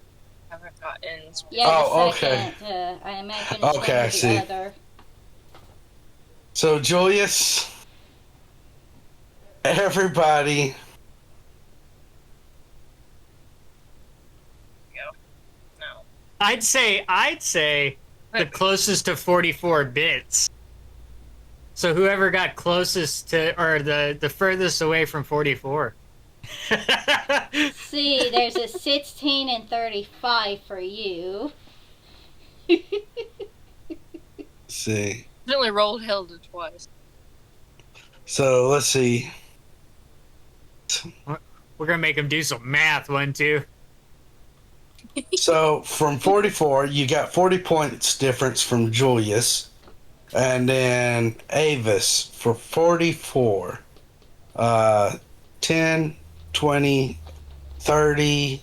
Haven't gotten. Yeah, Oh, the okay. second. I imagine it's Okay, one or I the see. other. So, Julius, everybody, No. I'd say the closest to 44 bits. So whoever got closest to, or the furthest away from 44. See, there's a 16 and 35 for you. see. Only rolled Hilda twice. So, let's see. We're gonna make him do some math, 1, 2. So, from 44, you got 40 points difference from Julius. And then Avis for 44. 10, 20, 30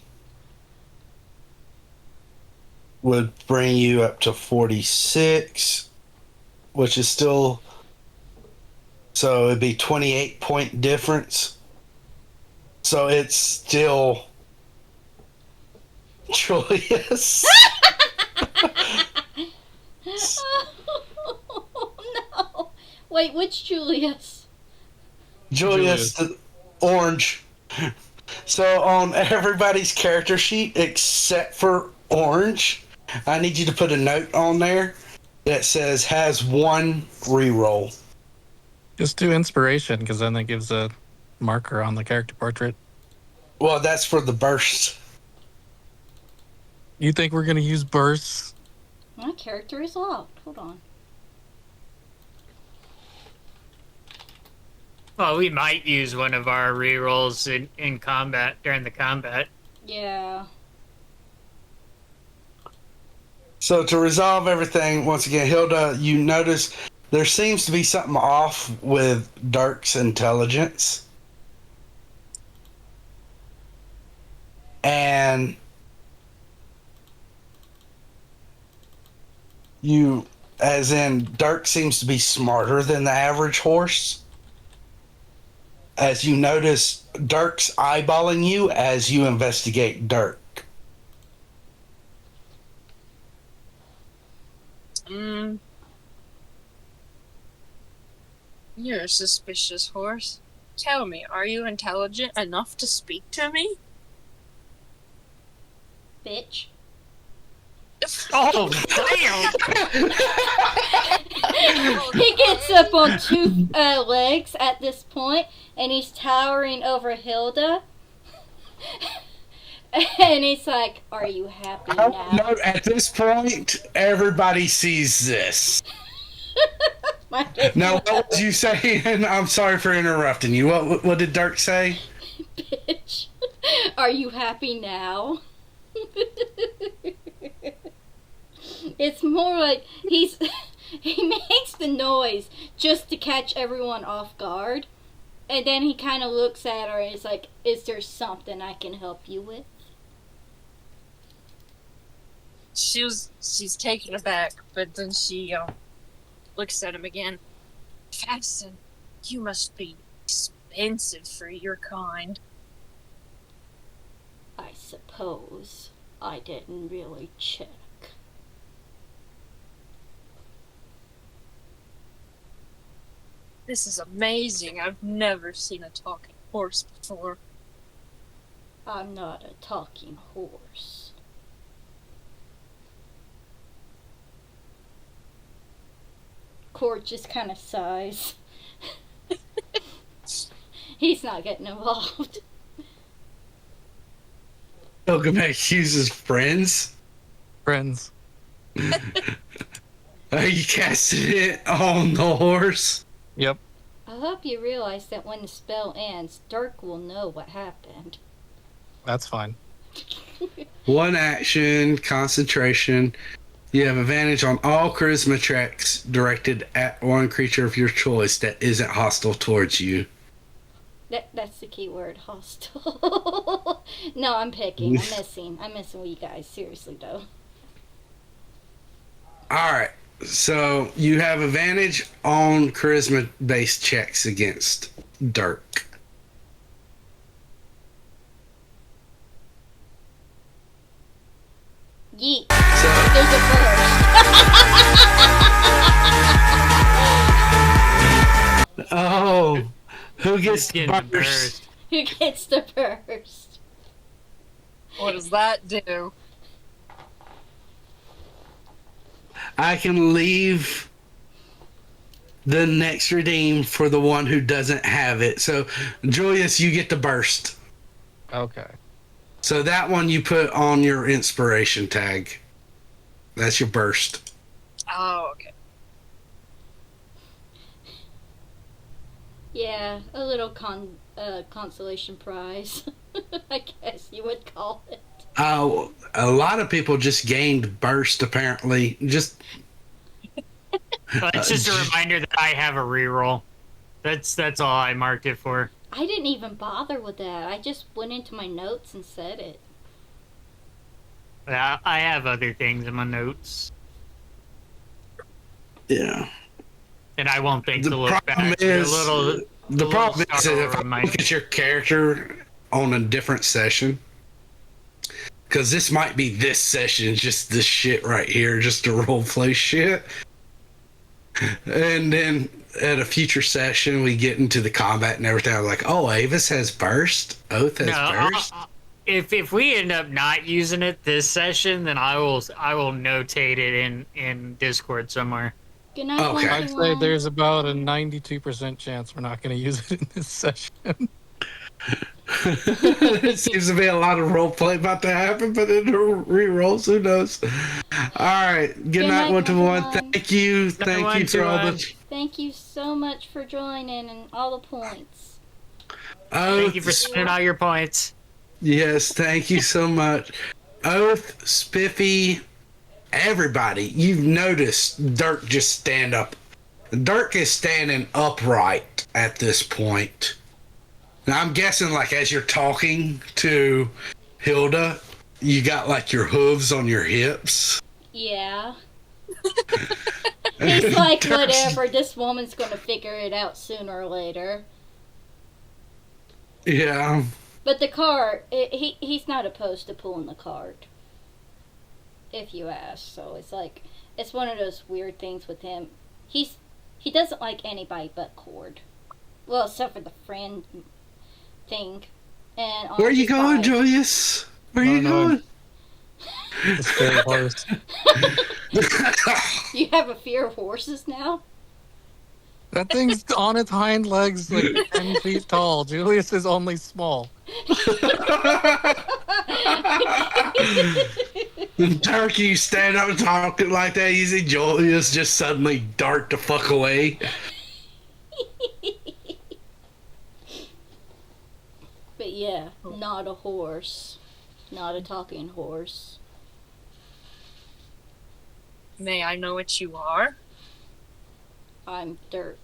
would bring you up to 46, which is still, so it'd be 28 point difference. So it's still Julius. Oh no! Wait, which Julius? Julius the orange. So on everybody's character sheet except for Orange, I need you to put a note on there that says has 1 reroll. Just do inspiration, because then that gives a marker on the character portrait. Well, that's for the burst. You think we're going to use bursts? My character is locked. Hold on. Well, we might use one of our rerolls in combat during the combat. Yeah. So to resolve everything, once again, Hilda, you notice there seems to be something off with Dirk's intelligence. And you, as in, Dirk seems to be smarter than the average horse. As you notice, Dirk's eyeballing you as you investigate Dirk. You're a suspicious horse. Tell me, are you intelligent enough to speak to me? Bitch. Oh, damn! He gets up on 2 legs at this point, and he's towering over Hilda. And he's like, "Are you happy now?" No, at this point, everybody sees this. Now, what was you saying? I'm sorry for interrupting you. What did Dirk say? Bitch, are you happy now? It's more like he makes the noise just to catch everyone off guard, and then he kind of looks at her and is like, "Is there something I can help you with?" She's taken aback, but then she looks at him again. Fasten, you must be expensive for your kind. I suppose I didn't really check. This is amazing. I've never seen a talking horse before. I'm not a talking horse. Cord just kind of sighs. He's not getting involved. Gilgamesh uses friends. Friends. Are you casting it on the horse? Yep. I hope you realize that when the spell ends, Dirk will know what happened. That's fine. 1 action, concentration. You have advantage on all charisma checks directed at 1 creature of your choice that isn't hostile towards you. That's the key word, hostile. No, I'm picking. I'm messing with you guys. Seriously, though. Alright, so you have advantage on charisma-based checks against Dirk. Yeet. So, There's a burst. oh, who gets the Getting burst? Who gets the burst? What does that do? I can leave the next redeem for the one who doesn't have it. So, Julius, you get the burst. Okay. So that one you put on your inspiration tag. That's your burst. Oh, okay. Yeah, a little consolation prize. I guess you would call it. A lot of people just gained burst, apparently. Just It's just a reminder that I have a reroll. That's all I marked it for. I didn't even bother with that. I just went into my notes and said it. Yeah, I have other things in my notes, yeah. and I won't think The to look problem back. is, The problem is sorrow if I reminder. look at your character on a different session, because this might be this session, just this shit right here, just a roleplay shit. And then at a future session, we get into the combat and everything. I'm like, oh, Avis has burst. Oath has burst. If we end up not using it this session, then I will notate it in Discord somewhere. Good night, Okay. I'd say there's about a 92% chance we're not going to use it in this session. It seems to be a lot of role play about to happen, but in the re-rolls, who knows? All right. Good night, 1-to-1. Thank you. Thank you for all the. Thank you so much for joining and all the points. Thank you for spending all your points. Yes, thank you so much. Oath, Spiffy, everybody. You've noticed Dirk just stand up. Dirk is standing upright at this point. Now, I'm guessing, like, as you're talking to Hilda, you got, like, your hooves on your hips. Yeah. He's like, whatever, this woman's gonna figure it out sooner or later. Yeah. But the card, he's not opposed to pulling the card. If you ask. So it's like, it's one of those weird things with him. He doesn't like anybody but Cord. Well, except for the friend thing. And Where are you going, Julius? Where are you going? The scary horse. You have a fear of horses now? That thing's on its hind legs like 10 feet tall. Julius is only small. Dirk, you stand up and talking like that, you see Julius just suddenly dart the fuck away. But yeah, not a horse. Not a talking horse. May I know what you are? I'm Dirk.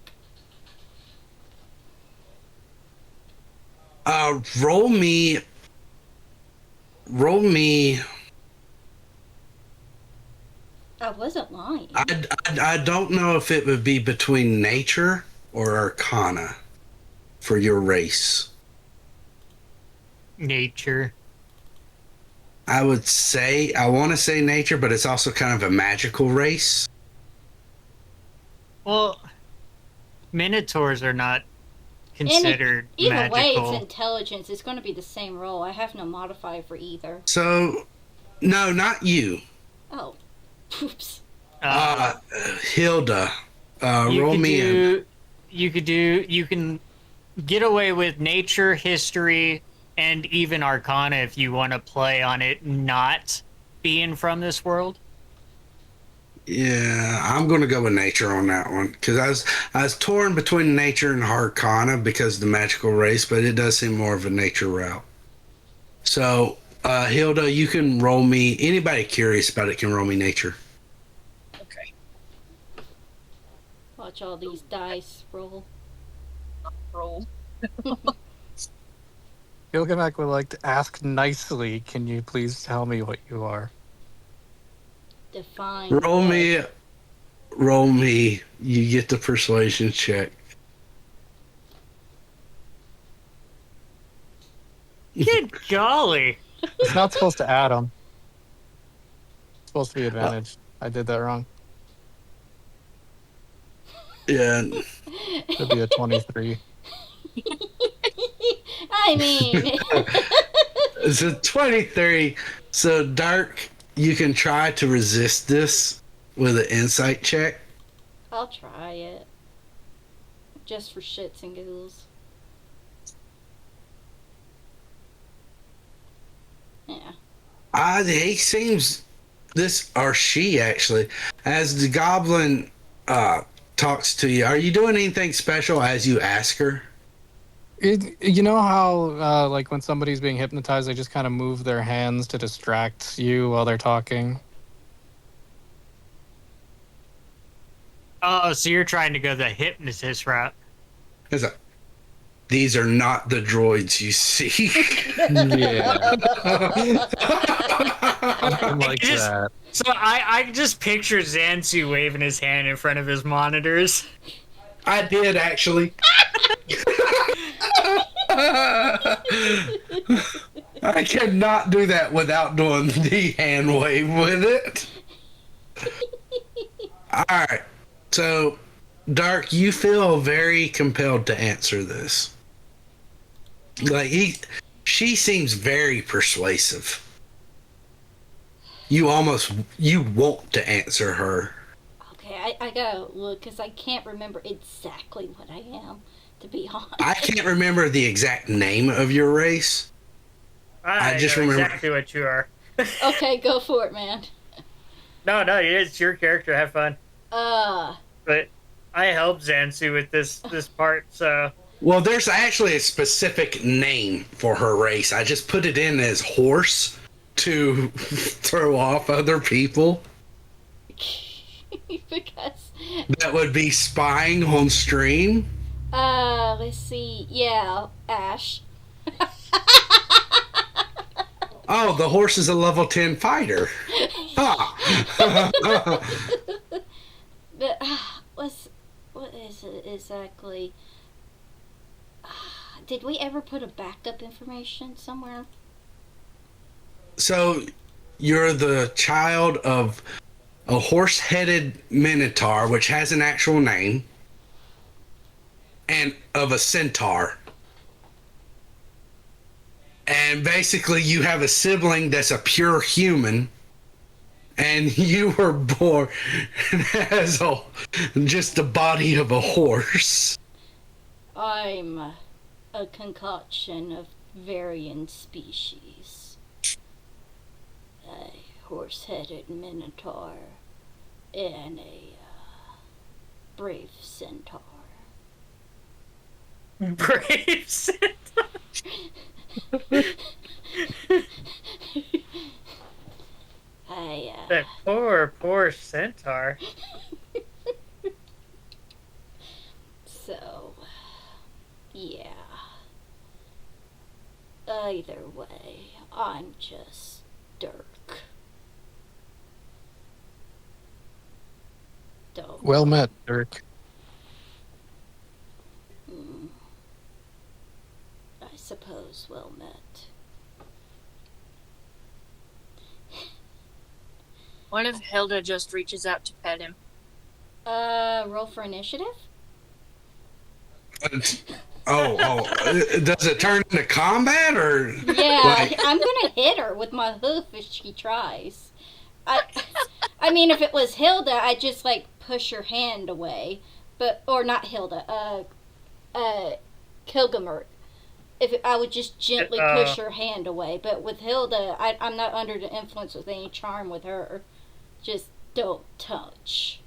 Roll me. I wasn't lying. I don't know if it would be between nature or arcana for your race. Nature. I would say, I want to say nature, but it's also kind of a magical race. Well, minotaurs are not considered Either way, magical. it's intelligence. It's going to be the same roll. I have no modifier for either. So, no, not you. Oh, oops. Hilda, You roll could me in. You can get away with nature, history, and even arcana if you want to play on it not being from this world. Yeah, I'm gonna go with nature on that one because I was torn between nature and arcana because of the magical race, but it does seem more of a nature route. So, Hilda, you can roll me. Anybody curious about it can roll me nature. Okay. Watch all these dice roll. Roll. Gilgamesh would like to ask nicely, can you please tell me what you are? Define. Roll me. You get the persuasion check. Good golly. It's not supposed to add them. It's supposed to be advantage. I did that wrong. Yeah. Should be a 23. I mean, It's a 23. So, Dark, you can try to resist this with an insight check. I'll try it. Just for shits and giggles. Yeah. He seems or she actually, as the goblin talks to you. Are you doing anything special as you ask her? You know how, like, when somebody's being hypnotized, they just kind of move their hands to distract you while they're talking? Oh, so you're trying to go the hypnotist route. These are not the droids you see. Yeah. Something like Just- that. So I just picture Zansu waving his hand in front of his monitors. I did, actually. I cannot do that without doing the hand wave with it. Alright. So, Dark, you feel very compelled to answer this. Like, she seems very persuasive. You want to answer her. Okay, I gotta look because I can't remember exactly what I am, to be honest. I can't remember the exact name of your race. I just know remember- exactly what you are. Okay, go for it, man. No, it's your character. Have fun. But I helped Zansu with this part, so. Well, there's actually a specific name for her race. I just put it in as horse to throw off other people. Because That would be spying on stream. let's see. Yeah, Ash. Oh, the horse is a level 10 fighter. Huh. But what is it exactly? Did we ever put a backup information somewhere? So, you're the child of a horse-headed minotaur, which has an actual name, and of a centaur. And basically, you have a sibling that's a pure human, and you were born as just the body of a horse. I'm a concoction of varying species. A horse-headed minotaur and a brave centaur. Brave centaur. That poor centaur. So, yeah. Either way, I'm just Dirk. Don't. Well met, Dirk. I suppose well met. What if Hilda just reaches out to pet him? Roll for initiative? Does it turn into combat or? Yeah, I'm gonna hit her with my hoof if she tries. I mean, if it was Hilda, I'd just like push her hand away, or not Hilda, Kilgamer. I would just gently push her hand away, but with Hilda, I'm not under the influence with any charm with her. Just don't touch.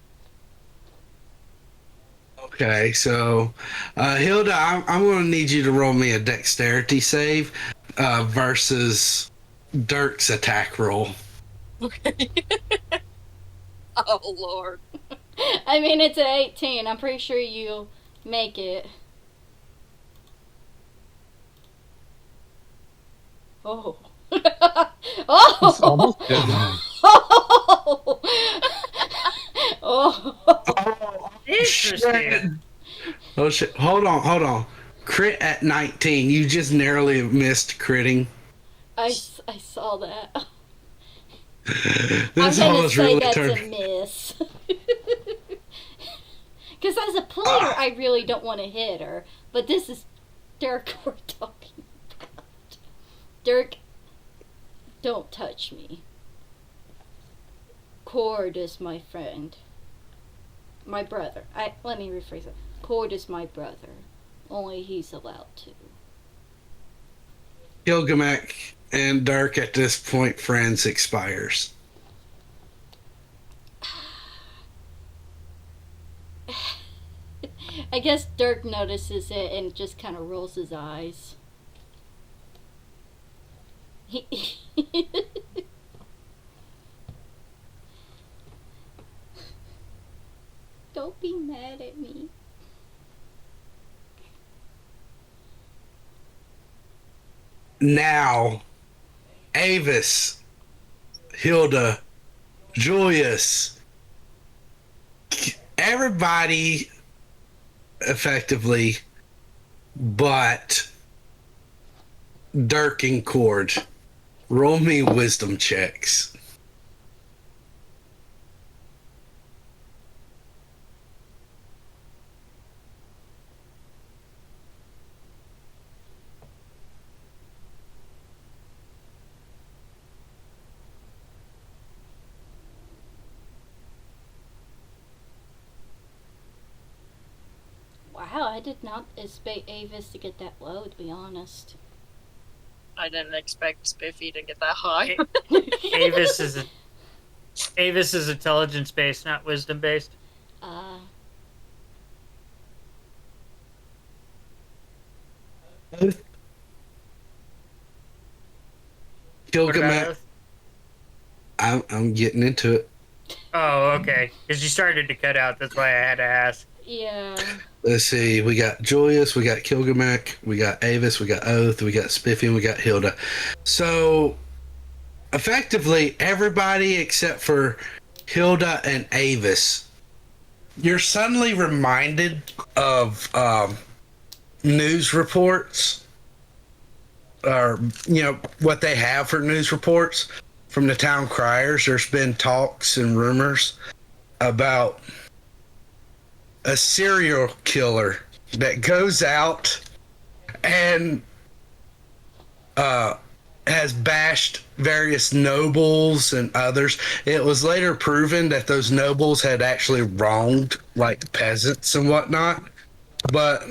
Okay, so Hilda, I'm going to need you to roll me a dexterity save versus Dirk's attack roll. Okay. Oh, Lord. I mean, it's an 18. I'm pretty sure you'll make it. Oh. Oh! It's almost good. Oh! Oh! Interesting. Oh shit! Hold on. Crit at 19. You just narrowly missed critting. I saw that. This I'm gonna almost say really that's turned. a miss. Because as a player, I really don't want to hit her. But this is Dirk we're talking about. Dirk, don't touch me. Cord is my friend. My brother. Let me rephrase it. Cord is my brother. Only he's allowed to. Gilgamesh and Dirk at this point, friends expires. I guess Dirk notices it and just kind of rolls his eyes. Don't be mad at me. Now, Avis, Hilda, Julius, everybody effectively but Dirk, and Cord, roll me wisdom checks. Wow, I did not expect Avis to get that low, to be honest. I didn't expect Spiffy to get that high. Avis is intelligence based, not wisdom based. Uh, What about Gilgamesh, Oath? I'm getting into it. Oh, okay. Because you started to cut out. That's why I had to ask. yeah. Let's see. We got Julius, we got Gilgamesh, we got Avis, we got Oath, we got Spiffy, and we got Hilda. So, effectively, everybody except for Hilda and Avis, you're suddenly reminded of news reports, or, what they have for news reports from the town criers. There's been talks and rumors about a serial killer that goes out and has bashed various nobles and others. It was later proven that those nobles had actually wronged like peasants and whatnot, but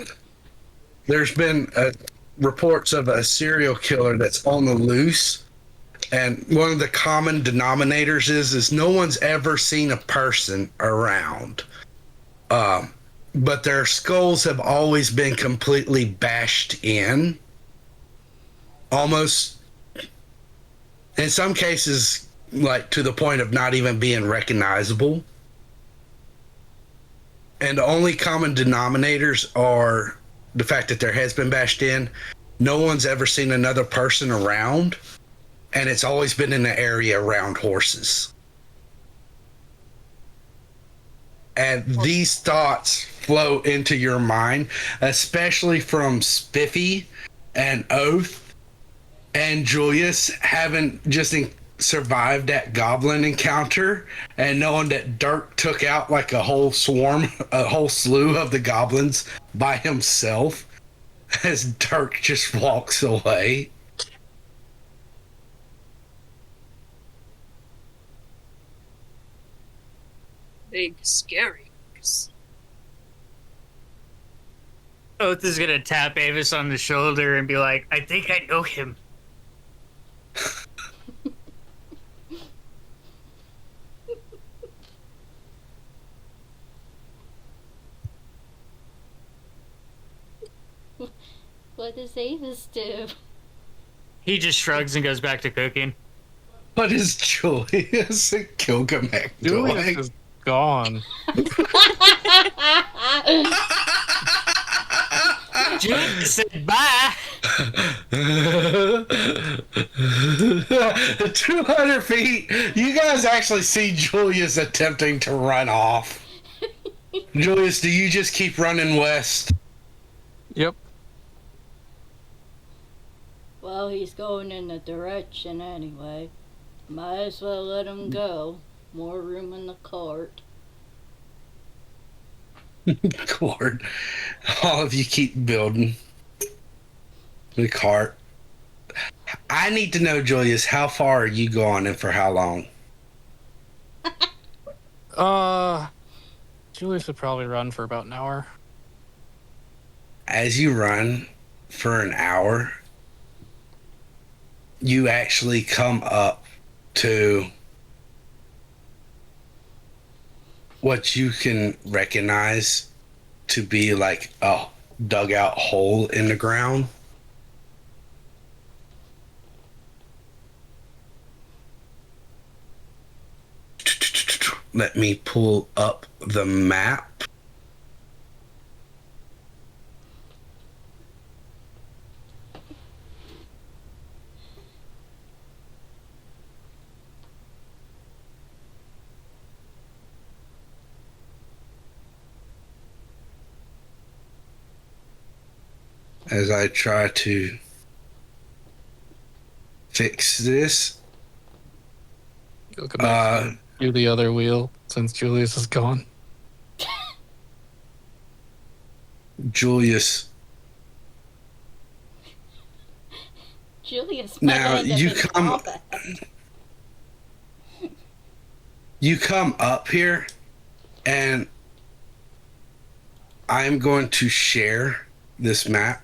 there's been reports of a serial killer that's on the loose. And one of the common denominators is no one's ever seen a person around. But their skulls have always been completely bashed in. Almost, in some cases, like to the point of not even being recognizable. And the only common denominators are the fact that their head's been bashed in. No one's ever seen another person around. And it's always been in the area around horses. And these thoughts flow into your mind, especially from Spiffy and Oath and Julius having just survived that goblin encounter and knowing that Dirk took out like a whole slew of the goblins by himself as Dirk just walks away. Big scary. Oath is gonna tap Avis on the shoulder and be like, "I think I know him." What does Avis do? He just shrugs and goes back to cooking. What is Julius and Gilgamesh Julius doing? is gone. Julius said bye. 200 feet. You guys actually see Julius attempting to run off. Julius, do you just keep running west? Yep. Well, he's going in the direction anyway. Might as well let him go. More room in the cart. Cord. All of you keep building the cart. I need to know, Julius, how far are you going and for how long? Julius would probably run for about an hour. As you run for an hour, you actually come up to what you can recognize to be like a dugout hole in the ground. Let me pull up the map. As I try to fix this. You'll go back Uh, to the other wheel since Julius is gone. Julius. Julius might Now end up in combat. you come up here, and I'm going to share this map.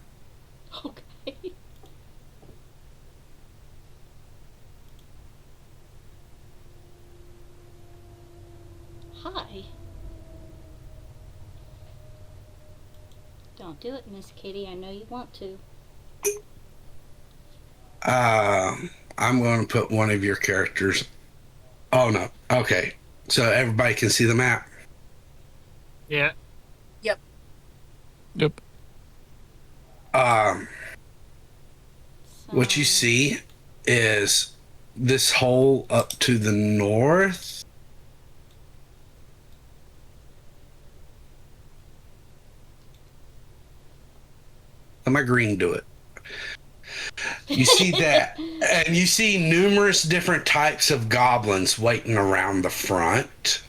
Okay. Hi. Don't do it, Miss Kitty. I know you want to. I'm going to put one of your characters. Oh no. Okay. So everybody can see the map. Yeah. Yep. What you So, see is this hole up to the north. Let my green do it. You see that, and you see numerous different types of goblins waiting around the front.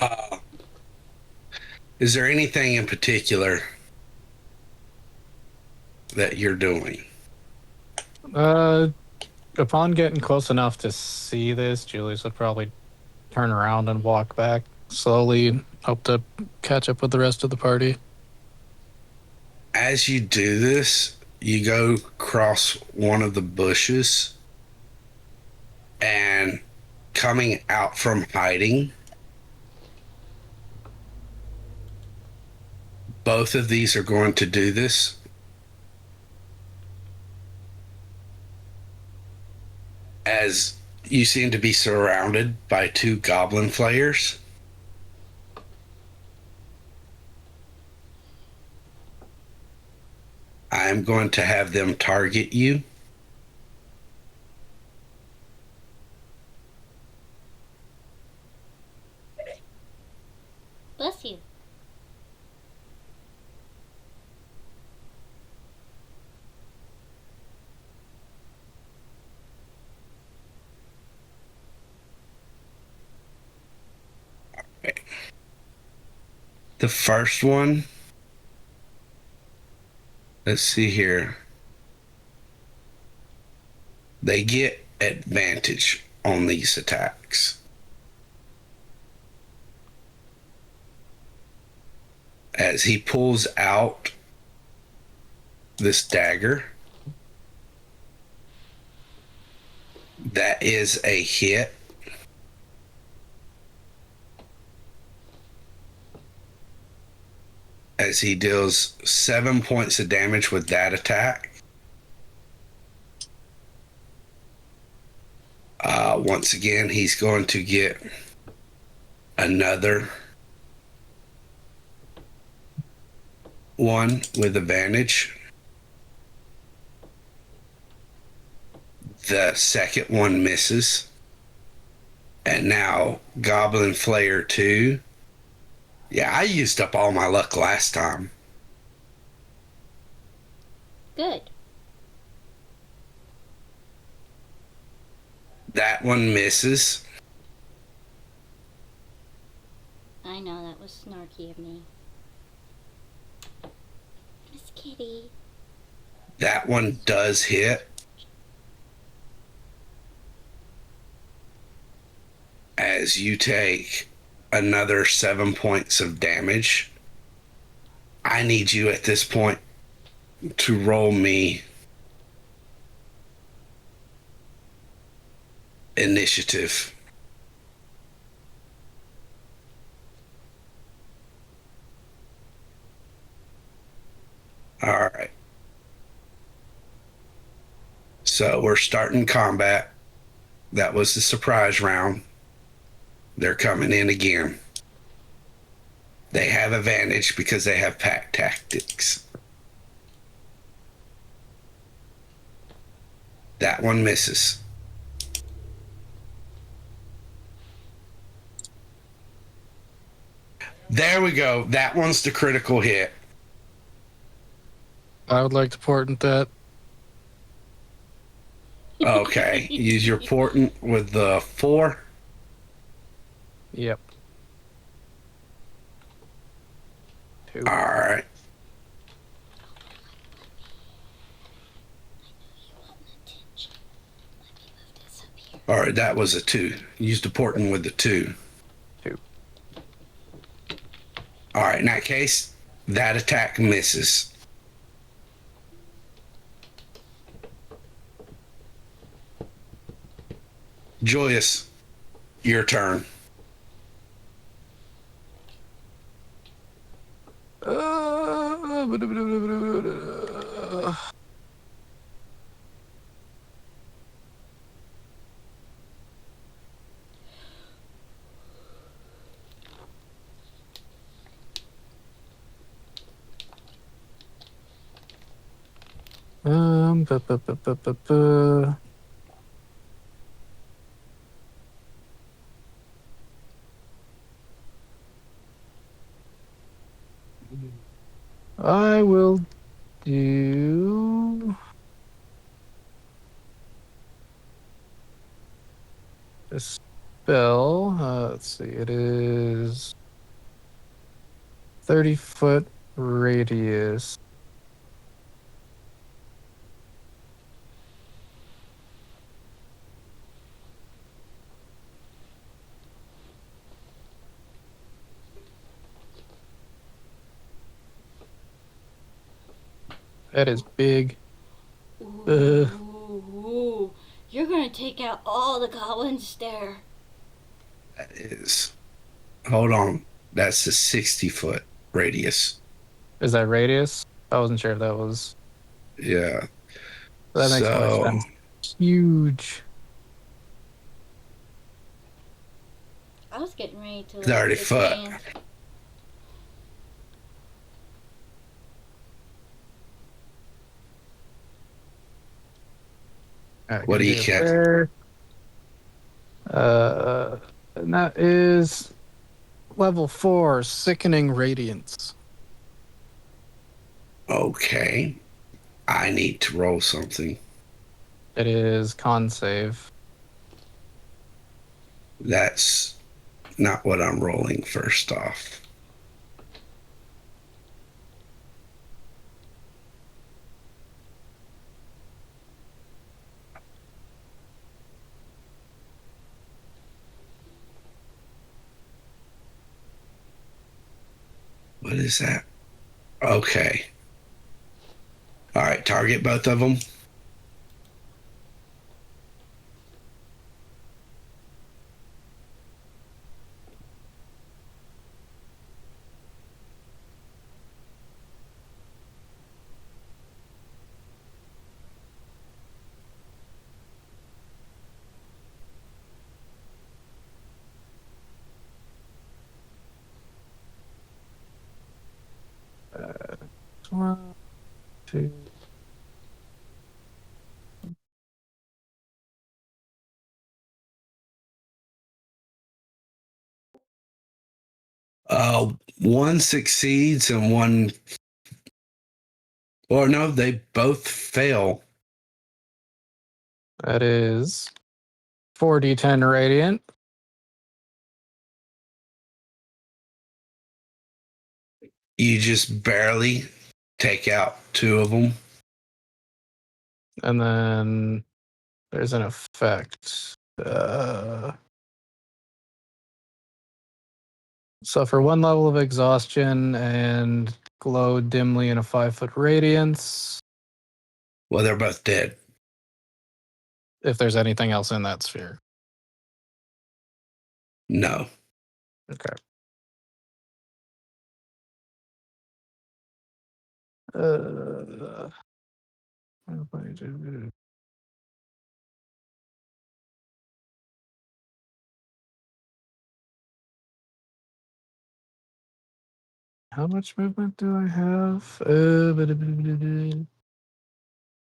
Uh, is there anything in particular that you're doing? Upon getting close enough to see this, Julius would probably turn around and walk back slowly, hope to catch up with the rest of the party. As you do this, you go across one of the bushes, and coming out from hiding, both of these are going to do this. As you seem to be surrounded by two goblin flayers. I'm going to have them target you. bless you. The first one, let's see here. They get advantage on these attacks. As he pulls out this dagger, that is a hit. As he deals 7 points of damage with that attack. Once again, he's going to get another one with advantage. The second one misses. And now Goblin Flayer 2. Yeah, I used up all my luck last time. Good. That one misses. I know, that was snarky of me. Miss Kitty. That one does hit. As you take another 7 points of damage. I need you at this point to roll me initiative. All right. So we're starting combat. That was the surprise round. They're coming in again. They have advantage because they have pack tactics. That one misses. There we go. That one's the critical hit. I would like to portent that. Okay. Use your portent with the 4. Yep. 2. All right. All right. That was a 2. Use the portent with the 2. 2. All right. In that case, that attack misses. Joyous, your turn. Bu- bu- bu- bu- bu- bu. I will do a spell. Let's see. It is 30-foot radius. That is big. Ooh, you're gonna take out all the goblins there. That is. Hold on. That's the 60-foot radius. Is that radius? I wasn't sure if that was. Yeah. That makes more So sense. Huge. I was getting ready to 30 foot. disband. Alright, What do you gonna get? there. And that is level 4, Sickening Radiance. Okay. I need to roll something. It is con save. That's not what I'm rolling first off. What is that? Okay. All right. Target both of them. One, two. One succeeds and one. Or no, they both fail. That is 4d10 radiant. You just barely take out 2 of them. And then there's an effect. Suffer 1 level of exhaustion and glow dimly in a 5-foot radiance. Well, they're both dead. If there's anything else in that sphere. No. Okay. How much movement do I have?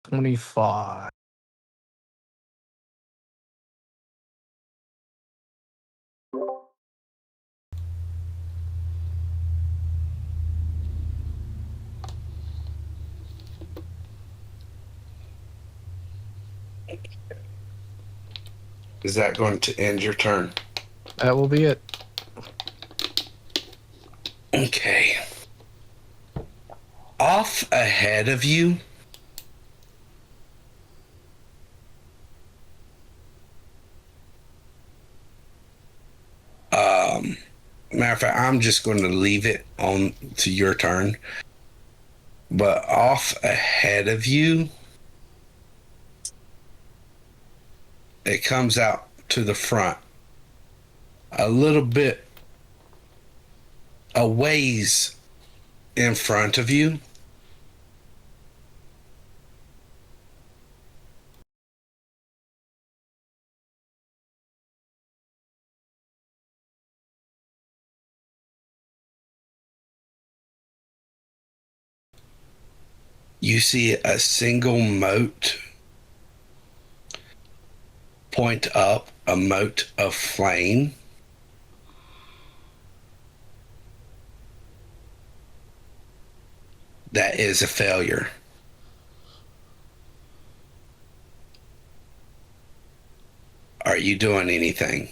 25. Is that going to end your turn? That will be it. Okay. Off ahead of you, matter of fact, I'm just going to leave it on to your turn. But off ahead of you, it comes out to the front a little bit a ways in front of you. You see a single moat point up, a moat of flame. That is a failure. Are you doing anything?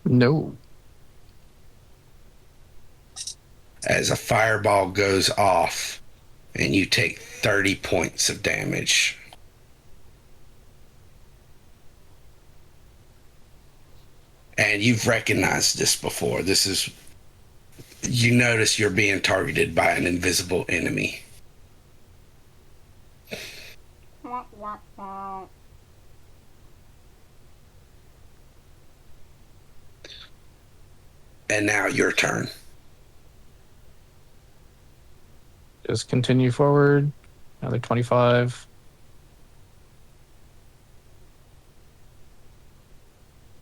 No. As a fireball goes off and you take 30 points of damage. And you've recognized this before. This is, you notice you're being targeted by an invisible enemy. And now your turn. Just continue forward. Another 25.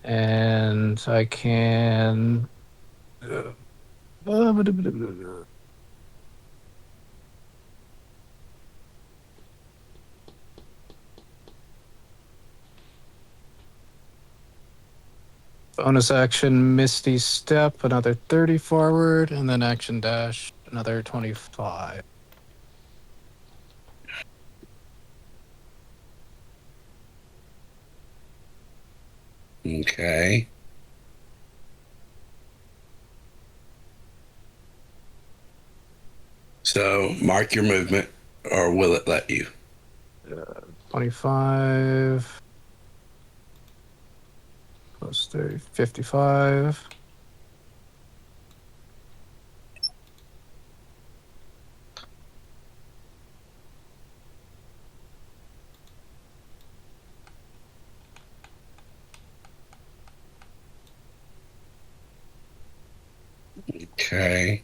And I can. Bonus action, Misty Step, another 30 forward, and then action dash, another 25. Okay. So mark your movement, or will it let you? 25 plus 30, 55. Okay.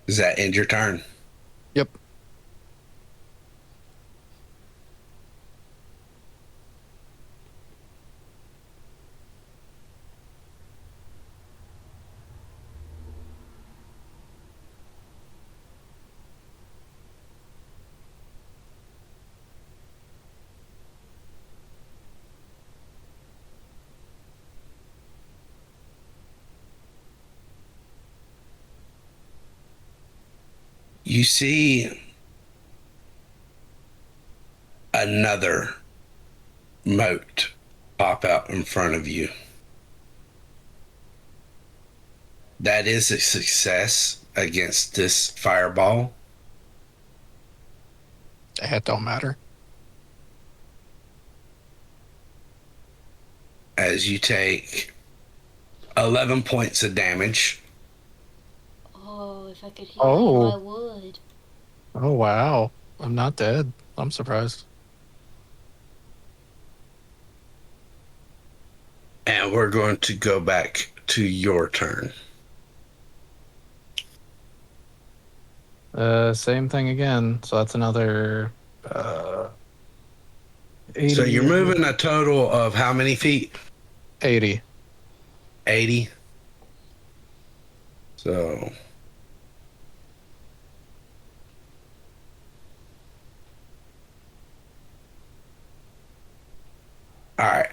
Does that end your turn? Yep. You see another moat pop out in front of you. That is a success against this fireball. That don't matter. As you take 11 points of damage. Oh, if I could heal Oh. him, I would. Oh, wow. I'm not dead. I'm surprised. And we're going to go back to your turn. Same thing again. So that's another So 80. you're moving a total of how many feet? 80. 80. So. All right.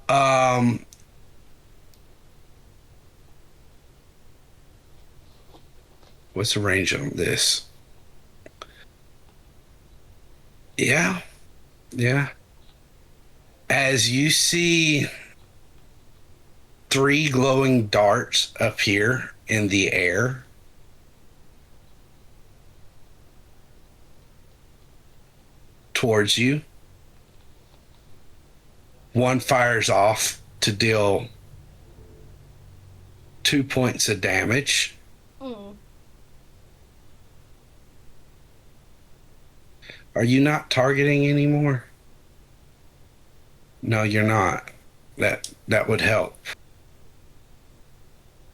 Um. What's the range on this? Yeah. Yeah. As you see 3 glowing darts appear in the air, towards you, one fires off to deal 2 points of damage. Mm. Are you not targeting anymore? No, you're not. That would help.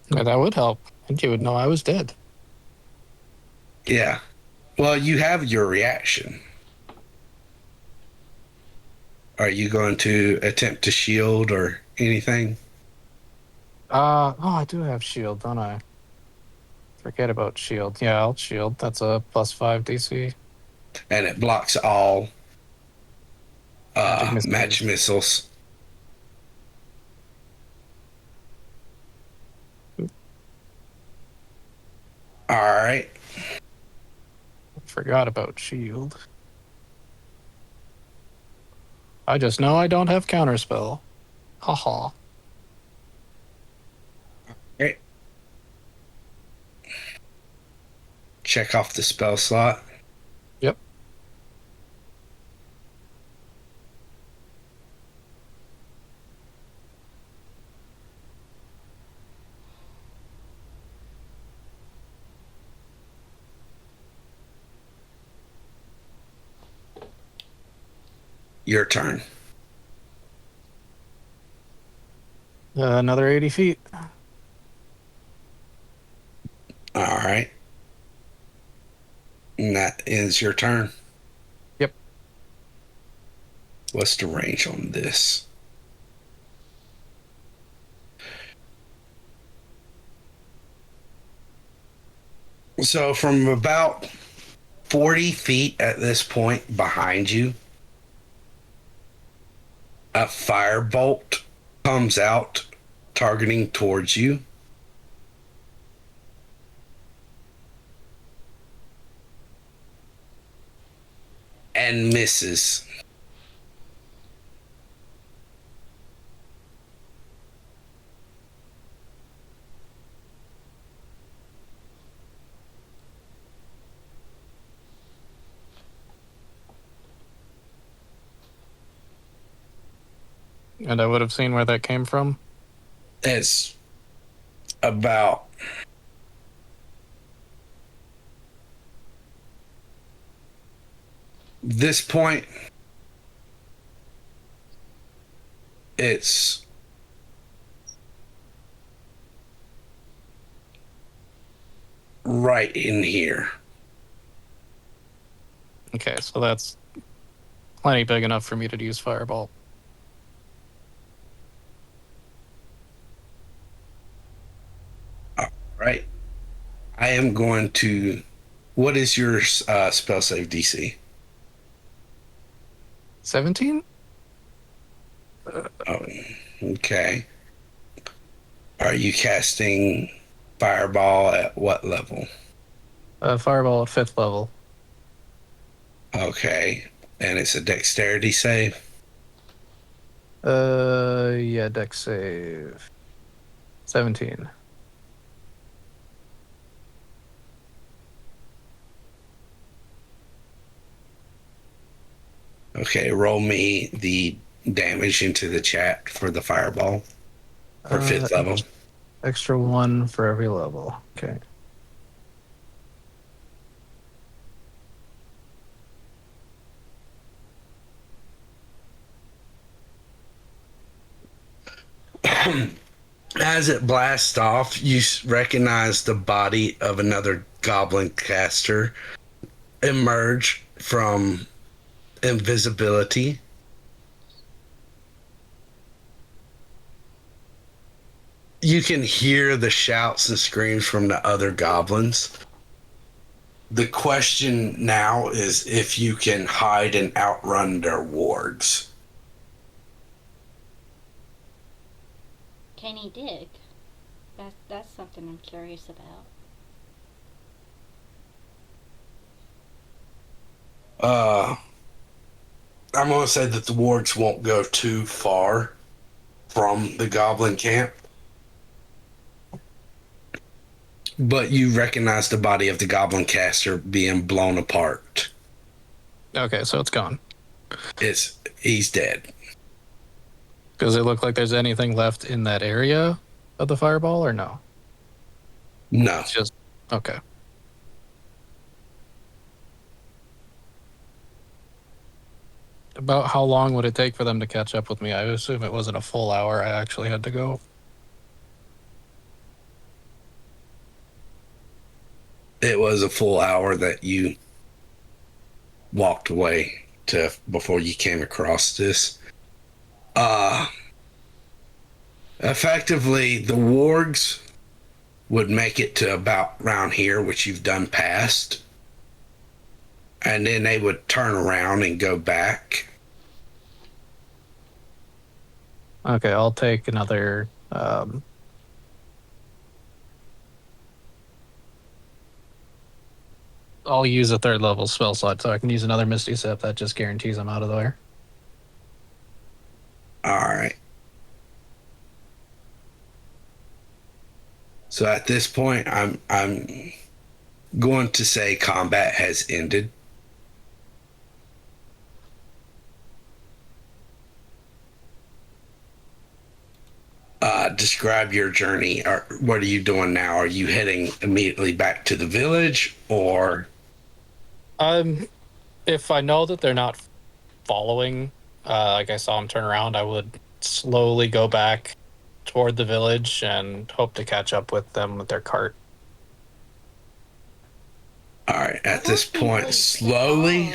Yeah, that would help. And you would know I was dead. Yeah. Well, you have your reaction. Are you going to attempt to shield or anything? Oh, I do have shield, don't I? Forget about shield. Yeah, I'll shield. That's a +5 DC. And it blocks all Magic missiles. match missiles. All right. Forgot about shield. I just know I don't have counterspell. Haha. Okay. Check off the spell slot. Yep. Your turn. Another 80 feet. All right. And that ends your turn. Yep. What's the range on this? So from about 40 feet at this point behind you, a firebolt comes out targeting towards you. And misses. And I would have seen where that came from. It's about this point. It's right in here. Okay, so that's plenty big enough for me to use fireball. Right. I am going to. What is your spell save DC? 17? Oh, okay. Are you casting fireball at what level? Fireball at 5th level. Okay. And it's a dexterity save? Yeah, dex save. 17. Okay, roll me the damage into the chat for the fireball for 5th level. Extra 1 for every level. Okay. As it blasts off, you recognize the body of another goblin caster emerge from invisibility. You can hear the shouts and screams from the other goblins. The question now is if you can hide and outrun their wargs. Can he dig? That's something I'm curious about. I'm going to say that the wargs won't go too far from the goblin camp. But you recognize the body of the goblin caster being blown apart. Okay, so it's gone. He's dead. Does it look like there's anything left in that area of the fireball, or no? No. It's just okay. About how long would it take for them to catch up with me? I assume it wasn't a full hour. I actually had to go. It was a full hour that you walked away to before you came across this. Effectively, the wargs would make it to about around here, which you've done past, and then they would turn around and go back. Okay, I'll take another. I'll use a third level spell slot so I can use another Misty Step. That just guarantees I'm out of there. All right. So at this point, I'm going to say combat has ended. Describe your journey. What are you doing now? Are you heading immediately back to the village, or? If I know that they're not following, like I saw them turn around, I would slowly go back toward the village and hope to catch up with them with their cart. All right. At this point, slowly,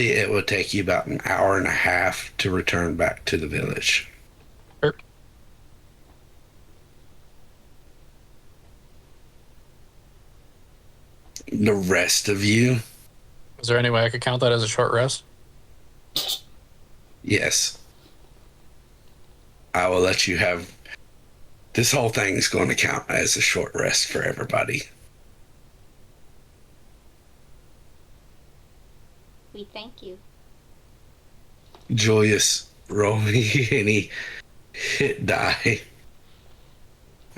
it will take you about an hour and a half to return back to the village. Sure. The rest of you, Is there any way I could count that as a short rest? yes. I will let you have. This whole thing is going to count as a short rest for everybody. We thank you. Julius, roll me any hit die.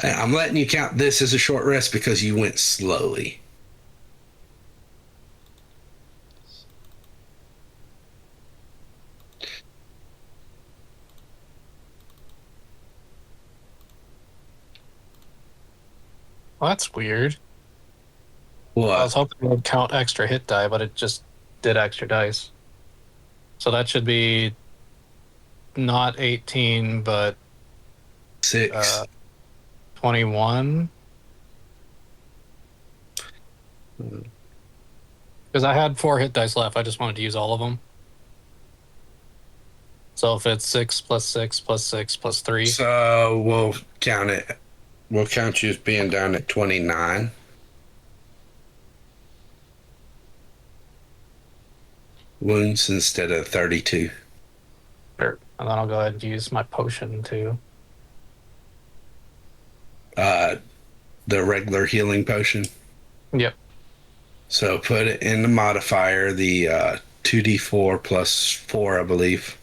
I'm letting you count this as a short rest because you went slowly. Well, that's weird. I What? was hoping it would count extra hit die, but it just did extra dice. So that should be not 18, but 6. 21. Because I had 4 hit dice left. I just wanted to use all of them. So if it's 6 plus 6 plus 6 plus 3. So we'll count it. We'll count you as being down at 29. Wounds instead of 32. Sure. And then I'll go ahead and use my potion too. The regular healing potion. Yep. So put it in the modifier, the 2d4 plus 4, I believe.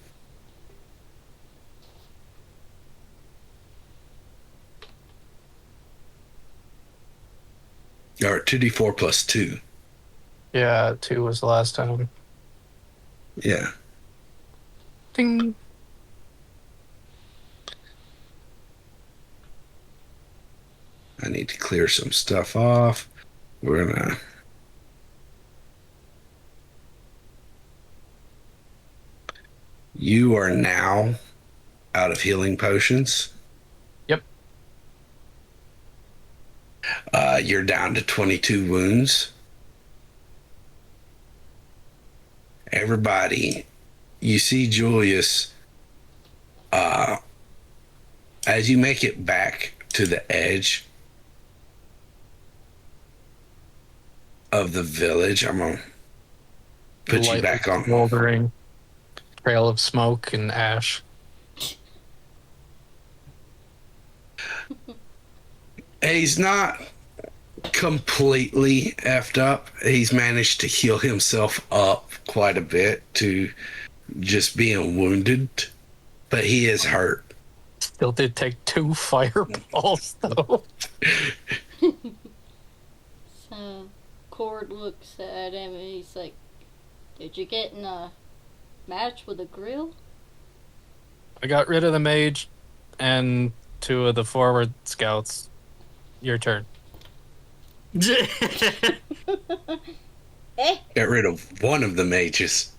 Or 2d4 plus 2. Yeah, 2 was the last time. Yeah. Ding. I need to clear some stuff off. We're gonna. You are now out of healing potions. Yep. You're down to 22 wounds. Everybody, you see Julius, as you make it back to the edge of the village. I'm going to put you Lightly back on. smoldering trail of smoke and ash. He's not completely effed up. He's managed to heal himself up quite a bit to just being wounded, but he is hurt. Still did take 2 fireballs, though. So, Cord looks at him and he's like, "Did you get in a match with a grill?" I got rid of the mage and 2 of the forward scouts. Your turn. Eh? Get rid of one of the mages.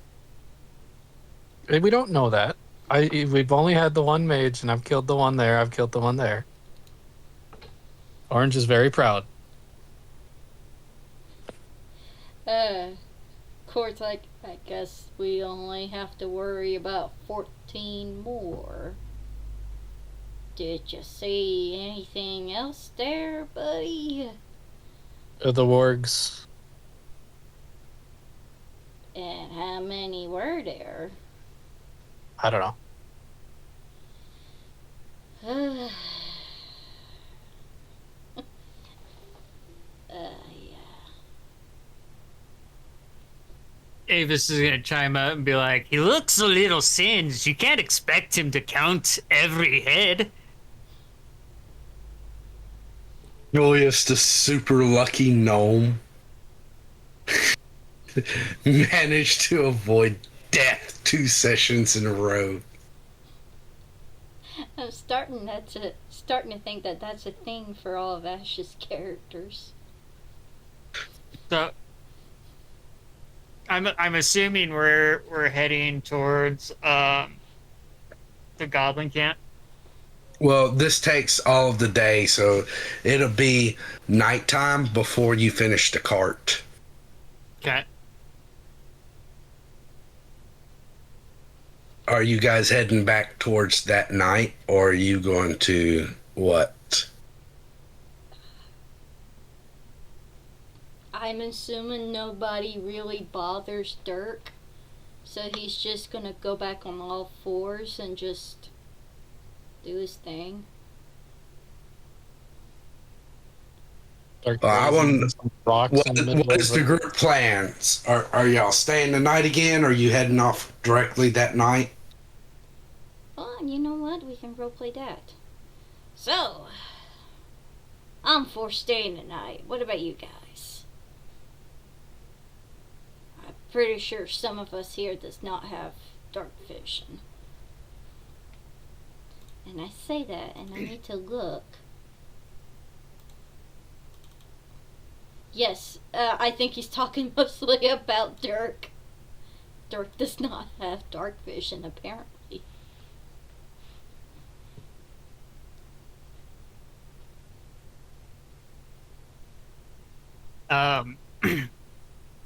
We don't know that. We've only had the one mage, and I've killed the one there. I've killed the one there. Orange is very proud. Cord's like, "I guess we only have to worry about 14 more. Did you see anything else there, buddy? The wargs. And how many were there?" I don't know. Yeah. Avis is gonna chime up and be like, "He looks a little singed. You can't expect him to count every head." Julius, the super lucky gnome, managed to avoid death 2 sessions in a row. I'm starting to think that that's a thing for all of Ash's characters. So, I'm assuming we're heading towards the goblin camp. Well, this takes all of the day, so it'll be nighttime before you finish the cart. Okay. Are you guys heading back towards that night, or are you going to what? I'm assuming nobody really bothers Dirk, so he's just gonna go back on all fours and just do his thing. I want. Rocks What, in the middle what is of the it. group plans? Are y'all staying the night again, or are you heading off directly that night? Oh, and you know what? We can roleplay that. So, I'm for staying tonight. What about you guys? I'm pretty sure some of us here does not have dark vision. And I say that, and I need to look. Yes, I think he's talking mostly about Dirk. Dirk does not have dark vision, apparently.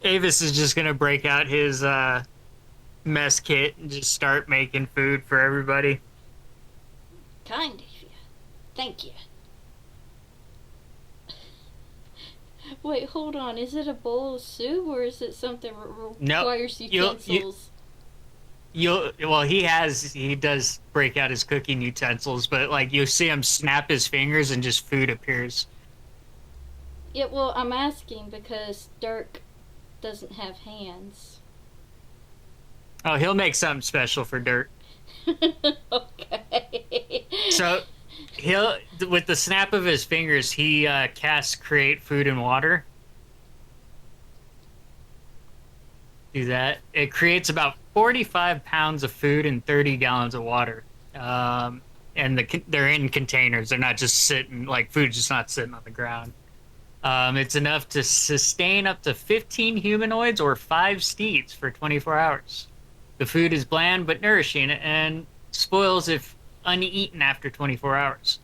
Avis is just gonna break out his mess kit and just start making food for everybody. Kind of you. Thank you. Wait, hold on. Is it a bowl of soup or is it something that requires utensils? Well, he does break out his cooking utensils, but like you see him snap his fingers and just food appears. Yeah, well, I'm asking because Dirk doesn't have hands. Oh, he'll make something special for Dirt. Okay. So he'll, with the snap of his fingers, he casts create food and water. Do that. It creates about 45 pounds of food and 30 gallons of water. And they're in containers. They're not just sitting, like food's just not sitting on the ground. It's enough to sustain up to 15 humanoids or 5 steeds for 24 hours. The food is bland but nourishing and spoils if uneaten after 24 hours.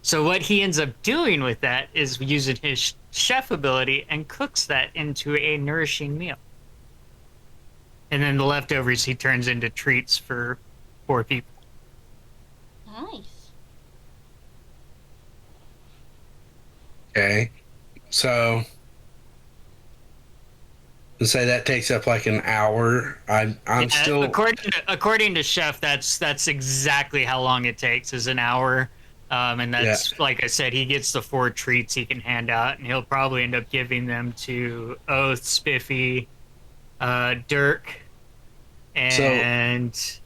So what he ends up doing with that is using his chef ability and cooks that into a nourishing meal. And then the leftovers he turns into treats for 4 people. Nice. Okay. So let's say that takes up like an hour. I'm Yeah, still according to Chef, that's exactly how long it takes, is an hour. And yeah. that's, like I said, he gets the 4 treats he can hand out, and he'll probably end up giving them to Oath, Spiffy, Dirk, and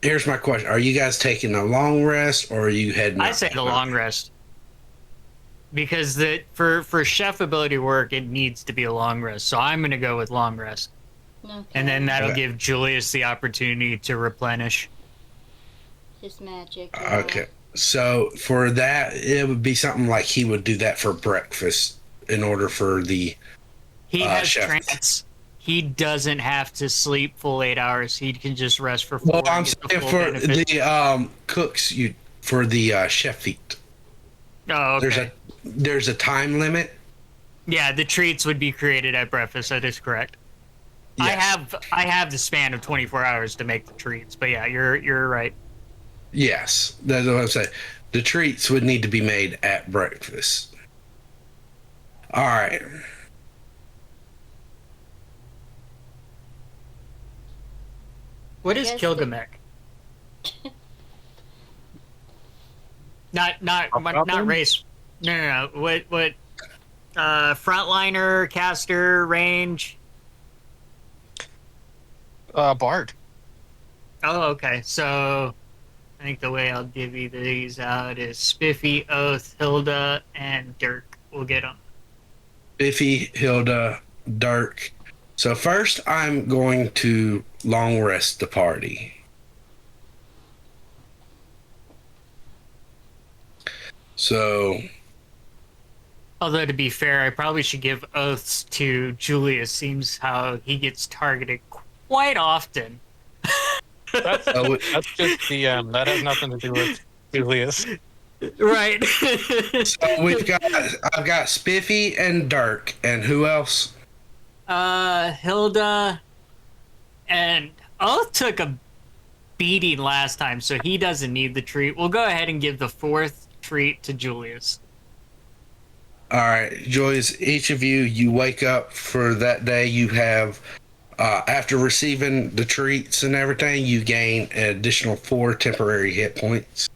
Here's my question: are you guys taking a long rest, or are you heading? I out? say the long rest. Because for chef ability work, it needs to be a long rest. So I'm going to go with long rest. Okay. And then that'll Okay. give Julius the opportunity to replenish. His magic. Okay. So for that, it would be something like he would do that for breakfast in order for the He has chef. trance. He doesn't have to sleep full 8 hours. He can just rest for 4. Well, and I'm get the saying full for benefit. the cooks, for the chef feat. Oh, okay. There's a time limit. Yeah, the treats would be created at breakfast. That is correct. Yes. I have the span of 24 hours to make the treats, but yeah, you're right. Yes, that's what I'm saying. The treats would need to be made at breakfast. All right. What is Yes, Kilgamek? Not race. No. What? Frontliner, caster, range. Bard. Oh, okay. So I think the way I'll give you these out is Spiffy, Oath, Hilda, and Dirk. We'll get them. Biffy, Hilda, Dirk. So first, I'm going to long rest the party. So Although to be fair, I probably should give oaths to Julius. Seems how he gets targeted quite often. That's Oh, that's just DM. That has nothing to do with Julius. Right. I've got Spiffy and Dirk, and who else? Hilda and Oath took a beating last time, so he doesn't need the treat. We'll go ahead and give the 4th treat to Julius. All right, Joyce, each of you wake up for that day. You have, after receiving the treats and everything, you gain an additional 4 temporary hit points.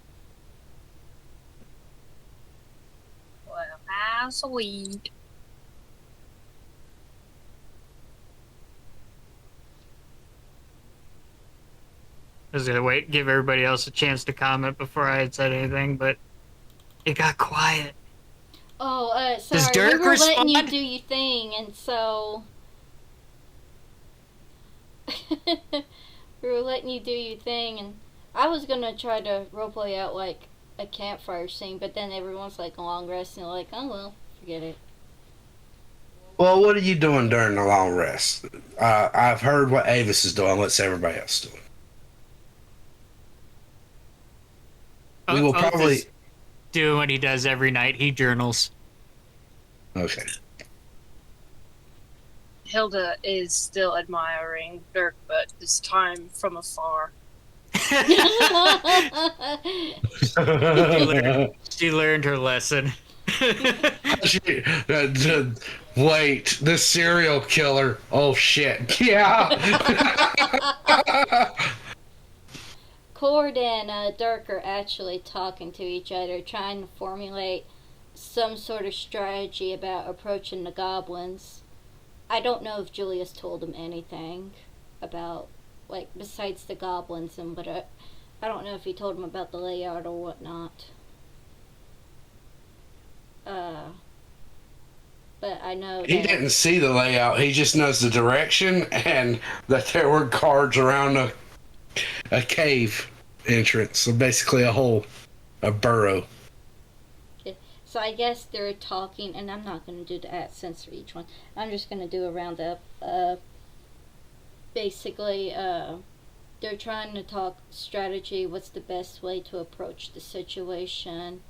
Well, sweet. I was gonna give everybody else a chance to comment before I had said anything, but it got quiet. Oh, Does sorry. Dirk We were letting you respond? do your thing, and so we were letting you do your thing, and I was gonna try to roleplay out like a campfire scene, but then everyone's like a long rest, and like, oh well, forget it. Well, what are you doing during the long rest? I've heard what Avis is doing. What's everybody else doing? We will Oath probably. is doing what he does every night. He journals. Okay. Hilda is still admiring Dirk, but this time from afar. She learned her lesson. Wait, the serial killer. Oh shit. Yeah. Cord and Dirk are actually talking to each other, trying to formulate some sort of strategy about approaching the goblins. I don't know if Julius told him anything about, like, besides the goblins, but I don't know if he told him about the layout or whatnot. But I know He that didn't see the layout. He just knows the direction and that there were guards around a cave entrance. So basically a hole, a burrow. So I guess they're talking, and I'm not going to do the accents for each one. I'm just going to do a roundup. Basically, they're trying to talk strategy. What's the best way to approach the situation?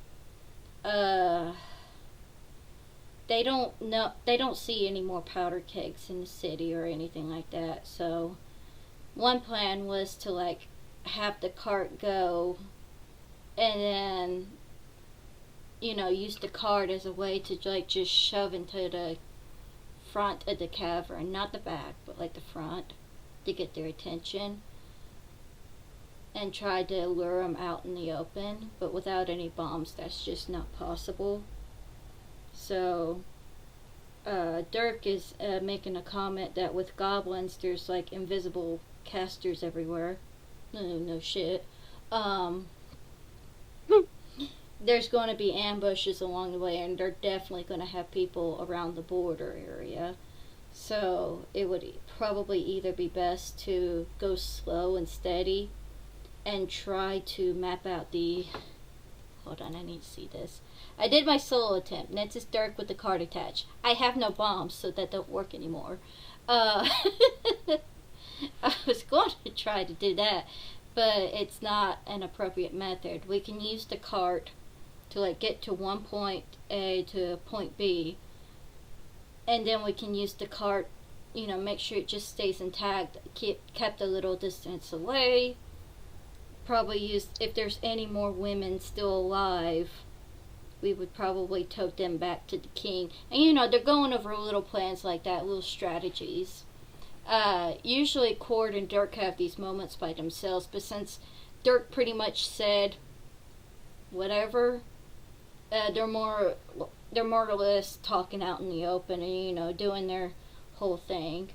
They don't know. They don't see any more powder kegs in the city or anything like that. So one plan was to like have the cart go and then use the cart as a way to like just shove into the front of the cavern, not the back, but like the front, to get their attention and try to lure them out in the open. But without any bombs, that's just not possible. So Dirk is making a comment that with goblins, there's like invisible casters everywhere. No shit. There's going to be ambushes along the way, and they're definitely going to have people around the border area. So it would probably either be best to go slow and steady and try to map out the. Hold on, I need to see this. I did my solo attempt, and it's just Dirk with the card attached. I have no bombs, so that don't work anymore. I was going to try to do that, but it's not an appropriate method. We can use the cart to like get to one point A to point B, and then we can use the cart, make sure it just stays intact, kept a little distance away. Probably use, if there's any more women still alive, we would probably tote them back to the king. And they're going over little plans like that, little strategies. Usually Cord and Dirk have these moments by themselves, but since Dirk pretty much said whatever, they're more or less talking out in the open and doing their whole thing.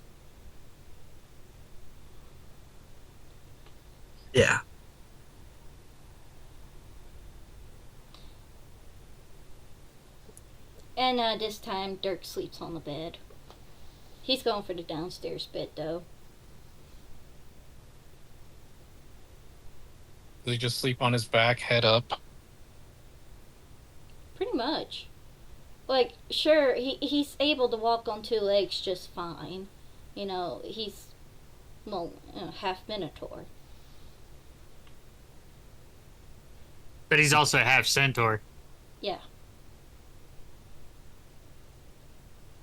Yeah. And this time Dirk sleeps on the bed. He's going for the downstairs bed though. Does he just sleep on his back, head up? Pretty much. Like, sure, he's able to walk on two legs just fine. He's, half Minotaur. But he's also half centaur. Yeah.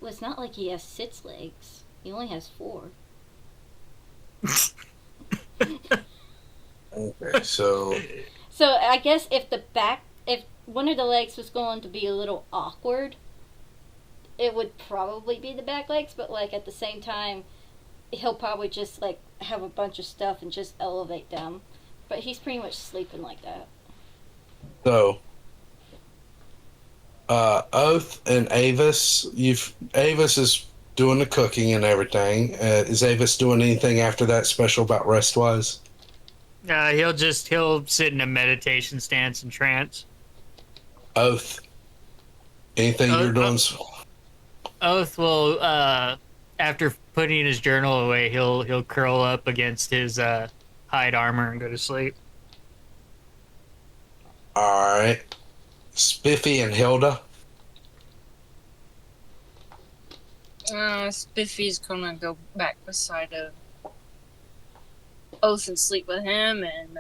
Well, it's not like he has 6 legs. He only has 4. Okay, so So I guess if one of the legs was going to be a little awkward, it would probably be the back legs, but like at the same time, he'll probably just like have a bunch of stuff and just elevate them. But he's pretty much sleeping like that. Oath and Avis, Avis is doing the cooking and everything. Is Avis doing anything after that special about rest wise? He'll sit in a meditation stance and trance. Oath, anything you're doing? Oath will, after putting his journal away, he'll curl up against his hide armor and go to sleep. All right, Spiffy and Hilda. Spiffy's gonna go back beside Oath and sleep with him, and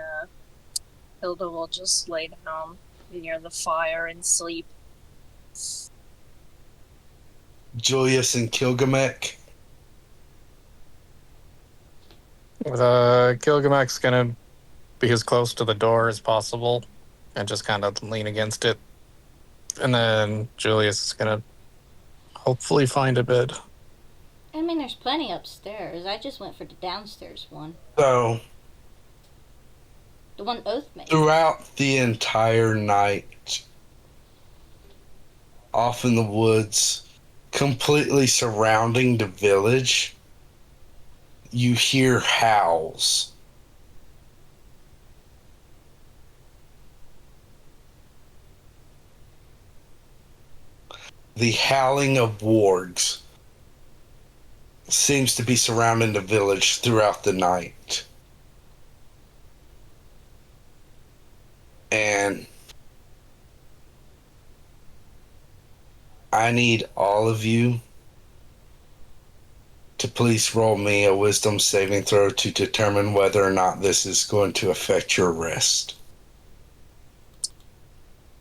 Hilda will just lay down near the fire and sleep. Julius and Kilgamek. Gilgamech's gonna be as close to the door as possible and just kind of lean against it. And then Julius is gonna hopefully find a bed. I mean, there's plenty upstairs. I just went for the downstairs one. So, The one Oath made. throughout the entire night, off in the woods, completely surrounding the village, you hear howls. The howling of wargs seems to be surrounding the village throughout the night. And I need all of you to please roll me a wisdom saving throw to determine whether or not this is going to affect your rest.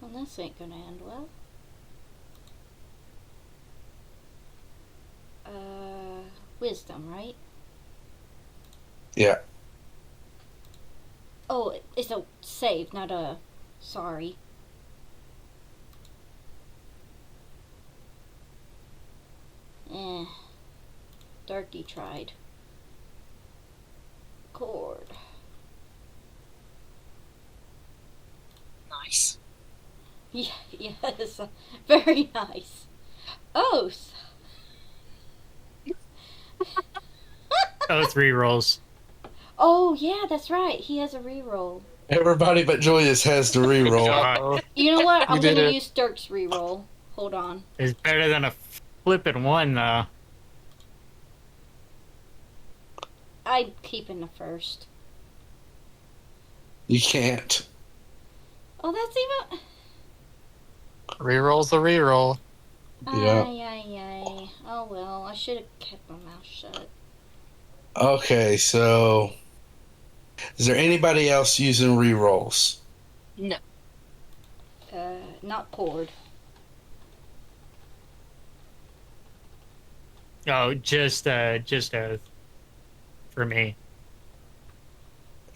Well, this ain't gonna end well. Wisdom, right? Yeah. Oh, it's a save, not a sorry. Eh. Darky tried. Cord. Nice. Yeah, yes. Very nice. Oath. Oh, 3 rolls. Oh, yeah, that's right. He has a reroll. Everybody but Julius has to reroll. God, You know what? We I'm did gonna it. use Dirk's reroll. Hold on. it's better than a flipping 1, though. I'm keeping the first. You can't. Oh, that's even. Reroll's the reroll. Yeah. Ay, ay, ay. Oh, well. I should have kept my mouth shut. Okay, so is there anybody else using rerolls? No. Not Cord. Oh, just Oath. For me.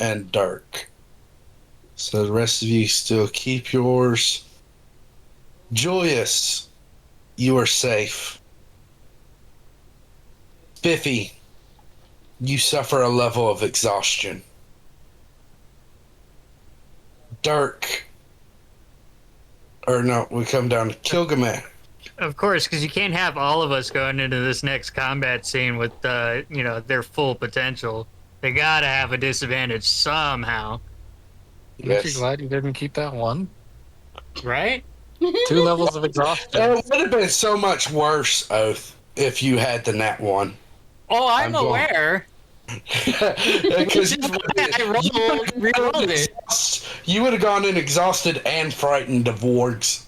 And dark. So the rest of you still keep yours. Julius, you are safe. Spiffy, you suffer a level of exhaustion. Dirk, or no, we come down to Kilgamesh. Of course, because you can't have all of us going into this next combat scene with, their full potential. They gotta have a disadvantage somehow, Aren't you glad you didn't keep that one? right? 2 levels of exhaustion. It would have been so much worse, Oath, if you had the nat one. Oh, I'm going- aware. Because Rerolled it. you would have gone in exhausted and frightened of wargs.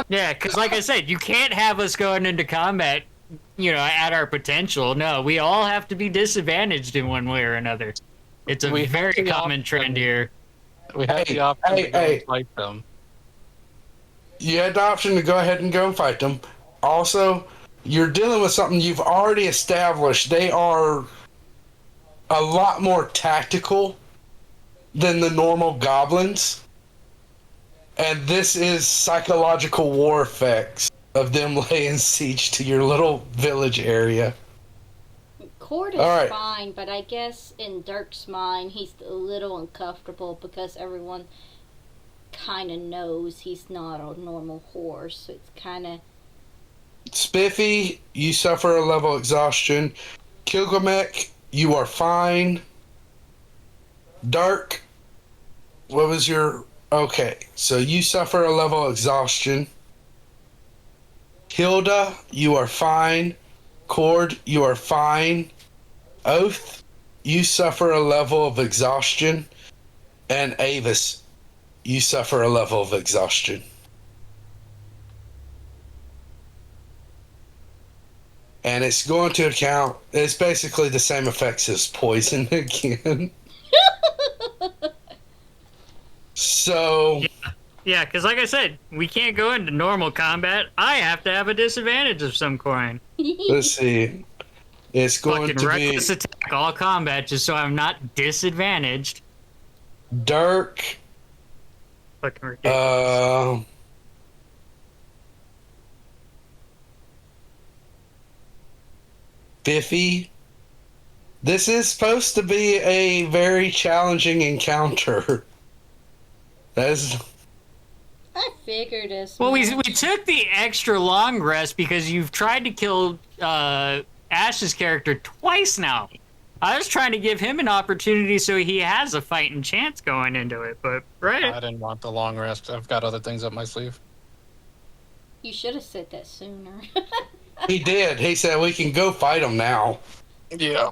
Yeah, because like I said, you can't have us going into combat, at our potential. No, we all have to be disadvantaged in one way or another. It's a We have very the common option. trend here. We had Hey, the option to go hey. and fight them. You had the option to go ahead and go and fight them. Also, you're dealing with something you've already established. They are a lot more tactical than the normal goblins. And this is psychological war effects of them laying siege to your little village area. Cord is All right. fine, but I guess in Dirk's mind, he's a little uncomfortable because everyone kind of knows he's not a normal horse. So it's kind of. Spiffy, you suffer a level of exhaustion. Kilgamesh, you are fine. Dark, what was your... Okay, so you suffer a level of exhaustion. Hilda, you are fine. Cord, you are fine. Oath, you suffer a level of exhaustion. And Avis, you suffer a level of exhaustion. And it's going to account, it's basically the same effects as poison again. So, Yeah, because like I said, we can't go into normal combat. I have to have a disadvantage of some kind. let's see. It's going Fucking to be reckless attack all combat just so I'm not disadvantaged. Dirk, Fucking ridiculous. Biffy. This is supposed to be a very challenging encounter. That is... I figured as Well, much. we took the extra long rest because you've tried to kill Ash's character twice now. I was trying to give him an opportunity so he has a fighting chance going into it, but I right. didn't want the long rest. I've got other things up my sleeve. You should have said that sooner. He did. He said we can go fight him now. Yeah.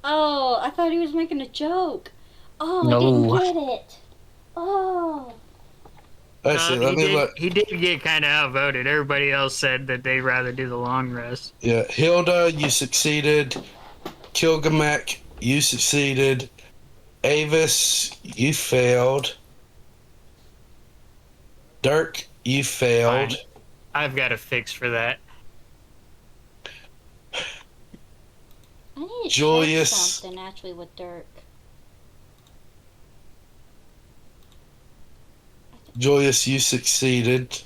Oh, I thought he was making a joke. Oh, No. I didn't get it. Oh. Let's see. Let me look. He did get kind of outvoted. Everybody else said that they'd rather do the long rest. Yeah, Hilda, you succeeded. Kilgamesh, you succeeded. Avis, you failed. Dirk, you failed. Fine. I've got a fix for that. need to check Julius. something actually with Dirk. Julius, you succeeded.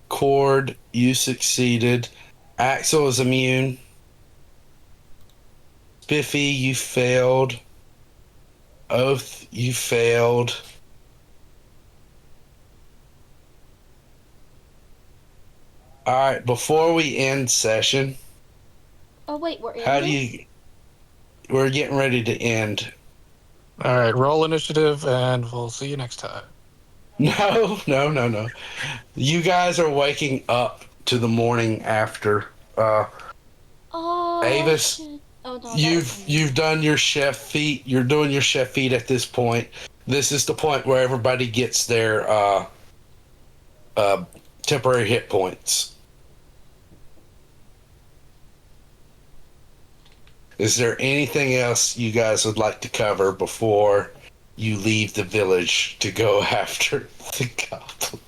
Cord, you succeeded. Axel is immune. Spiffy, you failed. Oath, you failed. Alright, before we end session, Oh wait, we're how do ending? you... We're getting ready to end. All right, roll initiative, and we'll see you next time. No. You guys are waking up to the morning after. Oh, Avis, shit. Oh no, you've done your chef feat. You're doing your chef feat at this point. This is the point where everybody gets their temporary hit points. Is there anything else you guys would like to cover before you leave the village to go after the goblin?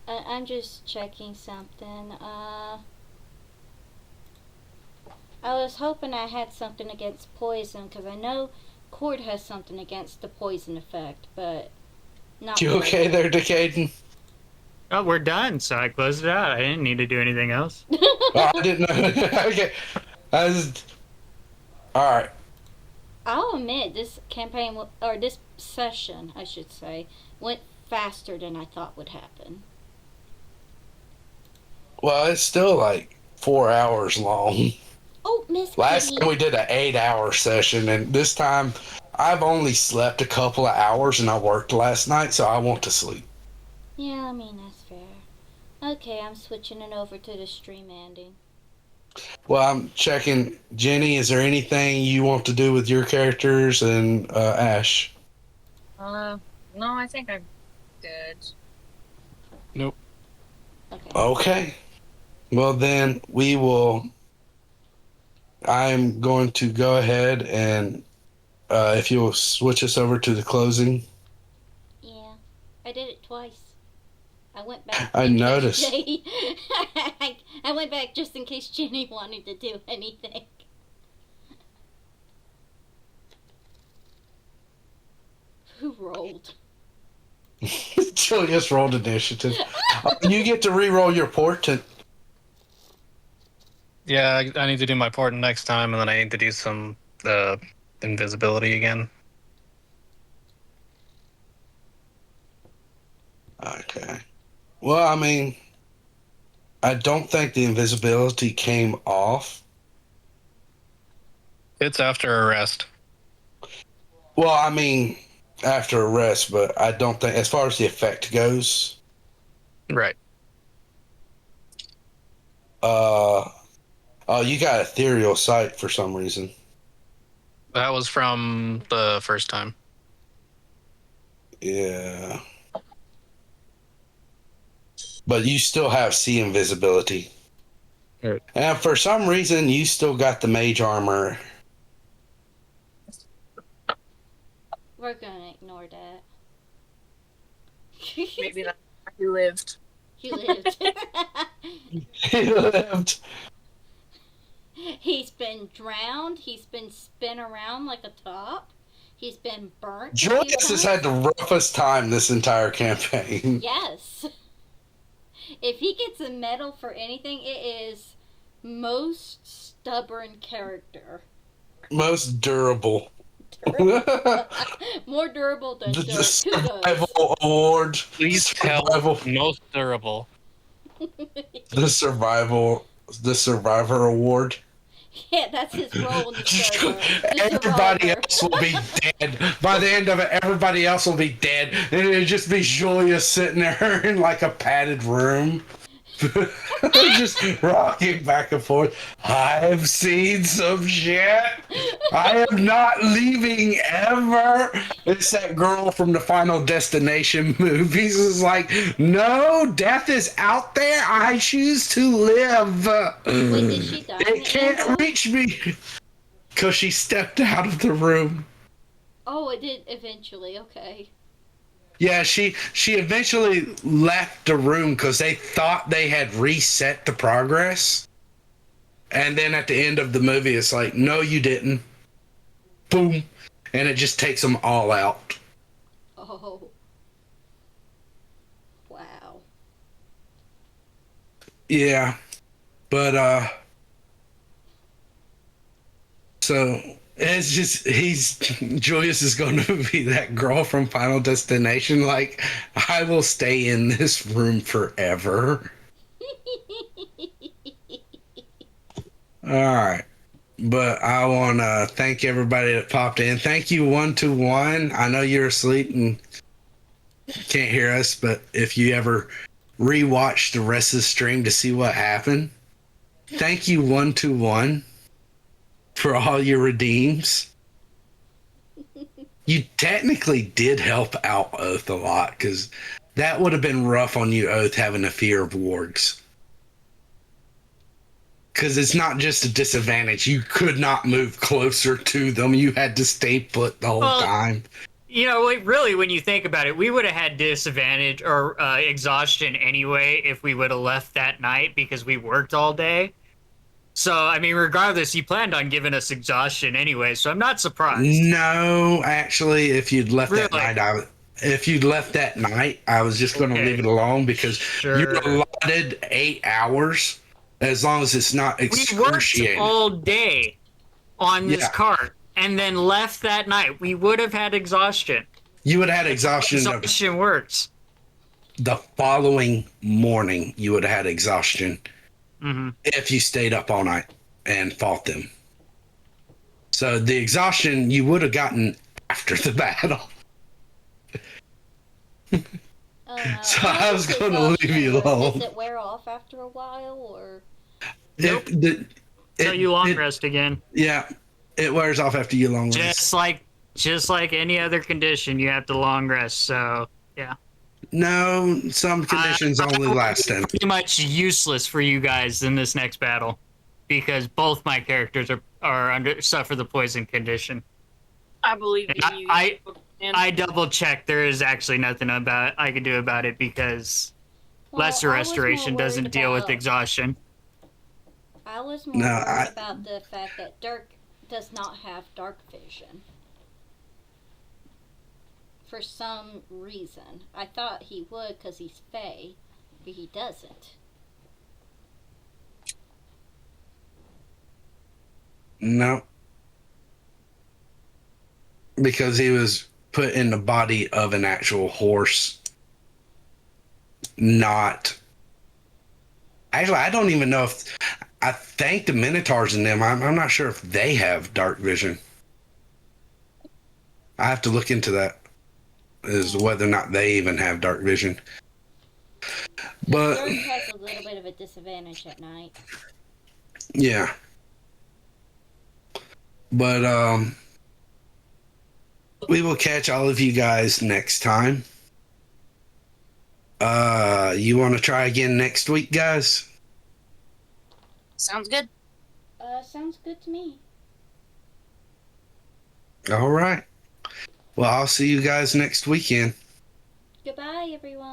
I'm just checking something. I was hoping I had something against poison, because I know Cord has something against the poison effect, but not You okay there, Decaden? Oh, we're done, so I closed it out. I didn't need to do anything else. Oh, I didn't know. Okay. All right. I'll admit, this campaign, or this session, I should say, went faster than I thought would happen. Well, it's still like 4 hours long. Oh, Miss Last Kitty. time we did an 8-hour session, and this time I've only slept a couple of hours, and I worked last night, so I want to sleep. Yeah, I mean, that's fair. Okay, I'm switching it over to the stream ending. Well, I'm checking. Jenny, is there anything you want to do with your characters and Ash? No, I think I'm good. Nope. Okay. Okay. Well, then we will. I'm going to go ahead and if you'll switch us over to the closing. Yeah, I did it twice. I went back. I in case noticed. I went back just in case Jenny wanted to do anything. Who rolled? Julius rolled initiative. You get to re-roll your portent. Yeah, I need to do my portent next time, and then I need to do some invisibility again. Okay. Well, I mean, I don't think the invisibility came off. It's after a rest. Well, I mean, after a rest, but I don't think, as far as the effect goes, Right. oh, you got ethereal sight for some reason. That was from the first time. Yeah. But you still have see invisibility. Right. And for some reason, you still got the mage armor. We're gonna ignore that. Maybe that's why he lived. He lived. He lived. He's been drowned. He's been spun around like a top. He's been burnt. Julius has had the roughest time this entire campaign. Yes. If he gets a medal for anything, it is most stubborn character. Most durable. More durable than The Dirk. survival award. Please tell Survival. most durable. The survivor award. Yeah, that's his role in the server. The Everybody survivor. else will be dead. By the end of it, everybody else will be dead. And it'll just be Julia sitting there in like a padded room. Just rocking back and forth. I've seen some shit. I am not leaving ever. It's that girl from the Final Destination movies. It's like, no, death is out there. I choose to live. Wait, did she die? It can't reach me. Because she stepped out of the room. Oh, it did eventually. Okay. Yeah, she eventually left the room because they thought they had reset the progress. And then at the end of the movie, it's like, no, you didn't. Boom. And it just takes them all out. Oh. Wow. Yeah. But, so it's just, Julius is going to be that girl from Final Destination. Like, I will stay in this room forever. All right. But I want to thank everybody that popped in. Thank you, 121. I know you're asleep and can't hear us, but if you ever rewatch the rest of the stream to see what happened, thank you, 121, for all your redeems. You technically did help out Oath a lot, because that would have been rough on you, Oath, having a fear of wargs. Because it's not just a disadvantage. You could not move closer to them. You had to stay put the whole time. You know, like, really, when you think about it, we would have had disadvantage or exhaustion anyway if we would have left that night because we worked all day. So, I mean, regardless, you planned on giving us exhaustion anyway, so I'm not surprised. No, actually, if you'd left Really? that night, I was just going to leave it alone because you're allotted 8 hours as long as it's not We worked excruciating. all day on this cart and then left that night. We would have had exhaustion. You would have had exhaustion. Exhaustion works. The following morning, you would have had exhaustion if you stayed up all night and fought them. So the exhaustion you would have gotten after the battle. So I was going to leave you alone. Does it wear off after a while, or? Nope. So you long rest again. Yeah, it wears off after you long rest. Just like any other condition, you have to long rest. So yeah. No, some conditions only last 10. Pretty much useless for you guys in this next battle, because both my characters are suffer the poison condition. I believe in you. I double checked. There is actually nothing I can do about it because lesser restoration doesn't deal with exhaustion. I was more worried about the fact that Dirk does not have dark vision. For some reason. I thought he would because he's Fae, but he doesn't. No. Because he was put in the body of an actual horse. Not. Actually, I don't even know if. I think the Minotaurs in them, I'm not sure if they have dark vision. I have to look into that. Is whether or not they even have dark vision. But Dirk has a little bit of a disadvantage at night. Yeah. But we will catch all of you guys next time. You want to try again next week, guys? Sounds good. Sounds good to me. All right. Well, I'll see you guys next weekend. Goodbye, everyone.